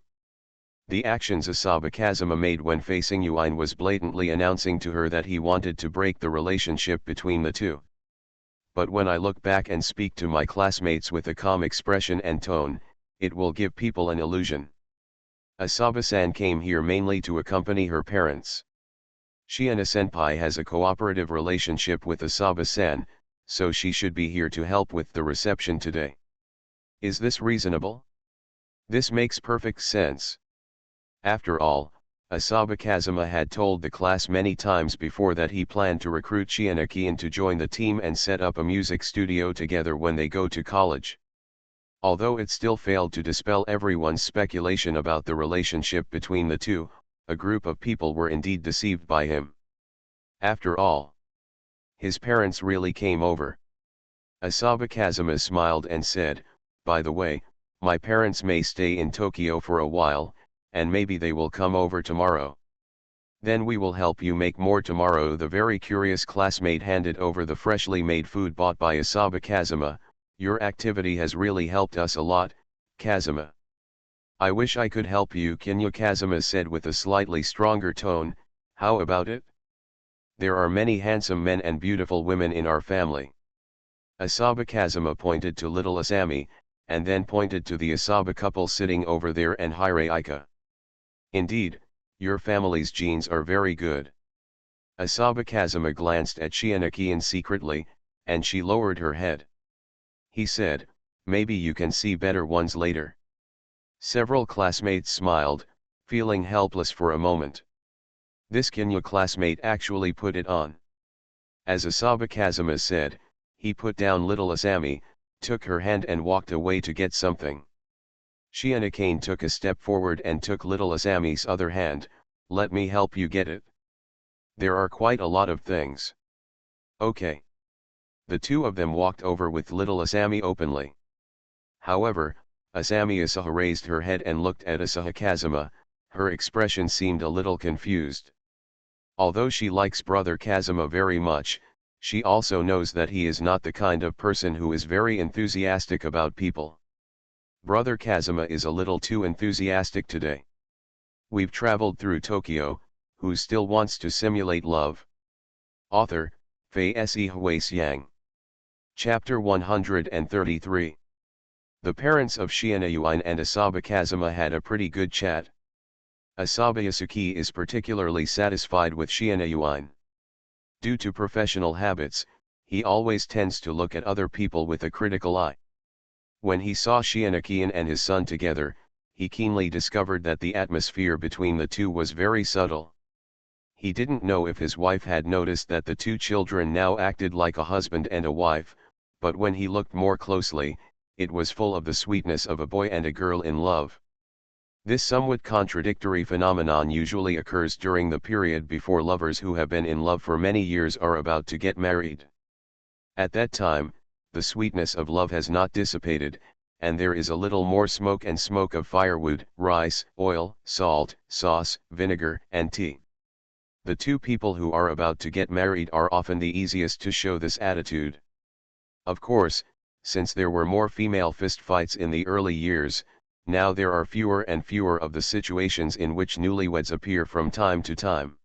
The actions Asaba Kazuma made when facing Yuin was blatantly announcing to her that he wanted to break the relationship between the two. But when I look back and speak to my classmates with a calm expression and tone, it will give people an illusion. Asaba-san came here mainly to accompany her parents. Shiana-senpai has a cooperative relationship with Asaba-san, so she should be here to help with the reception today. Is this reasonable? This makes perfect sense. After all, Asaba Kazuma had told the class many times before that he planned to recruit Shianakian to join the team and set up a music studio together when they go to college. Although it still failed to dispel everyone's speculation about the relationship between the two, a group of people were indeed deceived by him. After all, his parents really came over. Asaba Kazuma smiled and said, by the way, my parents may stay in Tokyo for a while, and maybe they will come over tomorrow. Then we will help you make more tomorrow. The very curious classmate handed over the freshly made food bought by Asaba Kazuma. Your activity has really helped us a lot, Kazuma. I wish I could help you, Kinya Kazuma said with a slightly stronger tone. How about it? There are many handsome men and beautiful women in our family. Asaba Kazuma pointed to little Asami, and then pointed to the Asaba couple sitting over there and Hiraika. Indeed, your family's genes are very good. Asaba Kazuma glanced at Shianakian secretly, and she lowered her head. He said, maybe you can see better ones later. Several classmates smiled, feeling helpless for a moment. This Kinya classmate actually put it on. As Asaba Kazuma said, he put down little Asami, took her hand and walked away to get something. Shianakane took a step forward and took little Asami's other hand. Let me help you get it. There are quite a lot of things. Okay. The two of them walked over with little Asami openly. However, Asami Asaha raised her head and looked at Asaha Kazuma. Her expression seemed a little confused. Although she likes brother Kazuma very much, she also knows that he is not the kind of person who is very enthusiastic about people. Brother Kazuma is a little too enthusiastic today. We've traveled through Tokyo, who still wants to simulate love? Author, Fei Se Huasiang. Chapter 133. The parents of Shianayuin and Asaba Kazuma had a pretty good chat. Asaba Yasuki is particularly satisfied with Shianayuin. Due to professional habits, he always tends to look at other people with a critical eye. When he saw Shianakian and his son together, he keenly discovered that the atmosphere between the two was very subtle. He didn't know if his wife had noticed that the two children now acted like a husband and a wife, but when he looked more closely, it was full of the sweetness of a boy and a girl in love. This somewhat contradictory phenomenon usually occurs during the period before lovers who have been in love for many years are about to get married. At that time, the sweetness of love has not dissipated, and there is a little more smoke of firewood, rice, oil, salt, sauce, vinegar, and tea. The two people who are about to get married are often the easiest to show this attitude. Of course, since there were more female fistfights in the early years, now there are fewer and fewer of the situations in which newlyweds appear from time to time.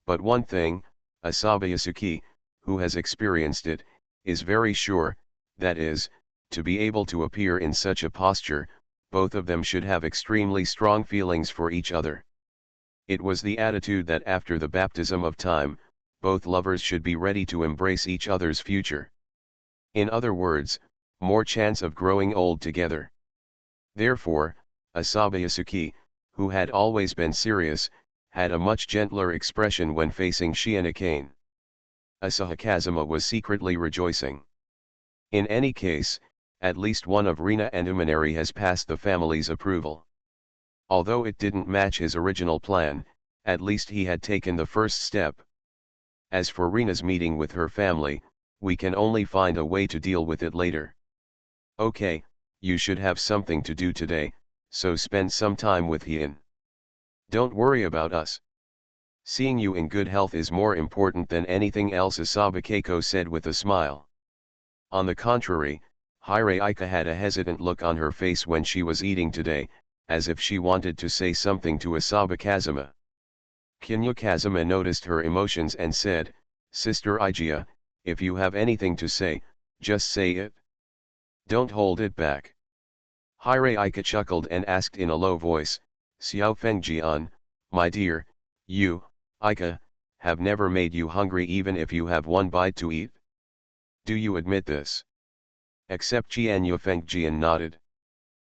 But one thing, Asaba Yasuki, who has experienced it, is very sure, that is, to be able to appear in such a posture, both of them should have extremely strong feelings for each other. It was the attitude that after the baptism of time, both lovers should be ready to embrace each other's future. In other words, more chance of growing old together. Therefore, Asaba Yasuki, who had always been serious, had a much gentler expression when facing Shienakane. Asahi Kazuma was secretly rejoicing. In any case, at least one of Rina and Uminari has passed the family's approval. Although it didn't match his original plan, at least he had taken the first step. As for Rina's meeting with her family, we can only find a way to deal with it later. Okay, you should have something to do today, so spend some time with Hien. Don't worry about us. Seeing you in good health is more important than anything else, Asaba Keiko said with a smile. On the contrary, Hire Aika had a hesitant look on her face when she was eating today, as if she wanted to say something to Asaba Kazuma. Kinya Kazuma noticed her emotions and said, Sister Igia, if you have anything to say, just say it. Don't hold it back. Hire Aika chuckled and asked in a low voice, Xiao Fengjian, my dear, you, Aika, have never made you hungry even if you have one bite to eat? Do you admit this? Except Jianyu Fengjian nodded.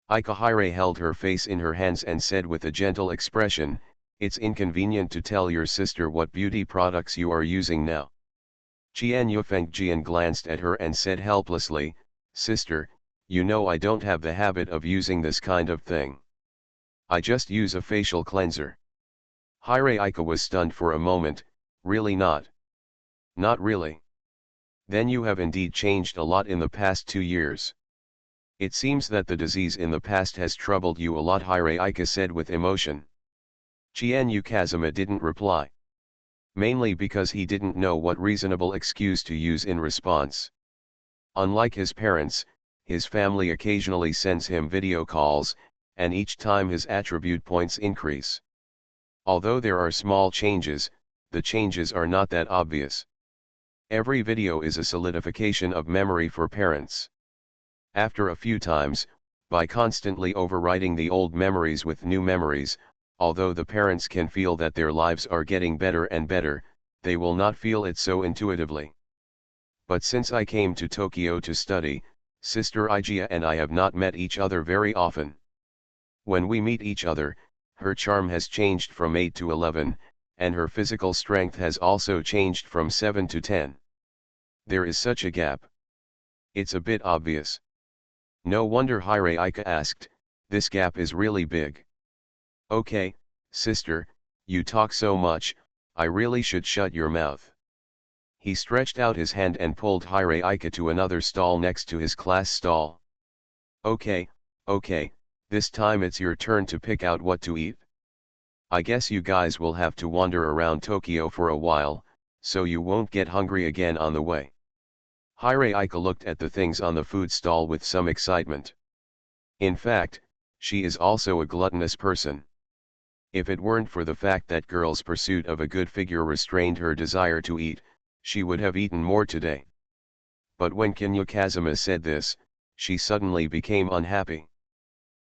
Aika Hire held her face in her hands and said with a gentle expression, it's inconvenient to tell your sister what beauty products you are using now. Jianyu Fengjian glanced at her and said helplessly, Sister, you know I don't have the habit of using this kind of thing. I just use a facial cleanser. Hire Aika was stunned for a moment, really not? Not really. Then you have indeed changed a lot in the past 2 years. It seems that the disease in the past has troubled you a lot, Hire Aika said with emotion. Jianyu Kazuma didn't reply. Mainly because he didn't know what reasonable excuse to use in response. Unlike his parents, his family occasionally sends him video calls, and each time his attribute points increase. Although there are small changes, the changes are not that obvious. Every video is a solidification of memory for parents. After a few times, by constantly overwriting the old memories with new memories, although the parents can feel that their lives are getting better and better, they will not feel it so intuitively. But since I came to Tokyo to study, Sister Igia and I have not met each other very often. When we meet each other, her charm has changed from 8 to 11, and her physical strength has also changed from 7 to 10. There is such a gap. It's a bit obvious. No wonder, Hire Aika asked, this gap is really big. Okay, sister, you talk so much, I really should shut your mouth. He stretched out his hand and pulled Hire Aika to another stall next to his class stall. Okay, this time it's your turn to pick out what to eat. I guess you guys will have to wander around Tokyo for a while, so you won't get hungry again on the way. Hire Aika looked at the things on the food stall with some excitement. In fact, she is also a gluttonous person. If it weren't for the fact that girls' pursuit of a good figure restrained her desire to eat, she would have eaten more today. But when Kinya Kazuma said this, she suddenly became unhappy.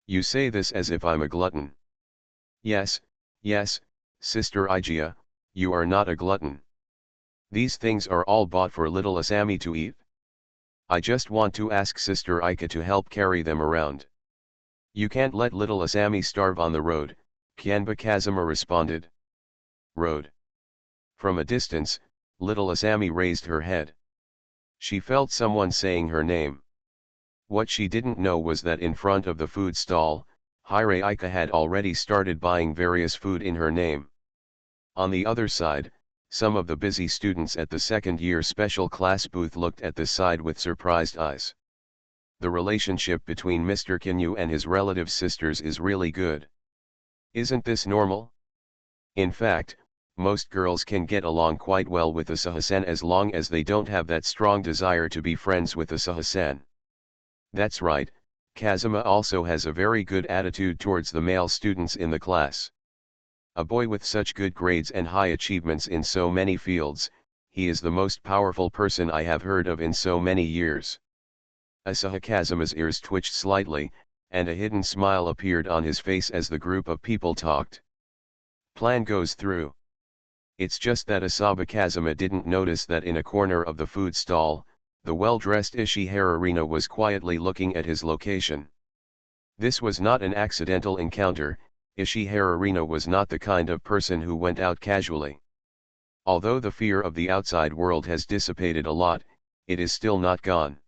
You say this as if I'm a glutton. Yes, Sister Igia, you are not a glutton. These things are all bought for little Asami to eat. I just want to ask Sister Aika to help carry them around. You can't let little Asami starve on the road, Kianba Kazuma responded. Road. From a distance, little Asami raised her head. She felt someone saying her name. What she didn't know was that in front of the food stall, Hire Aika had already started buying various food in her name. On the other side, some of the busy students at the second-year special class booth looked at this side with surprised eyes. The relationship between Mr. Kinyu and his relative sisters is really good. Isn't this normal? In fact, most girls can get along quite well with Asahi-san as long as they don't have that strong desire to be friends with Asahi-san. That's right, Kazuma also has a very good attitude towards the male students in the class. A boy with such good grades and high achievements in so many fields, he is the most powerful person I have heard of in so many years. Asahi Kazuma's ears twitched slightly, and a hidden smile appeared on his face as the group of people talked. Plan goes through. It's just that Asaba Kazuma didn't notice that in a corner of the food stall, the well-dressed Ishihara Rina was quietly looking at his location. This was not an accidental encounter. Ishihara Rina was not the kind of person who went out casually. Although the fear of the outside world has dissipated a lot, it is still not gone.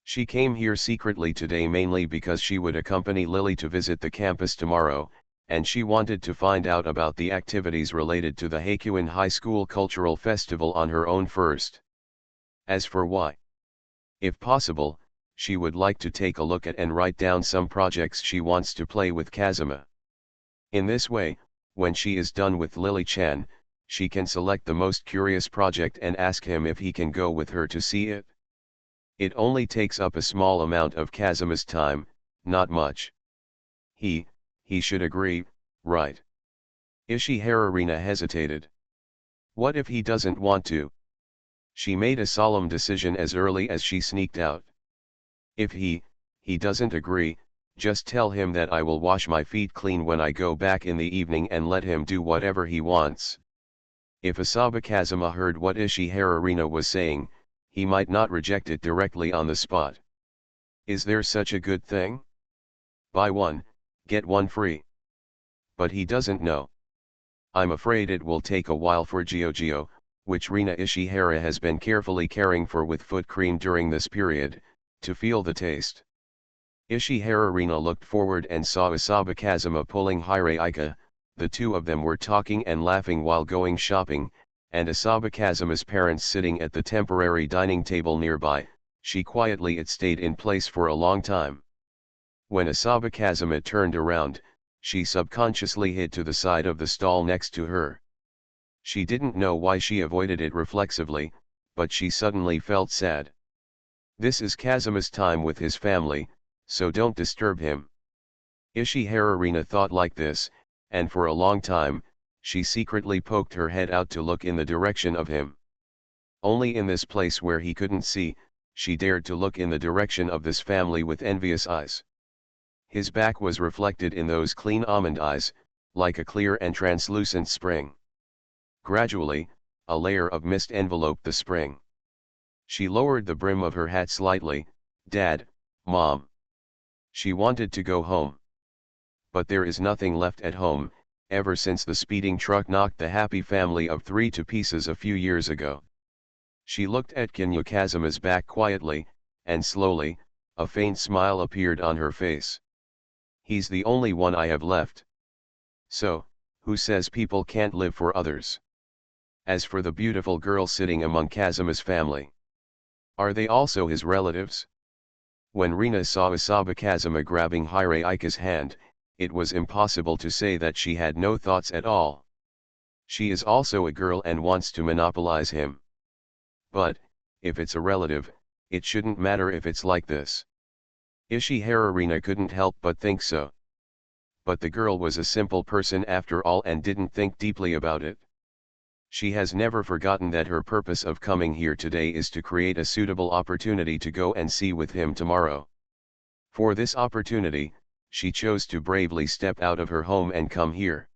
She came here secretly today mainly because she would accompany Lily to visit the campus tomorrow, and she wanted to find out about the activities related to the Hakuin High School Cultural Festival on her own first. As for why, if possible, she would like to take a look at and write down some projects she wants to play with Kazuma. In this way, when she is done with Lily-chan, she can select the most curious project and ask him if he can go with her to see it. It only takes up a small amount of Kazuma's time, not much. He should agree, right? Ishihara Rina hesitated. What if he doesn't want to? She made a solemn decision as early as she sneaked out. If he doesn't agree, just tell him that I will wash my feet clean when I go back in the evening and let him do whatever he wants. If Asaba Kazuma heard what Ishihara Rina was saying, he might not reject it directly on the spot. Is there such a good thing? Buy one, get one free. But he doesn't know. I'm afraid it will take a while for Gio, which Rina Ishihara has been carefully caring for with foot cream during this period, to feel the taste. Ishihara Rina looked forward and saw Asaba Kazuma pulling Hiraika. The two of them were talking and laughing while going shopping, and Asaba Kazuma's parents sitting at the temporary dining table nearby. She quietly stayed in place for a long time. When Asaba Kazuma turned around, she subconsciously hid to the side of the stall next to her. She didn't know why she avoided it reflexively, but she suddenly felt sad. This is Kazuma's time with his family, so don't disturb him. Ishihara Rina thought like this, and for a long time, she secretly poked her head out to look in the direction of him. Only in this place where he couldn't see, she dared to look in the direction of this family with envious eyes. His back was reflected in those clean almond eyes, like a clear and translucent spring. Gradually, a layer of mist enveloped the spring. She lowered the brim of her hat slightly. Dad, Mom. She wanted to go home. But there is nothing left at home, ever since the speeding truck knocked the happy family of three to pieces a few years ago. She looked at Kinya Kazuma's back quietly, and slowly, a faint smile appeared on her face. He's the only one I have left. So, who says people can't live for others? As for the beautiful girl sitting among Kazuma's family, are they also his relatives? When Rina saw Asaba Kazuma grabbing Hiraika's hand, it was impossible to say that she had no thoughts at all. She is also a girl and wants to monopolize him. But, if it's a relative, it shouldn't matter if it's like this. Ishihara Rina couldn't help but think so. But the girl was a simple person after all and didn't think deeply about it. She has never forgotten that her purpose of coming here today is to create a suitable opportunity to go and see with him tomorrow. For this opportunity, she chose to bravely step out of her home and come here.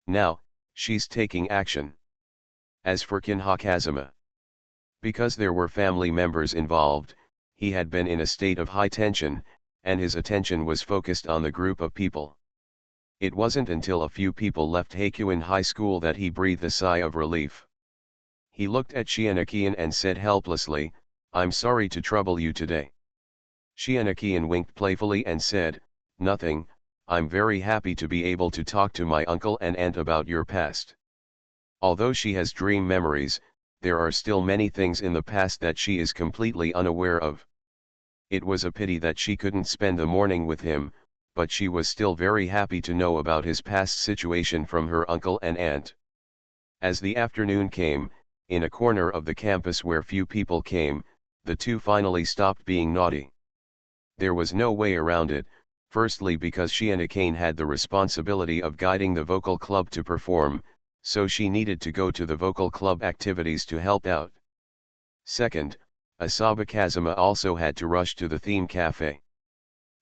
Now, she's taking action. As for Kinha Kazuma, because there were family members involved, he had been in a state of high tension, and his attention was focused on the group of people. It wasn't until a few people left Hakuin High School that he breathed a sigh of relief. He looked at Shianakian and said helplessly, "I'm sorry to trouble you today." Shianakian winked playfully and said, "Nothing, I'm very happy to be able to talk to my uncle and aunt about your past." Although she has dream memories, there are still many things in the past that she is completely unaware of. It was a pity that she couldn't spend the morning with him, but she was still very happy to know about his past situation from her uncle and aunt. As the afternoon came, in a corner of the campus where few people came, the two finally stopped being naughty. There was no way around it, firstly because Shianakane had the responsibility of guiding the vocal club to perform, so she needed to go to the vocal club activities to help out. Second, Asaba Kazuma also had to rush to the theme cafe.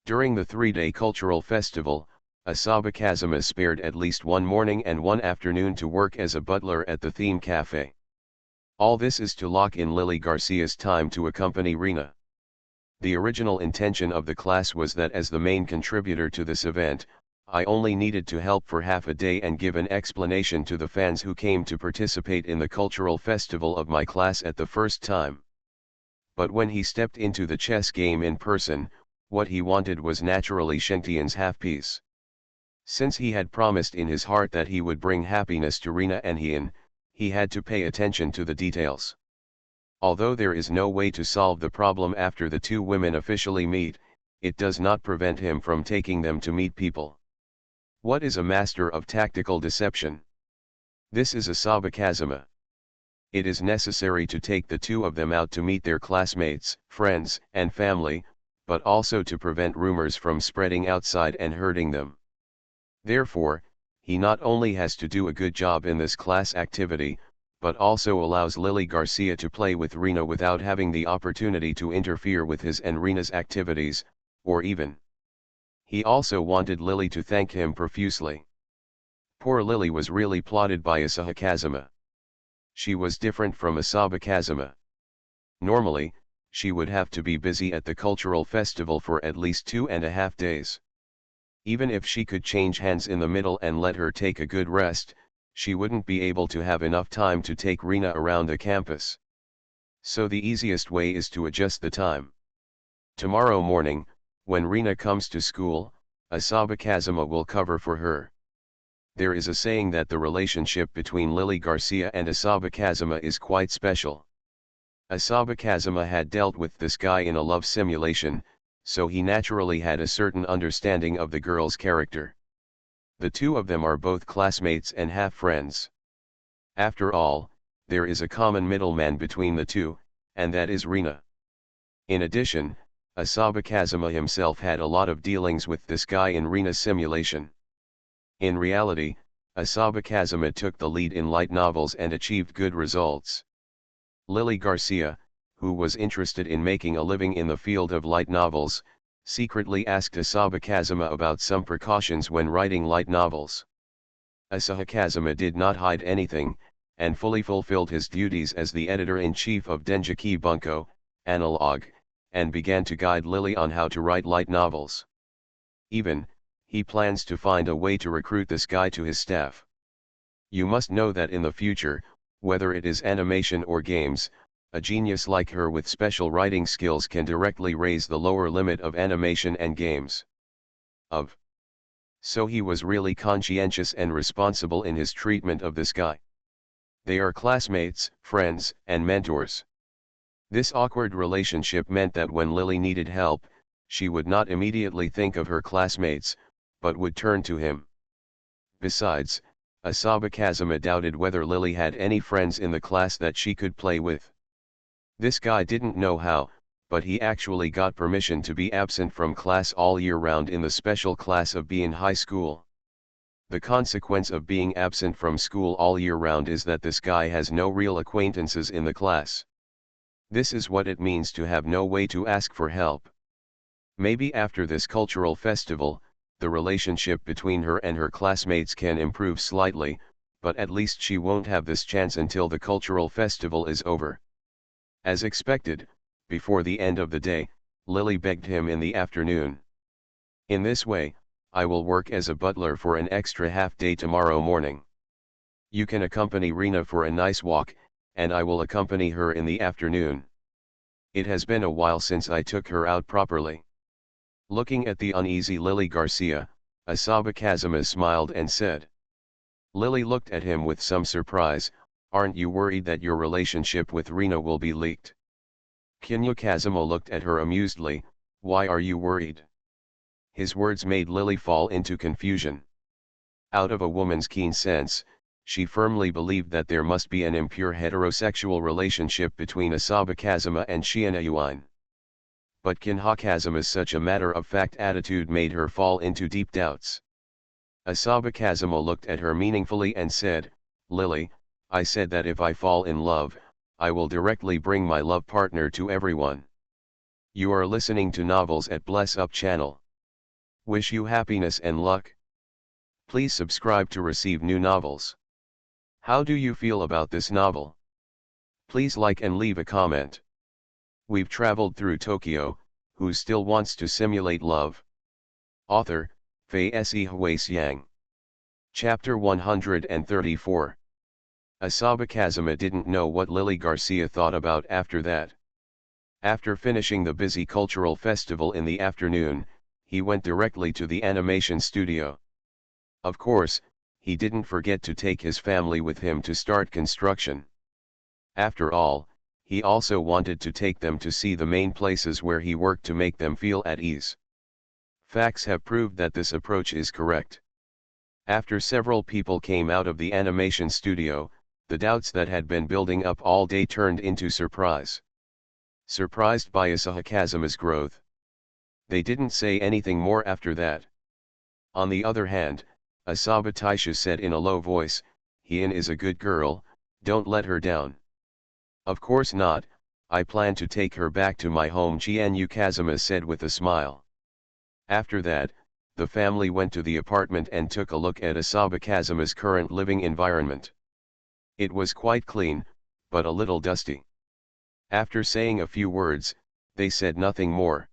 During the 3-day cultural festival, Asaba Kazuma spared at least one morning and one afternoon to work as a butler at the theme cafe. All this is to lock in Lily Garcia's time to accompany Rina. The original intention of the class was that as the main contributor to this event, I only needed to help for half a day and give an explanation to the fans who came to participate in the cultural festival of my class at the first time. But when he stepped into the chess game in person, what he wanted was naturally Shengtian's half-piece. Since he had promised in his heart that he would bring happiness to Rina and Heian, he had to pay attention to the details. Although there is no way to solve the problem after the two women officially meet, it does not prevent him from taking them to meet people. What is a master of tactical deception? This is Asaba Kazuma. It is necessary to take the two of them out to meet their classmates, friends, and family, but also to prevent rumors from spreading outside and hurting them. Therefore, he not only has to do a good job in this class activity, but also allows Lily Garcia to play with Rina without having the opportunity to interfere with his and Rina's activities, or even. He also wanted Lily to thank him profusely. Poor Lily was really plotted by Asahi Kazuma. She was different from Asaba Kazuma. Normally, she would have to be busy at the cultural festival for at least 2.5 days. Even if she could change hands in the middle and let her take a good rest, she wouldn't be able to have enough time to take Rina around the campus. So the easiest way is to adjust the time. Tomorrow morning, when Rina comes to school, Asaba Kazuma will cover for her. There is a saying that the relationship between Lily Garcia and Asaba Kazuma is quite special. Asaba Kazuma had dealt with this guy in a love simulation, so he naturally had a certain understanding of the girl's character. The two of them are both classmates and half-friends. After all, there is a common middleman between the two, and that is Rina. In addition, Asaba Kazuma himself had a lot of dealings with this guy in Rina's simulation. In reality, Asaba Kazuma took the lead in light novels and achieved good results. Lily Garcia, who was interested in making a living in the field of light novels, secretly asked Asaba Kazuma about some precautions when writing light novels. Asahi Kazuma did not hide anything, and fully fulfilled his duties as the editor-in-chief of Denjiki Bunko, Analog, and began to guide Lily on how to write light novels. Even, he plans to find a way to recruit this guy to his staff. You must know that in the future, whether it is animation or games, a genius like her with special writing skills can directly raise the lower limit of animation and games. So he was really conscientious and responsible in his treatment of this guy. They are classmates, friends, and mentors. This awkward relationship meant that when Lily needed help, she would not immediately think of her classmates, but would turn to him. Besides, Asaba Kazuma doubted whether Lily had any friends in the class that she could play with. This guy didn't know how, but he actually got permission to be absent from class all year round in the special class of B in high school. The consequence of being absent from school all year round is that this guy has no real acquaintances in the class. This is what it means to have no way to ask for help. Maybe after this cultural festival, the relationship between her and her classmates can improve slightly, but at least she won't have this chance until the cultural festival is over. As expected, before the end of the day, Lily begged him in the afternoon. In this way, I will work as a butler for an extra half day tomorrow morning. You can accompany Rina for a nice walk, and I will accompany her in the afternoon. It has been a while since I took her out properly. Looking at the uneasy Lily Garcia, Asaba Kazuma smiled and said. Lily looked at him with some surprise. Aren't you worried that your relationship with Rina will be leaked? Kinya Kazuma looked at her amusedly. Why are you worried? His words made Lily fall into confusion. Out of a woman's keen sense, she firmly believed that there must be an impure heterosexual relationship between Asaba Kazuma and Shiina Yuan. But Kinha Kazuma's such a matter-of-fact attitude made her fall into deep doubts. Asaba Kazuma looked at her meaningfully and said, Lily, I said that if I fall in love, I will directly bring my love partner to everyone. You are listening to Novels at Bless Up channel. Wish you happiness and luck. Please subscribe to receive new novels. How do you feel about this novel? Please like and leave a comment. We've traveled through Tokyo, who still wants to simulate love. Author, Fei Se Hui. Chapter 134. Asaba Kazuma didn't know what Lily Garcia thought about after that. After finishing the busy cultural festival in the afternoon, he went directly to the animation studio. Of course, he didn't forget to take his family with him to start construction. After all, he also wanted to take them to see the main places where he worked to make them feel at ease. Facts have proved that this approach is correct. After several people came out of the animation studio, the doubts that had been building up all day turned into surprise. Surprised by Asahi Kazuma's growth. They didn't say anything more after that. On the other hand, Asaba Taisha said in a low voice, "Hien is a good girl, don't let her down." "Of course not, I plan to take her back to my home," Chienu Kazuma said with a smile. After that, the family went to the apartment and took a look at Asaba Kazuma's current living environment. It was quite clean, but a little dusty. After saying a few words, they said nothing more.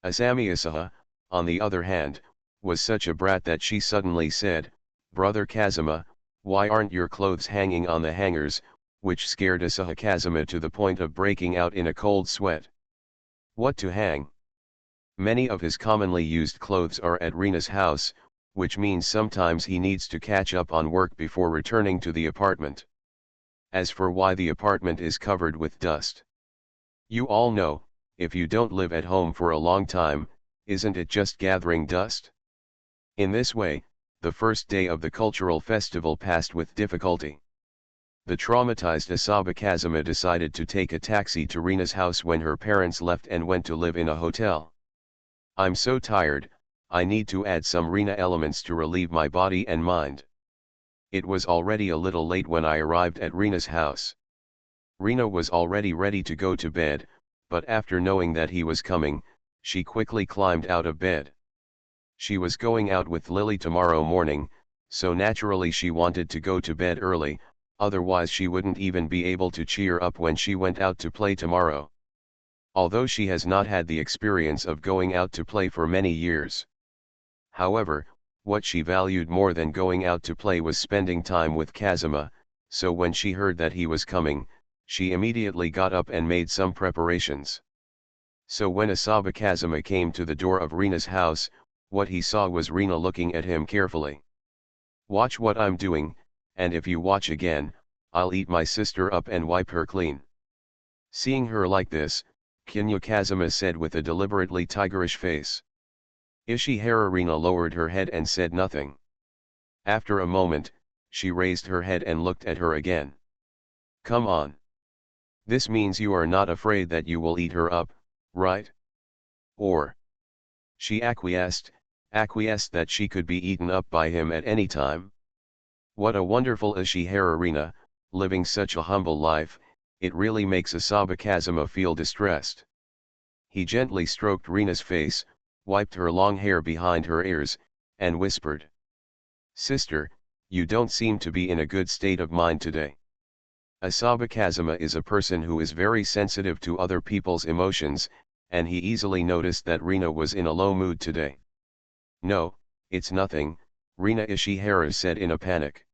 Asami Asaha, on the other hand, was such a brat that she suddenly said, "Brother Kazuma, why aren't your clothes hanging on the hangers?" which scared Asahi Kazuma to the point of breaking out in a cold sweat. What to hang? Many of his commonly used clothes are at Rina's house, which means sometimes he needs to catch up on work before returning to the apartment. As for why the apartment is covered with dust. You all know, if you don't live at home for a long time, isn't it just gathering dust? In this way, the first day of the cultural festival passed with difficulty. The traumatized Asaba Kazuma decided to take a taxi to Rina's house when her parents left and went to live in a hotel. "I'm so tired, I need to add some Rina elements to relieve my body and mind." It was already a little late when I arrived at Rina's house. Rina was already ready to go to bed, but after knowing that he was coming, she quickly climbed out of bed. She was going out with Lily tomorrow morning, so naturally she wanted to go to bed early, otherwise she wouldn't even be able to cheer up when she went out to play tomorrow. Although she has not had the experience of going out to play for many years. However, what she valued more than going out to play was spending time with Kazuma, so when she heard that he was coming, she immediately got up and made some preparations. So when Asaba Kazuma came to the door of Rina's house, what he saw was Rina looking at him carefully. "Watch what I'm doing, and if you watch again, I'll eat my sister up and wipe her clean." Seeing her like this, Kinya Kazuma said with a deliberately tigerish face. Ishihara Rina lowered her head and said nothing. After a moment, she raised her head and looked at her again. "Come on. This means you are not afraid that you will eat her up, right?" Or. She acquiesced that she could be eaten up by him at any time. What a wonderful Ishihara Rina, living such a humble life. It really makes Asaba Kazuma feel distressed. He gently stroked Rina's face, wiped her long hair behind her ears, and whispered. "Sister, you don't seem to be in a good state of mind today." Asaba Kazuma is a person who is very sensitive to other people's emotions, and he easily noticed that Rina was in a low mood today. "No, it's nothing," Rina Ishihara said in a panic.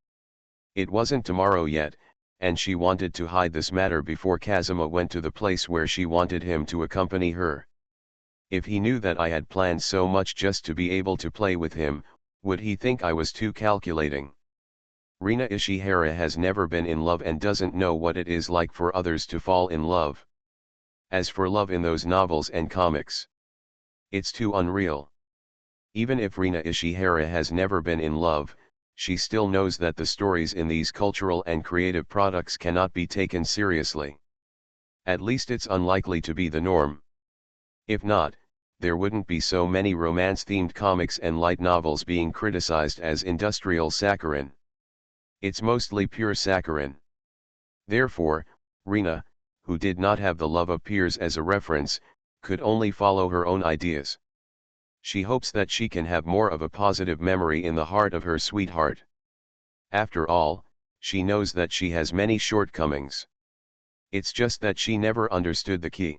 It wasn't tomorrow yet, and she wanted to hide this matter before Kazuma went to the place where she wanted him to accompany her. "If he knew that I had planned so much just to be able to play with him, would he think I was too calculating?" Rina Ishihara has never been in love and doesn't know what it is like for others to fall in love. As for love in those novels and comics, it's too unreal. Even if Rina Ishihara has never been in love, she still knows that the stories in these cultural and creative products cannot be taken seriously. At least it's unlikely to be the norm. If not, there wouldn't be so many romance-themed comics and light novels being criticized as industrial saccharine. It's mostly pure saccharine. Therefore, Rina, who did not have the love of peers as a reference, could only follow her own ideas. She hopes that she can have more of a positive memory in the heart of her sweetheart. After all, she knows that she has many shortcomings. It's just that she never understood the key.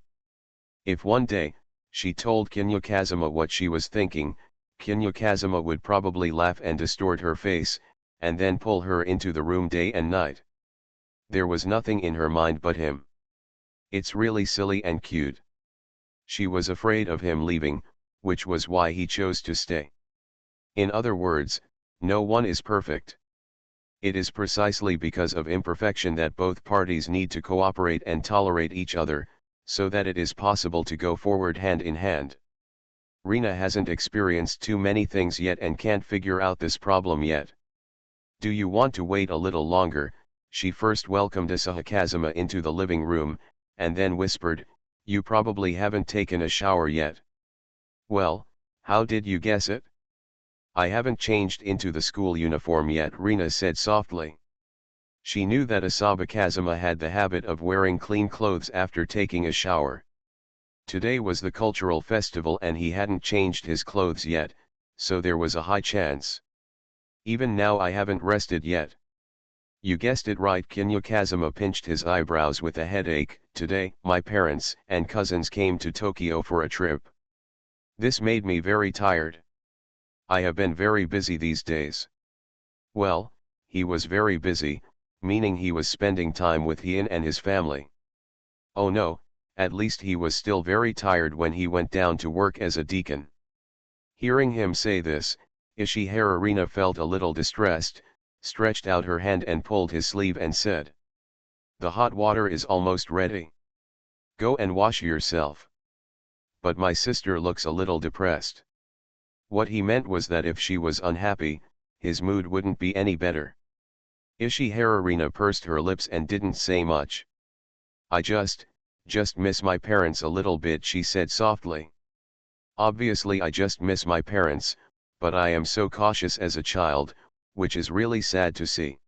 If one day, She told Kinya Kazuma what she was thinking. Kinya Kazuma would probably laugh and distort her face, and then pull her into the room day and night. There was nothing in her mind but him. It's really silly and cute. She was afraid of him leaving, which was why he chose to stay. In other words, no one is perfect. It is precisely because of imperfection that both parties need to cooperate and tolerate each other, so that it is possible to go forward hand in hand. Rina hasn't experienced too many things yet and can't figure out this problem yet. Do you want to wait a little longer? She first welcomed Asahi Kazuma into the living room, and then whispered, "You probably haven't taken a shower yet." "Well, how did you guess it?" "I haven't changed into the school uniform yet," Rina said softly. She knew that Asaba Kazuma had the habit of wearing clean clothes after taking a shower. Today was the cultural festival and he hadn't changed his clothes yet, so there was a high chance. "Even now I haven't rested yet." "You guessed it right." Kinya Kazuma pinched his eyebrows with a headache. "Today, my parents and cousins came to Tokyo for a trip. This made me very tired. I have been very busy these days." Well, he was very busy, meaning he was spending time with Hien and his family. Oh no, at least he was still very tired when he went down to work as a deacon. Hearing him say this, Ishihara Rina felt a little distressed, stretched out her hand and pulled his sleeve and said, "The hot water is almost ready. Go and wash yourself." "But my sister looks a little depressed." What he meant was that if she was unhappy, his mood wouldn't be any better. Ishihara Rina pursed her lips and didn't say much. "I just miss my parents a little bit," she said softly. "Obviously I just miss my parents, but I am so cautious as a child, which is really sad to see."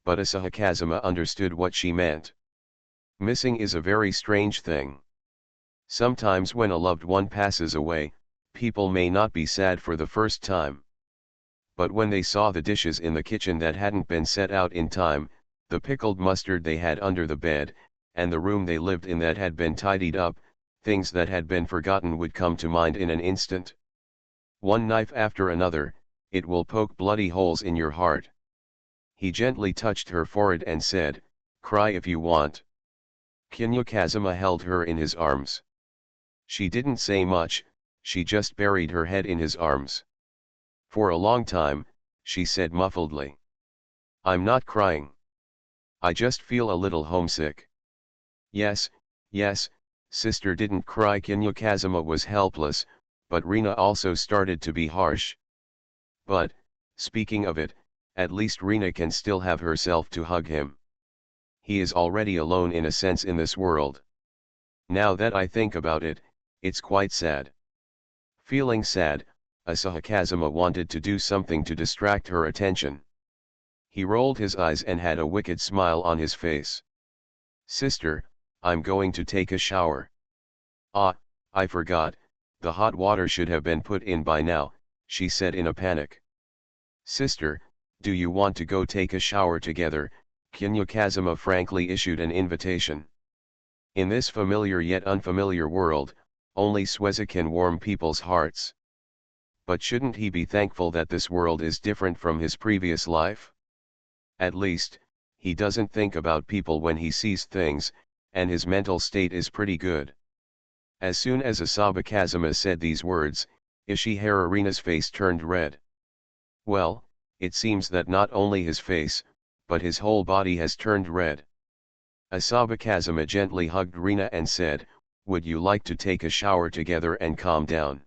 But Asahi Kazuma understood what she meant. Missing is a very strange thing. Sometimes when a loved one passes away, people may not be sad for the first time. But when they saw the dishes in the kitchen that hadn't been set out in time, the pickled mustard they had under the bed, and the room they lived in that had been tidied up, things that had been forgotten would come to mind in an instant. One knife after another, it will poke bloody holes in your heart. He gently touched her forehead and said, "Cry if you want." Kinya Kazuma held her in his arms. She didn't say much, she just buried her head in his arms. For a long time, she said muffledly, "I'm not crying. I just feel a little homesick." Yes, sister didn't cry." Kinya Kazuma was helpless, but Rina also started to be harsh. "But, speaking of it, at least Rina can still have herself to hug him. He is already alone in a sense in this world. Now that I think about it, it's quite sad." Feeling sad, Asahi Kazuma wanted to do something to distract her attention. He rolled his eyes and had a wicked smile on his face. "Sister, I'm going to take a shower." "Ah, I forgot, the hot water should have been put in by now," she said in a panic. "Sister, do you want to go take a shower together?" Kinya Kazuma frankly issued an invitation. In this familiar yet unfamiliar world, only Sueza can warm people's hearts. But shouldn't he be thankful that this world is different from his previous life? At least, he doesn't think about people when he sees things, and his mental state is pretty good. As soon as Asaba Kazuma said these words, Ishihara Rina's face turned red. Well, it seems that not only his face, but his whole body has turned red. Asaba Kazuma gently hugged Rina and said, "Would you like to take a shower together and calm down?"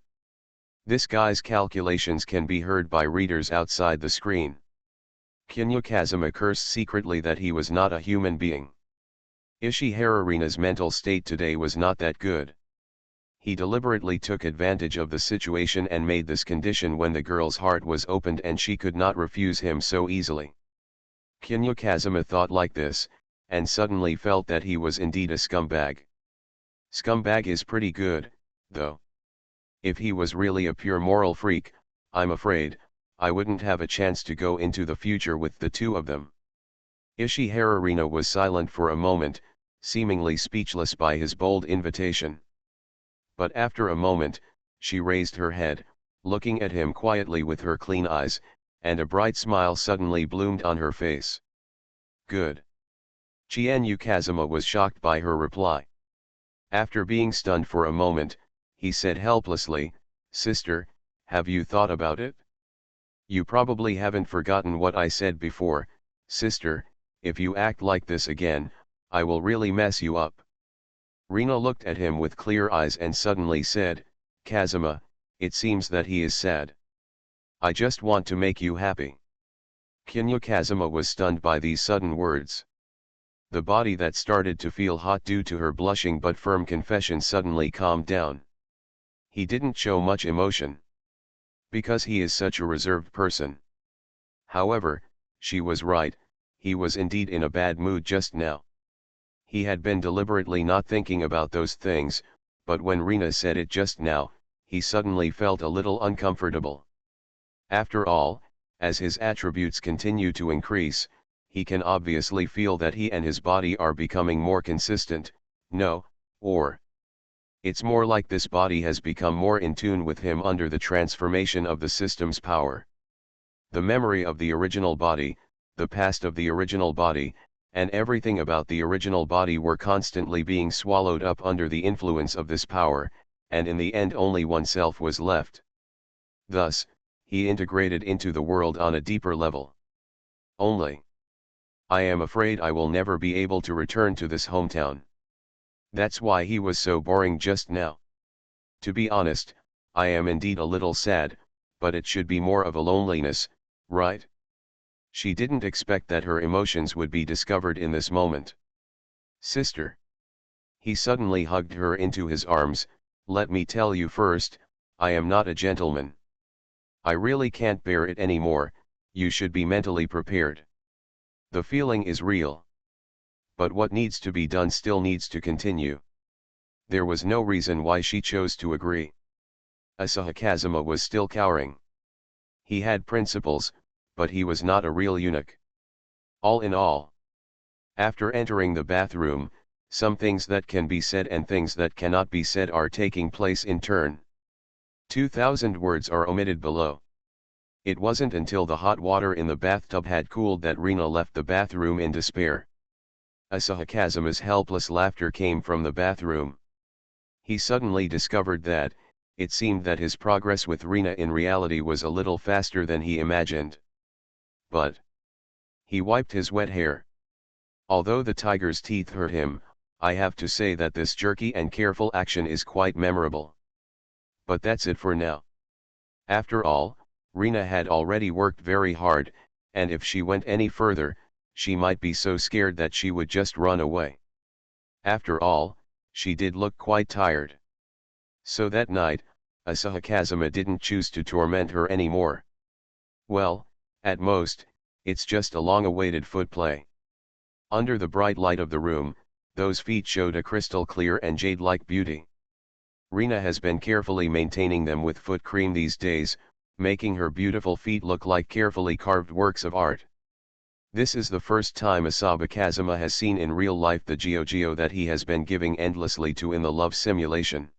This guy's calculations can be heard by readers outside the screen. Kinya Kazuma cursed secretly that he was not a human being. Ishihara Rina's mental state today was not that good. He deliberately took advantage of the situation and made this condition when the girl's heart was opened and she could not refuse him so easily. Kinya Kazuma thought like this, and suddenly felt that he was indeed a scumbag. Scumbag is pretty good, though. If he was really a pure moral freak, I'm afraid, I wouldn't have a chance to go into the future with the two of them. Ishihara Rina was silent for a moment, seemingly speechless by his bold invitation. But after a moment, she raised her head, looking at him quietly with her clean eyes, and a bright smile suddenly bloomed on her face. Good. Chienu Kazuma was shocked by her reply. After being stunned for a moment, he said helplessly, "Sister, have you thought about it? You probably haven't forgotten what I said before, sister. If you act like this again, I will really mess you up." Rina looked at him with clear eyes and suddenly said, "Kazuma, it seems that he is sad. I just want to make you happy." Kinya Kazuma was stunned by these sudden words. The body that started to feel hot due to her blushing but firm confession suddenly calmed down. He didn't show much emotion, because he is such a reserved person. However, she was right, he was indeed in a bad mood just now. He had been deliberately not thinking about those things, but when Rina said it just now, he suddenly felt a little uncomfortable. After all, as his attributes continue to increase, he can obviously feel that he and his body are becoming more consistent, no, or it's more like this body has become more in tune with him under the transformation of the system's power. The memory of the original body, the past of the original body, and everything about the original body were constantly being swallowed up under the influence of this power, and in the end only oneself was left. Thus, he integrated into the world on a deeper level. Only, I am afraid I will never be able to return to this hometown. That's why he was so boring just now. To be honest, I am indeed a little sad, but it should be more of a loneliness, right? She didn't expect that her emotions would be discovered in this moment. Sister. He suddenly hugged her into his arms. Let me tell you first, I am not a gentleman. I really can't bear it anymore. You should be mentally prepared. The feeling is real. But what needs to be done still needs to continue. There was no reason why she chose to agree. Asahi Kazuma was still cowering. He had principles, but he was not a real eunuch. All in all, after entering the bathroom, some things that can be said and things that cannot be said are taking place in turn. 2,000 words are omitted below. It wasn't until the hot water in the bathtub had cooled that Rina left the bathroom in despair. Asahi Kazuma's helpless laughter came from the bathroom. He suddenly discovered that, it seemed that his progress with Rina in reality was a little faster than he imagined. But he wiped his wet hair. Although the tiger's teeth hurt him, I have to say that this jerky and careful action is quite memorable. But that's it for now. After all, Rina had already worked very hard, and if she went any further, she might be so scared that she would just run away. After all, she did look quite tired. So that night, Asahi Kazuma didn't choose to torment her anymore. Well, at most, it's just a long-awaited foot play. Under the bright light of the room, those feet showed a crystal clear and jade-like beauty. Rina has been carefully maintaining them with foot cream these days, making her beautiful feet look like carefully carved works of art. This is the first time Asahi Kazuma has seen in real life the Geo that he has been giving endlessly to in the love simulation.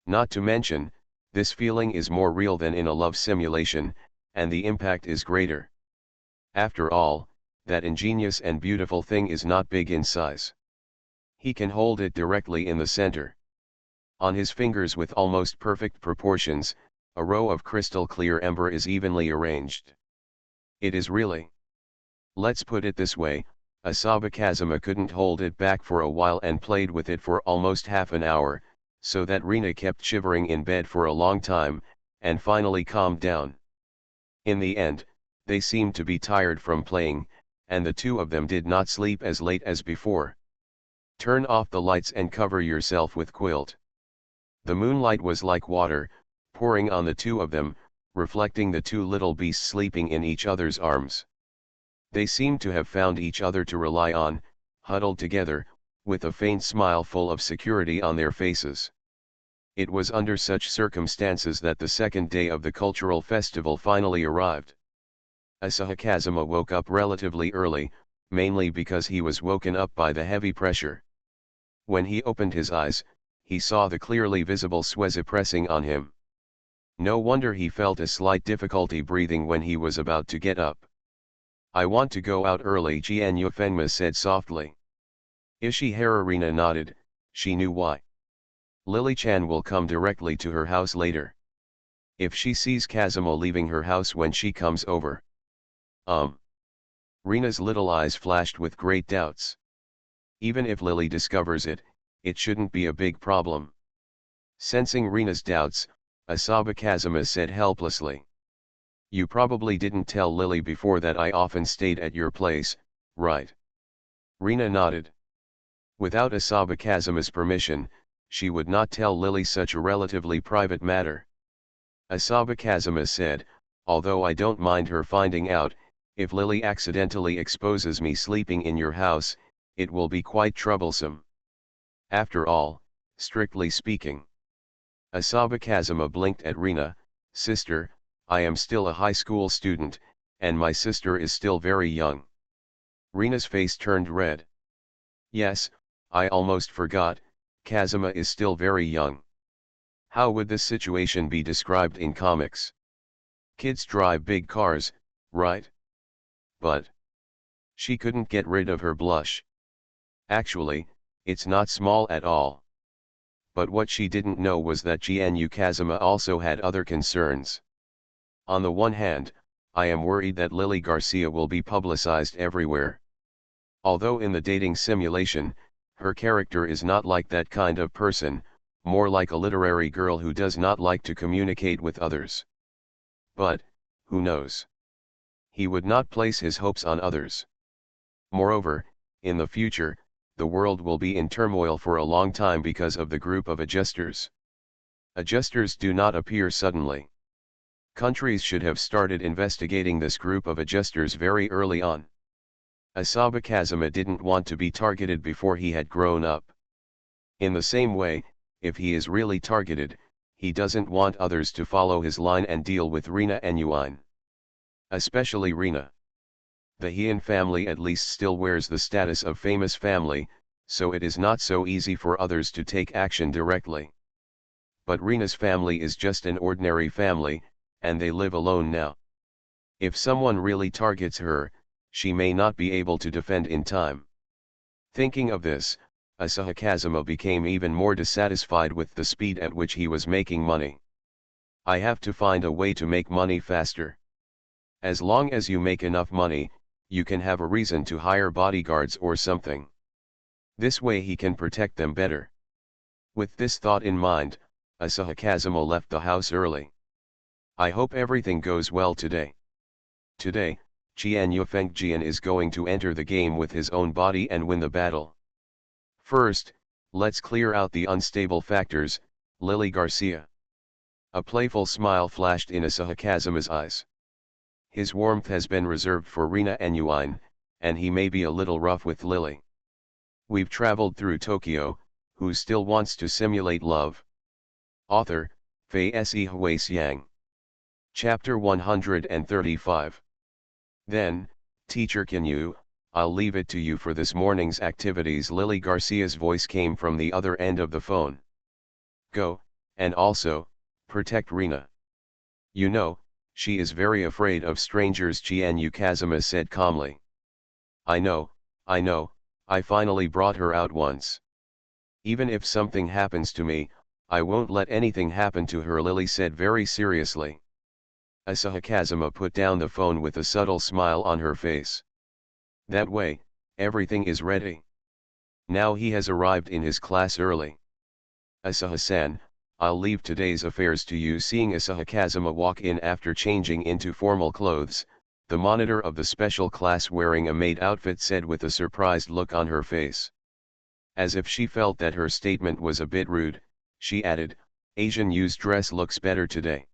Not to mention, this feeling is more real than in a love simulation, and the impact is greater. After all, that ingenious and beautiful thing is not big in size. He can hold it directly in the center. On his fingers with almost perfect proportions, a row of crystal clear amber is evenly arranged. It is really. Let's put it this way, Asahi Kazuma couldn't hold it back for a while and played with it for almost half an hour, so that Rina kept shivering in bed for a long time, and finally calmed down. In the end, they seemed to be tired from playing, and the two of them did not sleep as late as before. Turn off the lights and cover yourself with quilt. The moonlight was like water, pouring on the two of them, reflecting the two little beasts sleeping in each other's arms. They seemed to have found each other to rely on, huddled together, with a faint smile full of security on their faces. It was under such circumstances that the second day of the cultural festival finally arrived. Asahi Kazuma woke up relatively early, mainly because he was woken up by the heavy pressure. When he opened his eyes, he saw the clearly visible sweat pressing on him. No wonder he felt a slight difficulty breathing when he was about to get up. I want to go out early, Jian Yufengma said softly. Ishihara Rina nodded, she knew why. Lily-chan will come directly to her house later. If she sees Kazuma leaving her house when she comes over. Rina's little eyes flashed with great doubts. Even if Lily discovers it, it shouldn't be a big problem. Sensing Rina's doubts, Asaba Kazuma said helplessly. You probably didn't tell Lily before that I often stayed at your place, right? Rina nodded. Without Asaba Kazuma's permission, she would not tell Lily such a relatively private matter. Asaba Kazuma said, although I don't mind her finding out, if Lily accidentally exposes me sleeping in your house, it will be quite troublesome. After all, strictly speaking. Asaba Kazuma blinked at Rina. Sister, I am still a high school student, and my sister is still very young. Rina's face turned red. Yes, I almost forgot, Kazuma is still very young. How would this situation be described in comics? Kids drive big cars, right? But she couldn't get rid of her blush. Actually, it's not small at all. But what she didn't know was that Jianyu Kazuma also had other concerns. On the one hand, I am worried that Lily Garcia will be publicized everywhere. Although in the dating simulation, her character is not like that kind of person, more like a literary girl who does not like to communicate with others. But, who knows? He would not place his hopes on others. Moreover, in the future, the world will be in turmoil for a long time because of the group of adjusters. Adjusters do not appear suddenly. Countries should have started investigating this group of adjusters very early on. Asaba Kazuma didn't want to be targeted before he had grown up. In the same way, if he is really targeted, he doesn't want others to follow his line and deal with Rina and Yuan. Especially Rina. The Heian family at least still wears the status of famous family, so it is not so easy for others to take action directly. But Rina's family is just an ordinary family, and they live alone now. If someone really targets her, she may not be able to defend in time. Thinking of this, Asahi Kazuma became even more dissatisfied with the speed at which he was making money. I have to find a way to make money faster. As long as you make enough money, you can have a reason to hire bodyguards or something. This way he can protect them better. With this thought in mind, Asahi Kazuma left the house early. I hope everything goes well today. Today, Jian Yufeng Jian is going to enter the game with his own body and win the battle. First, let's clear out the unstable factors, Lily Garcia. A playful smile flashed in Asahi Kazuma's eyes. His warmth has been reserved for Rina and Yuan, and he may be a little rough with Lily. We've traveled through Tokyo, who still wants to simulate love? Author, Fei Se Hui-Xiang. Chapter 135. Then, Teacher Kinyu, I'll leave it to you for this morning's activities. Lily Garcia's voice came from the other end of the phone. Go, and also, protect Rina. You know, she is very afraid of strangers, Jianyu Kazuma said calmly. I know, I finally brought her out once. Even if something happens to me, I won't let anything happen to her, Lily said very seriously. Asahi Kazuma put down the phone with a subtle smile on her face. That way, everything is ready. Now he has arrived in his class early. Asahi-san, I'll leave today's affairs to you. Seeing Asahi Kazuma walk in after changing into formal clothes, the monitor of the special class wearing a maid outfit said with a surprised look on her face. As if she felt that her statement was a bit rude, she added, Asian Yu's dress looks better today.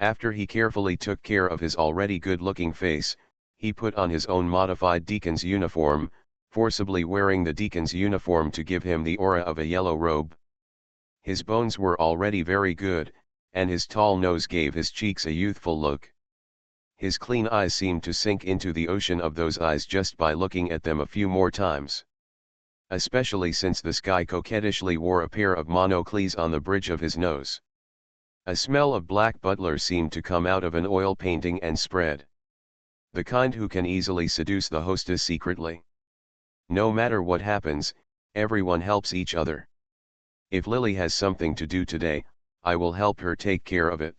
After he carefully took care of his already good-looking face, he put on his own modified deacon's uniform, forcibly wearing the deacon's uniform to give him the aura of a yellow robe. His bones were already very good, and his tall nose gave his cheeks a youthful look. His clean eyes seemed to sink into the ocean of those eyes just by looking at them a few more times. especially since this guy coquettishly wore a pair of monocles on the bridge of his nose. A smell of black butler seemed to come out of an oil painting and spread. The kind who can easily seduce the hostess secretly. No matter what happens, everyone helps each other. If Lily has something to do today, I will help her take care of it.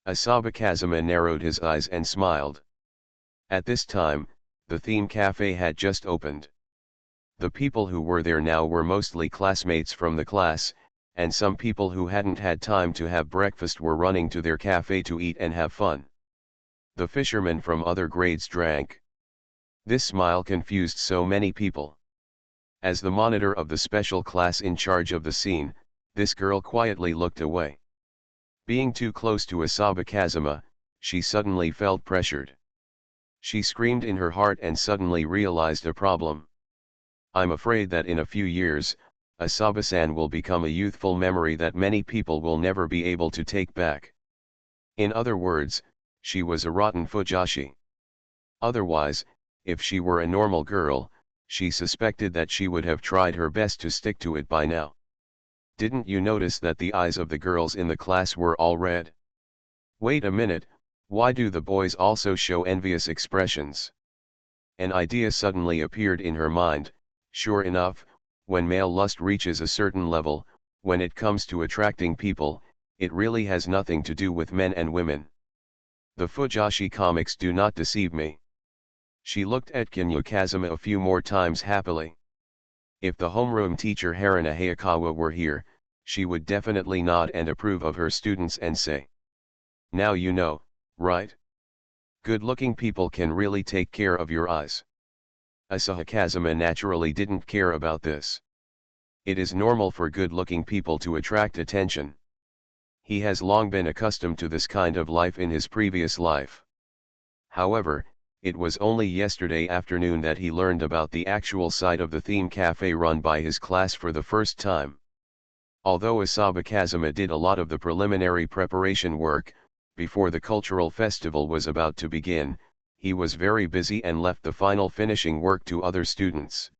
Asaba Kazuma narrowed his eyes and smiled. At this time, the theme cafe had just opened. The people who were there now were mostly classmates from the class, and some people who hadn't had time to have breakfast were running to their cafe to eat and have fun. The fishermen from other grades drank. This smile confused so many people. As the monitor of the special class in charge of the scene, this girl quietly looked away. Being too close to Asaba Kazuma, she suddenly felt pressured. She screamed in her heart and suddenly realized a problem. I'm afraid that in a few years, Asaba-san will become a youthful memory that many people will never be able to take back. In other words, she was a rotten fujoshi. Otherwise, if she were a normal girl, she suspected that she would have tried her best to stick to it by now. Didn't you notice that the eyes of the girls in the class were all red? Wait a minute, why do the boys also show envious expressions? An idea suddenly appeared in her mind. Sure enough, when male lust reaches a certain level, when it comes to attracting people, it really has nothing to do with men and women. The fujoshi comics do not deceive me. She looked at Kinya Kazuma a few more times happily. If the homeroom teacher Haruna Hayakawa were here, she would definitely nod and approve of her students and say, "Now you know, right? Good-looking people can really take care of your eyes." Asahi Kazuma naturally didn't care about this. It is normal for good-looking people to attract attention. He has long been accustomed to this kind of life in his previous life. However, it was only yesterday afternoon that he learned about the actual site of the theme cafe run by his class for the first time. Although Asaba Kazuma did a lot of the preliminary preparation work, before the cultural festival was about to begin, he was very busy and left the final finishing work to other students.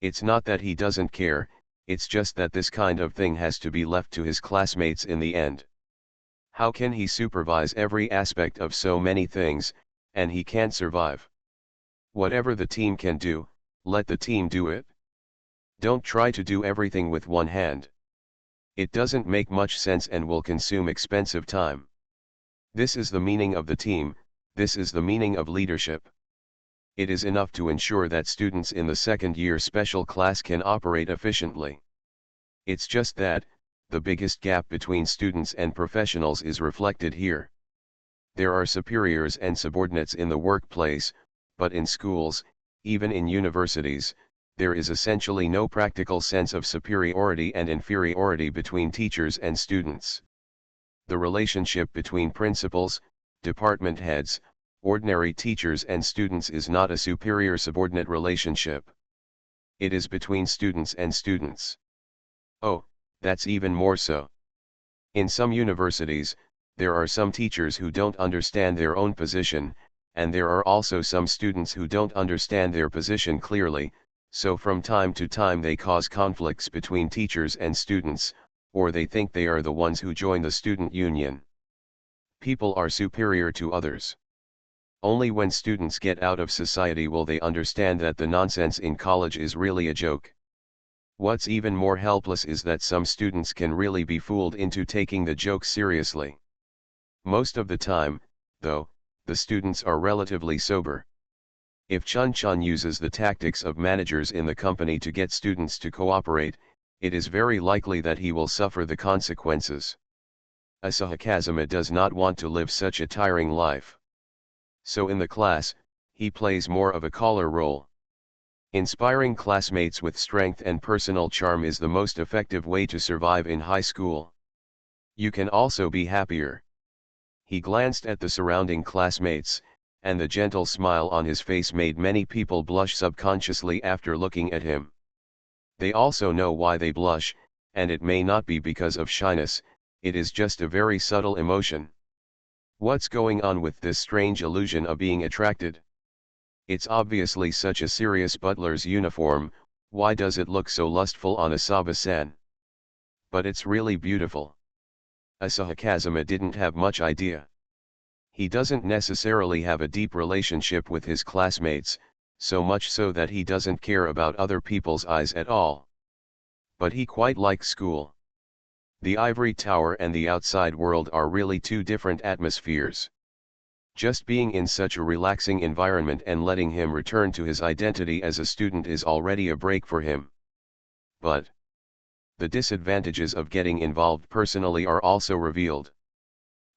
It's not that he doesn't care, it's just that this kind of thing has to be left to his classmates in the end. How can he supervise every aspect of so many things, and he can't survive? Whatever the team can do, let the team do it. Don't try to do everything with one hand. It doesn't make much sense and will consume expensive time. This is the meaning of the team, this is the meaning of leadership. It is enough to ensure that students in the second-year special class can operate efficiently. It's just that, the biggest gap between students and professionals is reflected here. There are superiors and subordinates in the workplace, but in schools, even in universities, there is essentially no practical sense of superiority and inferiority between teachers and students. The relationship between principals, department heads, ordinary teachers and students is not a superior-subordinate relationship. It is between students and students. Oh, that's even more so. In some universities, there are some teachers who don't understand their own position, and there are also some students who don't understand their position clearly, so from time to time they cause conflicts between teachers and students, or they think they are the ones who join the student union. People are superior to others. Only when students get out of society will they understand that the nonsense in college is really a joke. What's even more helpless is that some students can really be fooled into taking the joke seriously. Most of the time, though, the students are relatively sober. If Chun-Chun uses the tactics of managers in the company to get students to cooperate, it is very likely that he will suffer the consequences. Asahi Kazuma does not want to live such a tiring life. So in the class, he plays more of a caller role. Inspiring classmates with strength and personal charm is the most effective way to survive in high school. You can also be happier. He glanced at the surrounding classmates, and the gentle smile on his face made many people blush subconsciously after looking at him. They also know why they blush, and it may not be because of shyness, it is just a very subtle emotion. What's going on with this strange illusion of being attracted? It's obviously such a serious butler's uniform, Why does it look so lustful on Asaba-san? But it's really beautiful. Asahi Kazuma didn't have much idea. He doesn't necessarily have a deep relationship with his classmates, so much so that he doesn't care about other people's eyes at all. But he quite likes school. The ivory tower and the outside world are really two different atmospheres. Just being in such a relaxing environment and letting him return to his identity as a student is already a break for him. But the disadvantages of getting involved personally are also revealed.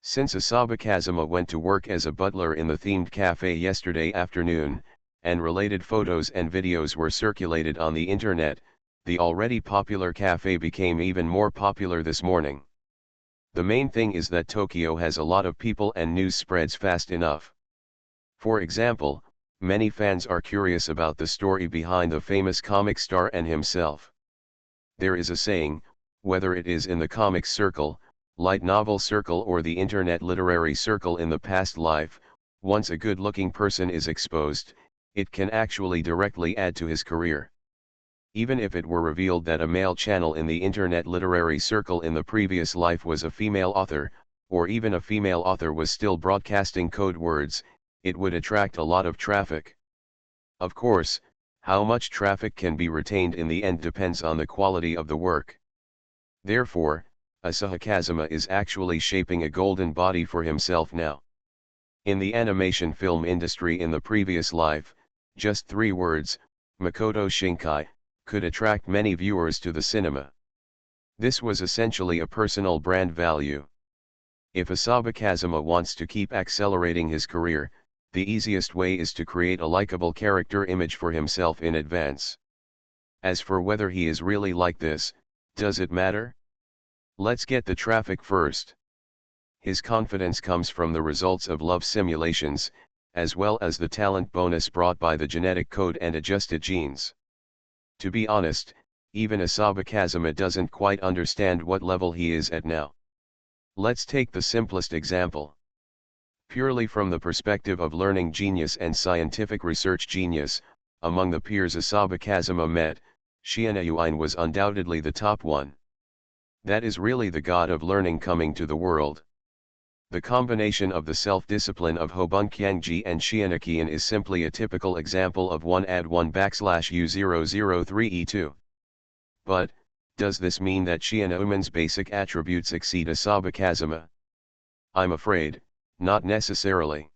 Since Asaba Kazuma went to work as a butler in the themed cafe yesterday afternoon, and related photos and videos were circulated on the internet, the already popular cafe became even more popular this morning. The main thing is that Tokyo has a lot of people and news spreads fast enough. For example, many fans are curious about the story behind the famous comic star and himself. There is a saying, whether it is in the comics circle, light novel circle or the internet literary circle in the past life, once a good-looking person is exposed, it can actually directly add to his career. Even if it were revealed that a male channel in the internet literary circle in the previous life was a female author, or even a female author was still broadcasting code words, it would attract a lot of traffic. Of course, how much traffic can be retained in the end depends on the quality of the work. Therefore, Asahi Kazuma is actually shaping a golden body for himself now. In the animation film industry in the previous life, just 3 words, Makoto Shinkai, could attract many viewers to the cinema. This was essentially a personal brand value. If Asaba Kazuma wants to keep accelerating his career, the easiest way is to create a likable character image for himself in advance. As for whether he is really like this, does it matter? Let's get the traffic first. His confidence comes from the results of love simulations, as well as the talent bonus brought by the genetic code and adjusted genes. To be honest, even Asaba Kazuma doesn't quite understand what level he is at now. Let's take the simplest example. Purely from the perspective of learning genius and scientific research genius, among the peers Asaba Kazuma met, Shiina Yuin was undoubtedly the top one. That is really the god of learning coming to the world. The combination of the self-discipline of Hobunkyangji and Shiinakian is simply a typical example of 1+1/U003E2. But, does this mean that Shiina Uman's basic attributes exceed Asaba Kazuma? I'm afraid, not necessarily.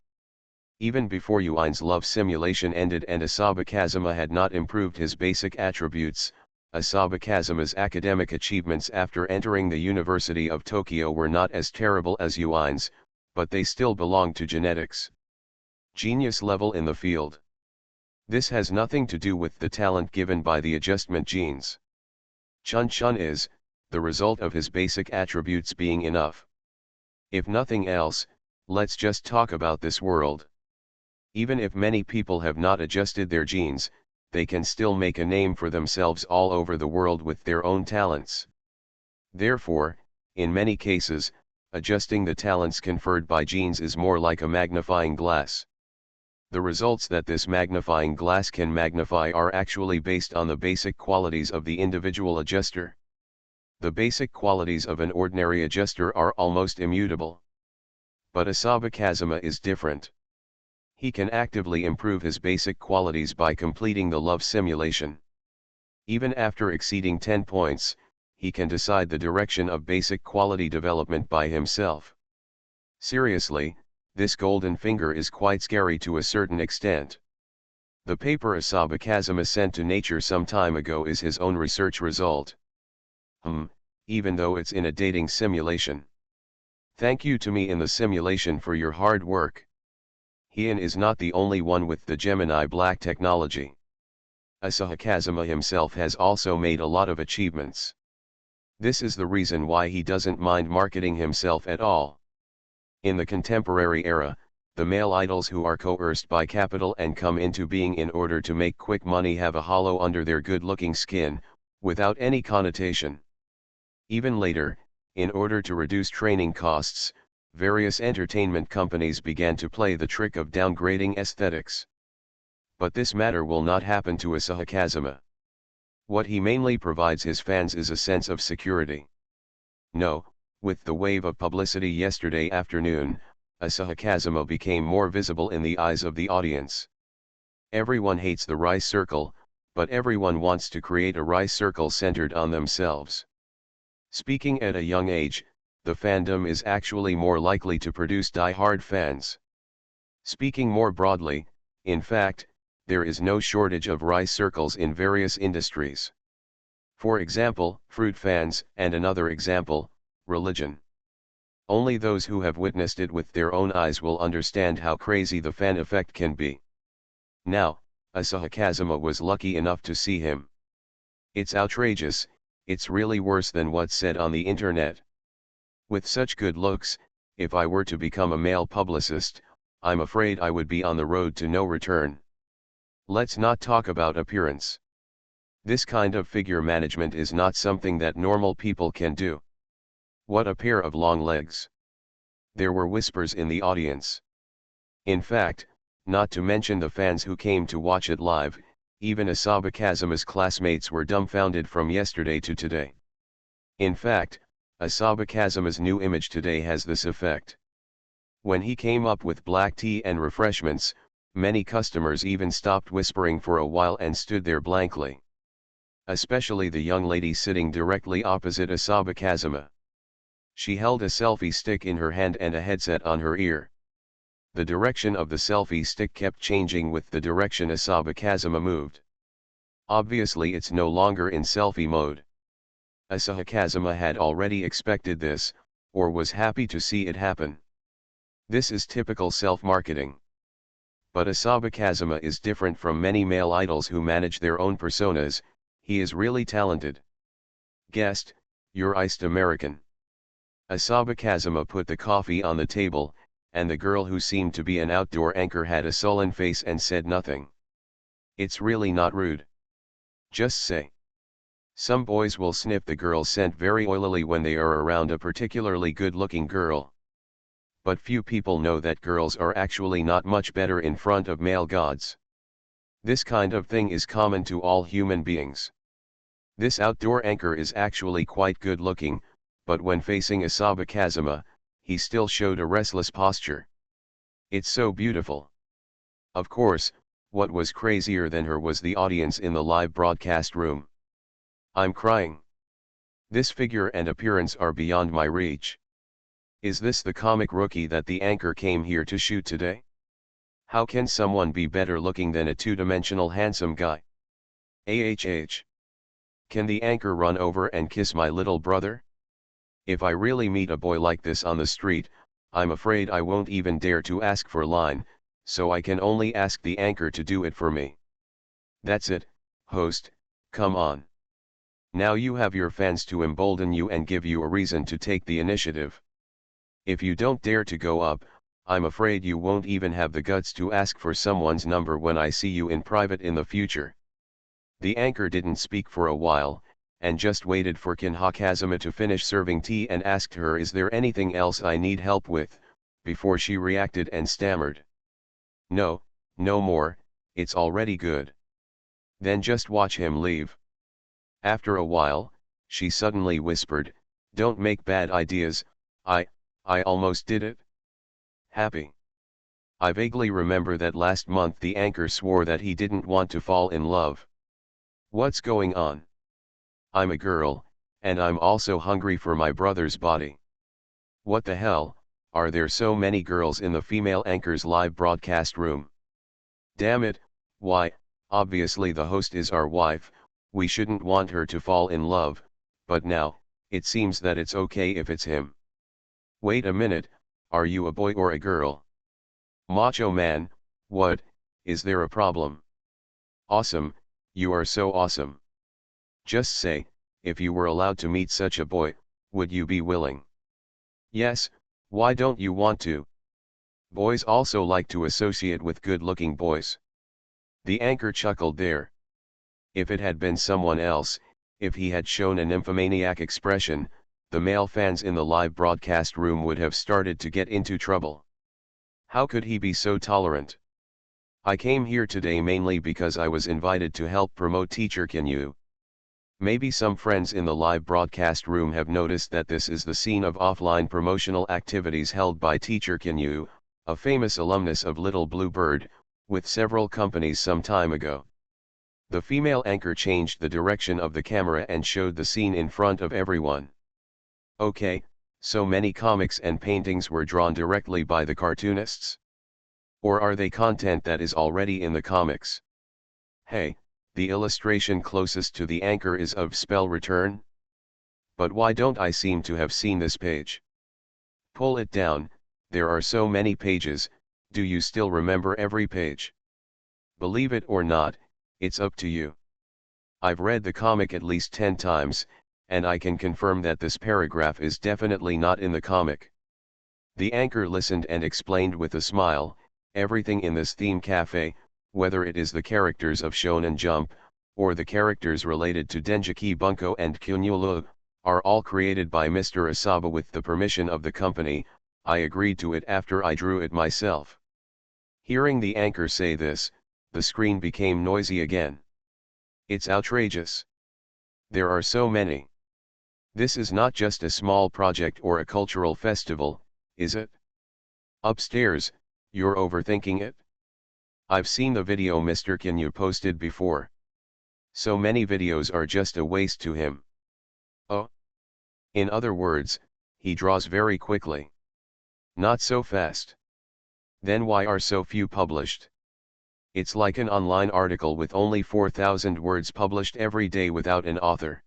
Even before Yuin's love simulation ended and Asaba Kazuma had not improved his basic attributes, Asaba Kazuma's academic achievements after entering the University of Tokyo were not as terrible as Yuin's, but they still belonged to genetics. Genius level in the field. This has nothing to do with the talent given by the adjustment genes. Chun is, the result of his basic attributes being enough. If nothing else, let's just talk about this world. Even if many people have not adjusted their genes, they can still make a name for themselves all over the world with their own talents. Therefore, in many cases, adjusting the talents conferred by genes is more like a magnifying glass. The results that this magnifying glass can magnify are actually based on the basic qualities of the individual adjuster. The basic qualities of an ordinary adjuster are almost immutable. But Asaba Kazuma is different. He can actively improve his basic qualities by completing the love simulation. Even after exceeding 10 points, he can decide the direction of basic quality development by himself. Seriously, this golden finger is quite scary to a certain extent. The paper Asaba Kazuma sent to Nature some time ago is his own research result. Even though it's in a dating simulation. Thank you to me in the simulation for your hard work. Heian is not the only one with the Gemini Black technology. Asaba Kazuma himself has also made a lot of achievements. This is the reason why he doesn't mind marketing himself at all. In the contemporary era, the male idols who are coerced by capital and come into being in order to make quick money have a hollow under their good-looking skin, without any connotation. Even later, in order to reduce training costs, various entertainment companies began to play the trick of downgrading aesthetics. But this matter will not happen to Asaba Kazuma. What he mainly provides his fans is a sense of security. No, with the wave of publicity yesterday afternoon, Asahi Kazuma became more visible in the eyes of the audience. Everyone hates the rice circle, but everyone wants to create a rice circle centered on themselves. Speaking at a young age, the fandom is actually more likely to produce die-hard fans. Speaking more broadly, in fact, there is no shortage of rice circles in various industries. For example, fruit fans, and another example, religion. Only those who have witnessed it with their own eyes will understand how crazy the fan effect can be. Now, Asahi Kazuma was lucky enough to see him. It's outrageous, it's really worse than what's said on the internet. With such good looks, if I were to become a male publicist, I'm afraid I would be on the road to no return. Let's not talk about appearance. This kind of figure management is not something that normal people can do. What a pair of long legs. There were whispers in the audience. In fact, not to mention the fans who came to watch it live, even Asahi Kazuma's classmates were dumbfounded from yesterday to today. In fact, Asahi Kazuma's new image today has this effect. When he came up with black tea and refreshments, many customers even stopped whispering for a while and stood there blankly. Especially the young lady sitting directly opposite Asahi Kazuma. She held a selfie stick in her hand and a headset on her ear. The direction of the selfie stick kept changing with the direction Asahi Kazuma moved. Obviously it's no longer in selfie mode. Asahi Kazuma had already expected this, or was happy to see it happen. This is typical self-marketing. But Asahi Kazuma is different from many male idols who manage their own personas. He is really talented. Guest, you're iced American. Asahi Kazuma put the coffee on the table, and the girl who seemed to be an outdoor anchor had a sullen face and said nothing. It's really not rude. Just say. Some boys will sniff the girl's scent very oilily when they are around a particularly good-looking girl. But few people know that girls are actually not much better in front of male gods. This kind of thing is common to all human beings. This outdoor anchor is actually quite good-looking, but when facing Asahi Kazuma, he still showed a restless posture. It's so beautiful. Of course, what was crazier than her was the audience in the live broadcast room. I'm crying. This figure and appearance are beyond my reach. Is this the comic rookie that the anchor came here to shoot today? How can someone be better looking than a two-dimensional handsome guy? AHH. Can the anchor run over and kiss my little brother? If I really meet a boy like this on the street, I'm afraid I won't even dare to ask for line, so I can only ask the anchor to do it for me. That's it, host, come on. Now you have your fans to embolden you and give you a reason to take the initiative. If you don't dare to go up, I'm afraid you won't even have the guts to ask for someone's number when I see you in private in the future. The anchor didn't speak for a while, and just waited for Kinha Kazuma to finish serving tea and asked her, is there anything else I need help with, before she reacted and stammered. No, no more, it's already good. Then just watch him leave. After a while, she suddenly whispered, don't make bad ideas, I almost did it. Happy. I vaguely remember that last month the anchor swore that he didn't want to fall in love. What's going on? I'm a girl, and I'm also hungry for my brother's body. What the hell, are there so many girls in the female anchor's live broadcast room? Damn it, why, obviously the host is our wife, we shouldn't want her to fall in love, but now, it seems that it's okay if it's him. Wait a minute, are you a boy or a girl? Macho man, what, is there a problem? Awesome, you are so awesome. Just say, if you were allowed to meet such a boy, would you be willing? Yes, why don't you want to? Boys also like to associate with good-looking boys. The anchor chuckled there. If it had been someone else, if he had shown a nymphomaniac expression, the male fans in the live broadcast room would have started to get into trouble. How could he be so tolerant? I came here today mainly because I was invited to help promote Teacher Kinyu. Maybe some friends in the live broadcast room have noticed that this is the scene of offline promotional activities held by teacher Kinyu, a famous alumnus of Little Blue Bird, with several companies some time ago. The female anchor changed the direction of the camera and showed the scene in front of everyone. Okay, so many comics and paintings were drawn directly by the cartoonists? Or are they content that is already in the comics? Hey, the illustration closest to the anchor is of Spell Return? But why don't I seem to have seen this page? Pull it down, there are so many pages, do you still remember every page? Believe it or not, it's up to you. I've read the comic at least 10 times, and I can confirm that this paragraph is definitely not in the comic. The anchor listened and explained with a smile, everything in this theme cafe, whether it is the characters of Shonen Jump, or the characters related to Denjiki Bunko and Kyunyulu, are all created by Mr. Asaba with the permission of the company. I agreed to it after I drew it myself. Hearing the anchor say this, the screen became noisy again. It's outrageous. There are so many. This is not just a small project or a cultural festival, is it? Upstairs, you're overthinking it? I've seen the video Mr. Kinyu posted before. So many videos are just a waste to him. Oh. In other words, he draws very quickly. Not so fast. Then why are so few published? It's like an online article with only 4,000 words published every day without an author.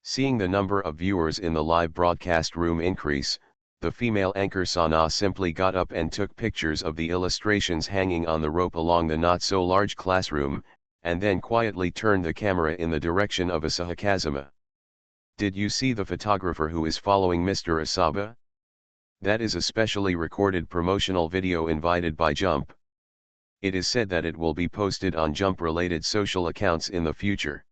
Seeing the number of viewers in the live broadcast room increase, the female anchor Sana simply got up and took pictures of the illustrations hanging on the rope along the not-so-large classroom, and then quietly turned the camera in the direction of Asahikazuma. Did you see the photographer who is following Mr. Asaba? That is a specially recorded promotional video invited by Jump. It is said that it will be posted on Jump-related social accounts in the future.